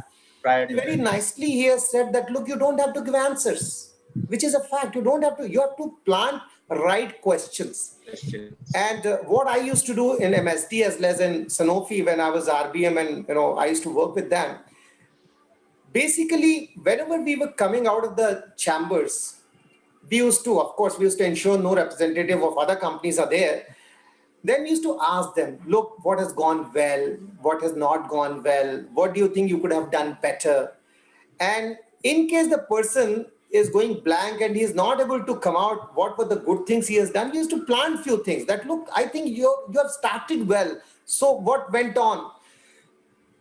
S2: Prior to
S4: Very
S2: that.
S4: nicely he has said that, look, you don't have to give answers, which is a fact. You have to plant right questions. And what I used to do in MSD as well as in Sanofi when I was RBM and, I used to work with them. Basically, whenever we were coming out of the chambers, we used to ensure no representative of other companies are there. Then we used to ask them, look, what has gone well? What has not gone well? What do you think you could have done better? And in case the person is going blank and he is not able to come out, what were the good things he has done? We used to plant few things that, look, I think you have started well. So what went on?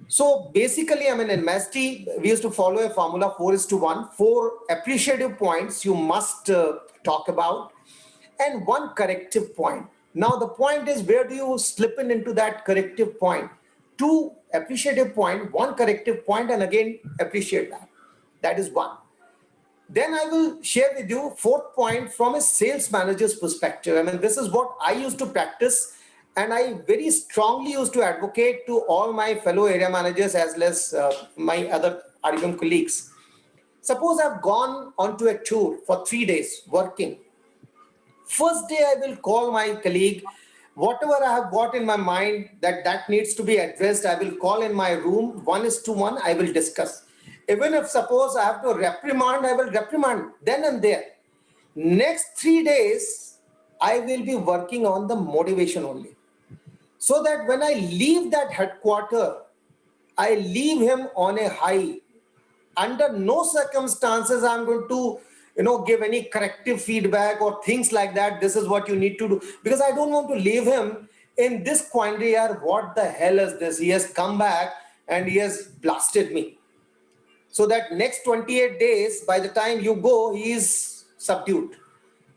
S4: So basically, I mean, in MASTI, we used to follow a formula 4:1, 4 appreciative points you must talk about, and 1 corrective point. Now, the point is, where do you slip into that corrective point? 2 appreciative point, 1 corrective point, and again, appreciate that. That is 1. Then I will share with you 4th point from a sales manager's perspective. I mean, this is what I used to practice, and I very strongly used to advocate to all my fellow area managers as well as my other RBM colleagues. Suppose I've gone onto a tour for 3 days working. First day, I will call my colleague. Whatever I have got in my mind that needs to be addressed, I will call in my room, 1:1, I will discuss. Even if suppose I have to reprimand, I will reprimand then and there. Next 3 days, I will be working on the motivation only. So that when I leave that headquarter, I leave him on a high. Under no circumstances I'm going to give any corrective feedback or things like that. This is what you need to do, because I don't want to leave him in this quandary. What the hell is this? He has come back and he has blasted me. So that next 28 days, by the time you go, he is subdued.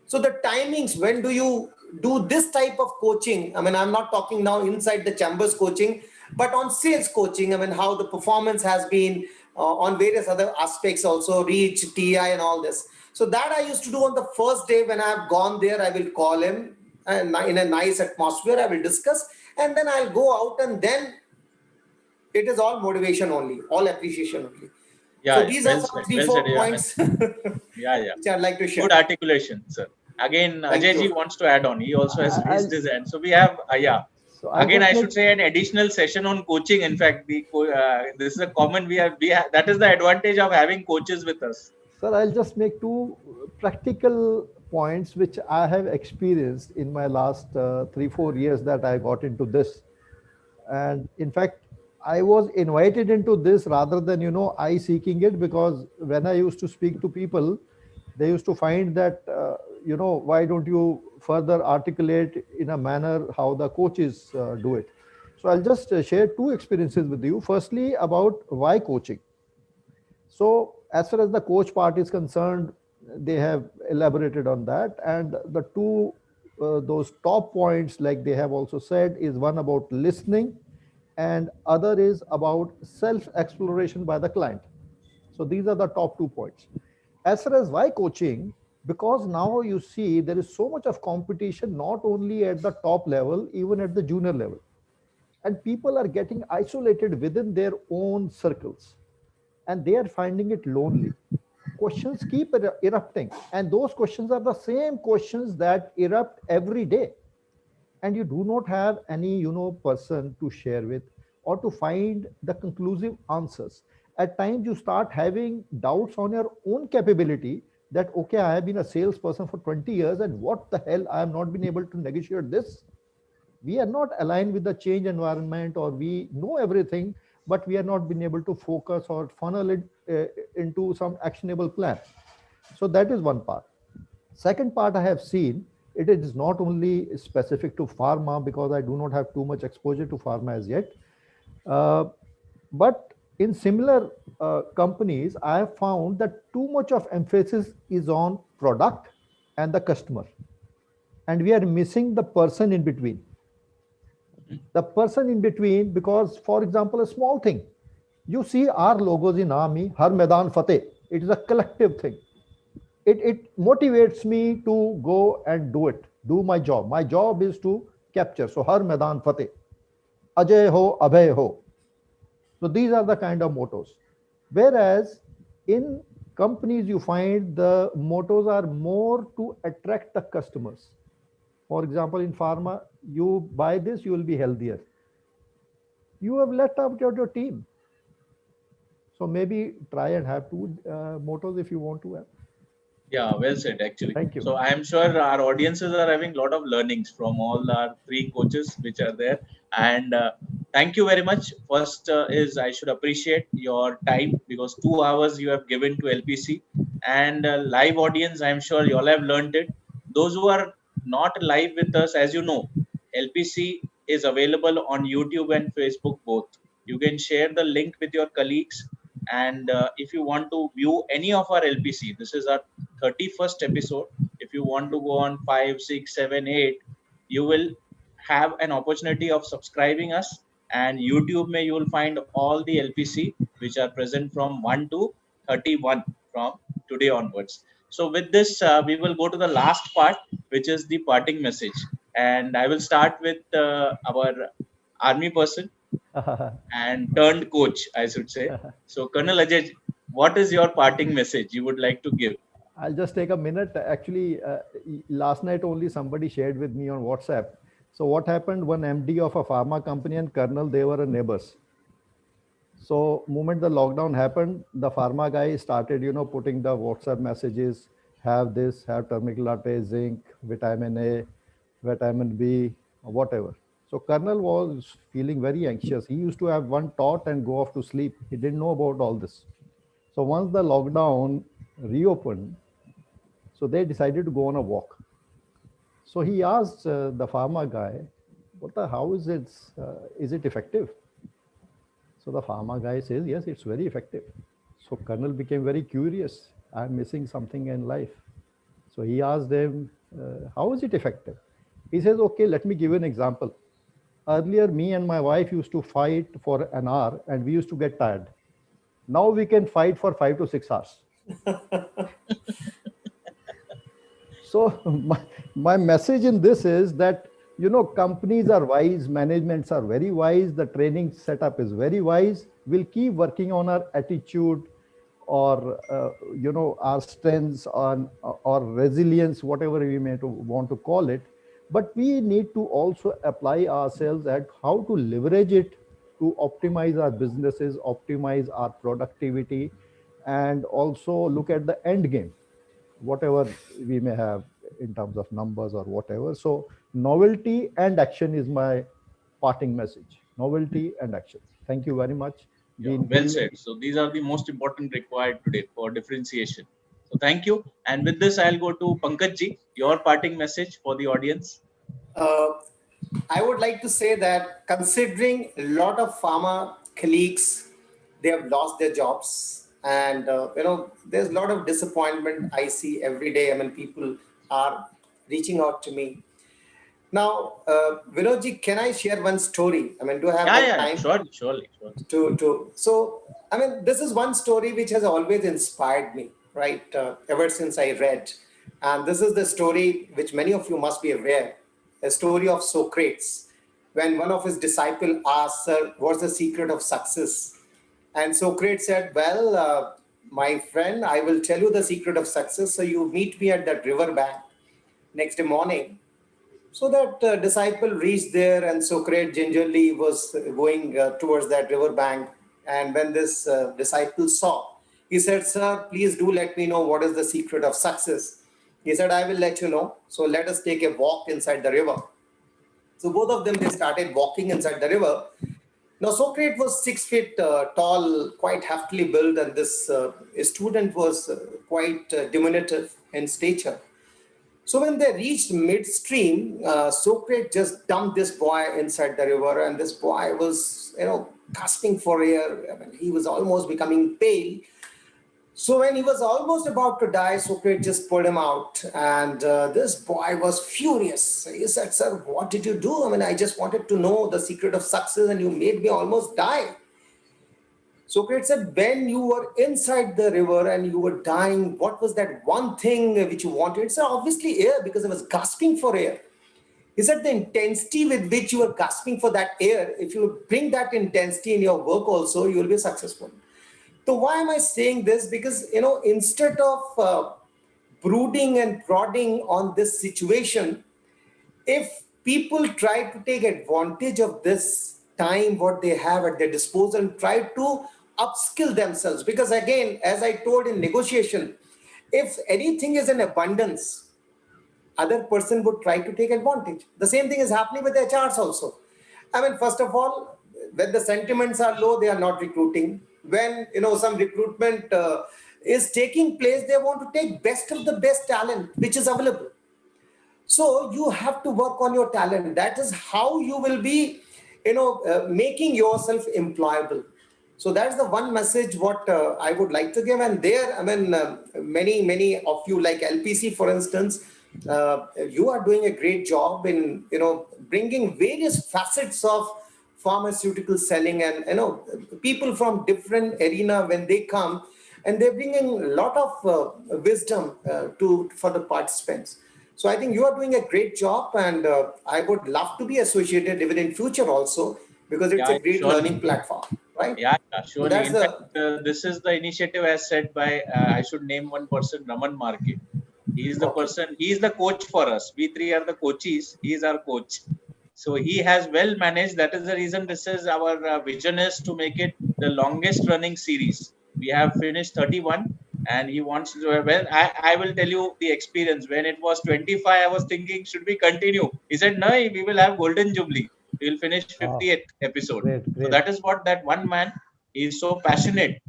S4: So the timings, when do you do this type of coaching? I mean, I'm not talking now inside the chambers coaching, but on sales coaching, I mean, how the performance has been on various other aspects also, reach, TI and all this. So that I used to do on the first day when I've gone there. I will call him and in a nice atmosphere, I will discuss, and then I'll go out, and then it is all motivation only, all appreciation only.
S2: Yeah,
S4: so these are some 3-4 points which I'd like to share.
S2: Good articulation, sir. Again, Ajay ji wants to add on. He also has raised his hand. So we have,
S3: So
S2: again, I should say an additional session on coaching. In fact, this is a common, we have, that is the advantage of having coaches with us.
S3: Sir, I'll just make 2 practical points which I have experienced in my last 3-4 years that I got into this. And in fact, I was invited into this rather than, I seeking it, because when I used to speak to people, they used to find that, why don't you further articulate in a manner how the coaches do it. So I'll just share two experiences with you. Firstly, about why coaching. So as far as the coach part is concerned, they have elaborated on that. And the two, those top points, like they have also said, is one about listening and other is about self-exploration by the client. So these are the top 2 points. As far as why coaching, because now you see there is so much of competition, not only at the top level, even at the junior level. And people are getting isolated within their own circles and they are finding it lonely. Questions keep erupting, and those questions are the same questions that erupt every day. And you do not have any person to share with or to find the conclusive answers. At times you start having doubts on your own capability, that okay, I have been a salesperson for 20 years and what the hell, I have not been able to negotiate this. We are not aligned with the change environment, or we know everything, but we are not been able to focus or funnel it into some actionable plan. So that is one part. Second part, I have seen it is not only specific to pharma, because I do not have too much exposure to pharma as yet. But in similar companies, I have found that too much of emphasis is on product and the customer. And we are missing the person in between. The person in between, because, for example, a small thing. You see our logos in Army, Har Maidan Fateh. It is a collective thing. It motivates me to go and do it, do my job. My job is to capture. So Har Maidan Fateh, Ajay ho, Abhay ho. So these are the kind of mottos. Whereas in companies, you find the mottos are more to attract the customers. For example, in pharma, you buy this, you will be healthier. You have let out your team. So maybe try and have two mottos if you want to have.
S2: Yeah, well said, actually.
S3: Thank you.
S2: So I am sure our audiences are having a lot of learnings from all our three coaches which are there. And thank you very much. First is I should appreciate your time, because 2 hours you have given to LPC. And live audience, I am sure you all have learned it. Those who are not live with us, as you know, LPC is available on YouTube and Facebook both. You can share the link with your colleagues. And if you want to view any of our LPC, this is our 31st episode. If you want to go on 5, 6, 7, 8, you will have an opportunity of subscribing us. And YouTube may you will find all the LPC which are present from 1 to 31 from today onwards. So with this, we will go to the last part, which is the parting message. And I will start with our army person and turned coach, I should say. So, Colonel Ajay, what is your parting message you would like to give?
S3: I'll just take a minute. Actually, last night only somebody shared with me on WhatsApp. So what happened? One MD of a pharma company and Colonel, they were neighbors. So moment the lockdown happened, the pharma guy started, putting the WhatsApp messages, have this, have turmeric latte, zinc, vitamin A, vitamin B, whatever. So Colonel was feeling very anxious. He used to have one thought and go off to sleep. He didn't know about all this. So once the lockdown reopened, so they decided to go on a walk. So he asked the pharma guy, how is it? Is it effective? So the pharma guy says, yes, it's very effective. So Colonel became very curious. I'm missing something in life. So he asked him, how is it effective? He says, okay, let me give you an example. Earlier, me and my wife used to fight for an hour and we used to get tired. Now we can fight for 5 to 6 hours. So my message in this is that, companies are wise, managements are very wise, the training setup is very wise. We'll keep working on our attitude or, our strengths on or resilience, whatever we may want to call it. But we need to also apply ourselves at how to leverage it to optimize our businesses, optimize our productivity, and also look at the end game, whatever we may have in terms of numbers or whatever. So novelty and action is my parting message. Novelty and action. Thank you very much.
S2: Yeah, well said. So these are the most important required today for differentiation. So thank you. And with this, I'll go to Pankaj ji, your parting message for the audience.
S4: Uh, I would like to say that considering a lot of pharma colleagues, they have lost their jobs, and there's a lot of disappointment I see every day. I mean, people are reaching out to me. Now, Vinodji, can I share one story? I mean, do I have
S2: Yeah,
S4: that
S2: yeah,
S4: time
S2: surely.
S4: to? So, I mean, this is one story which has always inspired me, right? Ever since I read, and this is the story which many of you must be aware, a story of Socrates, when one of his disciples asked, "Sir, what's the secret of success?" And Socrates said, "Well, my friend, I will tell you the secret of success. So you meet me at that river bank next day morning." So that disciple reached there, and Socrates gingerly was going towards that river bank. And when this disciple saw, he said, "Sir, please do let me know what is the secret of success." He said, "I will let you know. So let us take a walk inside the river." So both of them, they started walking inside the river. Now, Socrates was 6 feet tall, quite heftily built, and this student was quite diminutive in stature. So when they reached midstream, Socrates just dumped this boy inside the river, and this boy was, gasping for air. I mean, he was almost becoming pale. So when he was almost about to die, Socrates just pulled him out, and this boy was furious. He said, "Sir, what did you do? I mean, I just wanted to know the secret of success, and you made me almost die." Socrates said, "When you were inside the river and you were dying, what was that one thing which you wanted?" He said, "Obviously air, because I was gasping for air." He said, "The intensity with which you are gasping for that air, if you bring that intensity in your work also, you will be successful." So why am I saying this? Because, instead of brooding and prodding on this situation, if people try to take advantage of this time what they have at their disposal and try to upskill themselves, because again, as I told in negotiation, if anything is in abundance, other person would try to take advantage. The same thing is happening with HRs also. I mean, first of all, when the sentiments are low, they are not recruiting. When some recruitment is taking place, they want to take best of the best talent which is available. So you have to work on your talent. That is how you will be, making yourself employable. So that's the one message what I would like to give. And there, I mean, many of you, like LPC, for instance, you are doing a great job in, bringing various facets of pharmaceutical selling, and people from different arena, when they come, and they're bringing a lot of wisdom to for the participants. So I think you are doing a great job, and I would love to be associated even in future also, because it's a great learning platform, right?
S2: Yeah,
S4: So
S2: surely.
S4: that's
S2: In fact,
S4: the
S2: this is the initiative as said by, I should name one person, Raman Market. He is the
S4: okay.
S2: person, he is the coach for us. We three are the coaches. He is our coach. So he has well managed. That is the reason this is our vision is to make it the longest running series. We have finished 31, and he wants to, well, I will tell you the experience. When it was 25, I was thinking, should we continue? He said, no, we will have Golden Jubilee. We will finish 50th episode. So
S3: Great.
S2: that is what that one man is so passionate,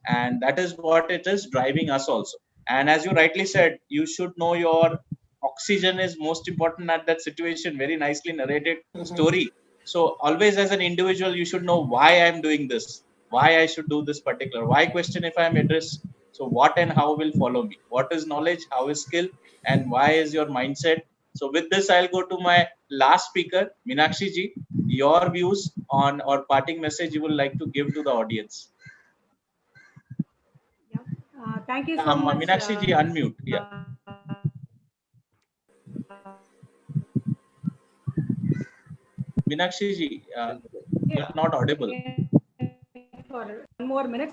S2: and that is what it is driving us also. And as you rightly said, you should know your oxygen is most important at that situation. Very nicely narrated story. So always as an individual, you should know why I'm doing this, why I should do this particular, why question if I'm addressed. So what and how will follow me? What is knowledge? How is skill? And why is your mindset? So with this, I'll go to my last speaker, Minakshi ji. Your views on or parting message you would like to give to the audience.
S5: Yeah. Thank you so much.
S2: Minakshi ji, unmute. Yeah. Minakshi ji, you're not audible.
S5: For 1 more minute.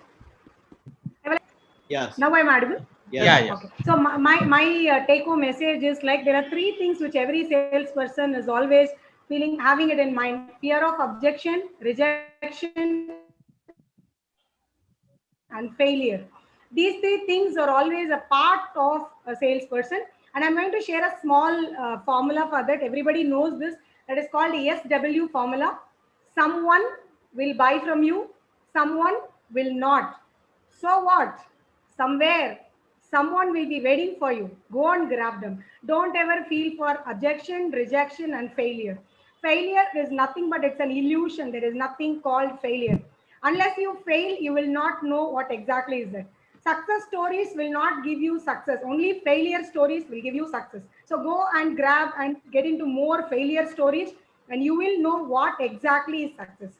S1: Yes.
S5: Now I'm audible.
S2: Yeah.
S5: Okay. So my take home message is like there are three things which every salesperson is always having it in mind: fear of objection, rejection, and failure. These three things are always a part of a salesperson. And I'm going to share a small formula for that. Everybody knows this. That is called the SW formula. Someone, will buy from you, someone will not. So what? Somewhere, someone will be waiting for you. Go and grab them. Don't ever feel for objection, rejection, and failure. Failure is nothing but it's an illusion. There is nothing called failure. Unless you fail, you will not know what exactly is it. Success stories will not give you success. Only failure stories will give you success. So go and grab and get into more failure stories, and you will know what exactly is success.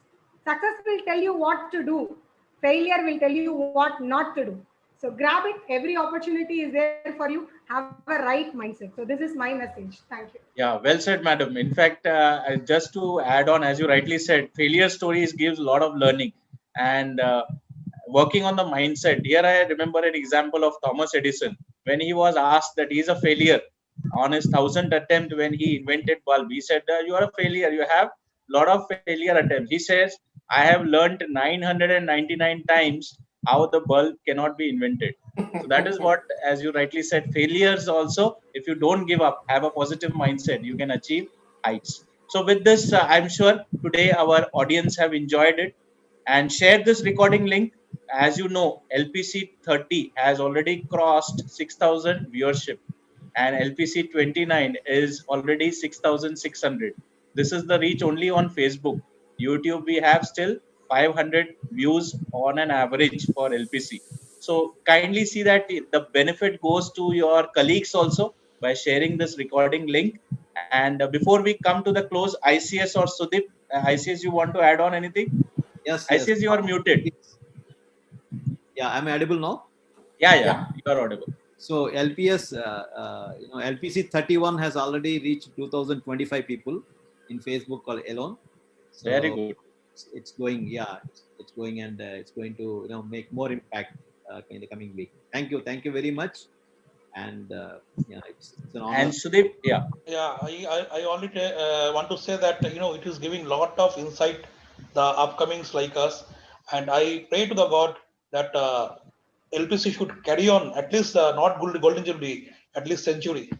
S5: Success will tell you what to do. Failure will tell you what not to do. So grab it. Every opportunity is there for you. Have a right mindset. So this is my message. Thank you.
S2: Yeah, well said, madam. In fact, just to add on, as you rightly said, failure stories gives a lot of learning and working on the mindset. Here, I remember an example of Thomas Edison when he was asked that he's a failure on his 1000th attempt when he invented bulb. He said, "You are a failure. You have a lot of failure attempts." He says, "I have learned 999 times how the bulb cannot be invented." So that is what, as you rightly said, failures also, if you don't give up, have a positive mindset, you can achieve heights. So with this, I'm sure today our audience have enjoyed it and share this recording link. As you know, LPC 30 has already crossed 6,000 viewership and LPC 29 is already 6,600. This is the reach only on Facebook. YouTube, we have still 500 views on an average for LPC. So kindly see that the benefit goes to your colleagues also by sharing this recording link. And before we come to the close, ICS or Sudip, ICS, you want to add on anything?
S1: Yes, yes.
S2: ICS, you are muted.
S1: Yeah, I'm audible now.
S2: Yeah, you are audible.
S1: So LPS, LPC 31 has already reached 2025 people in Facebook alone. So
S2: Very good.
S1: it's going, it's going, and it's going to make more impact in the coming week. Thank you very much, and it's an honor.
S2: And Sudip, yeah.
S6: Yeah, I only want to say that it is giving lot of insight the upcomings like us, and I pray to the God that LPC should carry on at least not golden jubilee, at least century.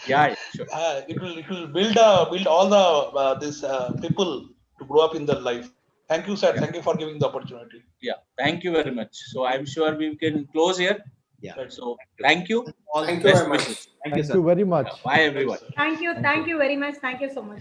S2: Yeah, sure.
S6: It will build all the these people to grow up in their life. Thank you, sir.
S2: Yeah.
S6: Thank you for giving the opportunity.
S2: Yeah, thank you very much. So I'm sure we can close here.
S1: Yeah.
S2: So thank you.
S1: All
S4: Thank you
S2: Best
S4: very much.
S2: wishes.
S1: Thank you,
S3: Thank
S1: sir.
S3: you very
S2: Yeah,
S3: much.
S2: bye everyone.
S5: Thank you. Thank you very much. Thank you so much.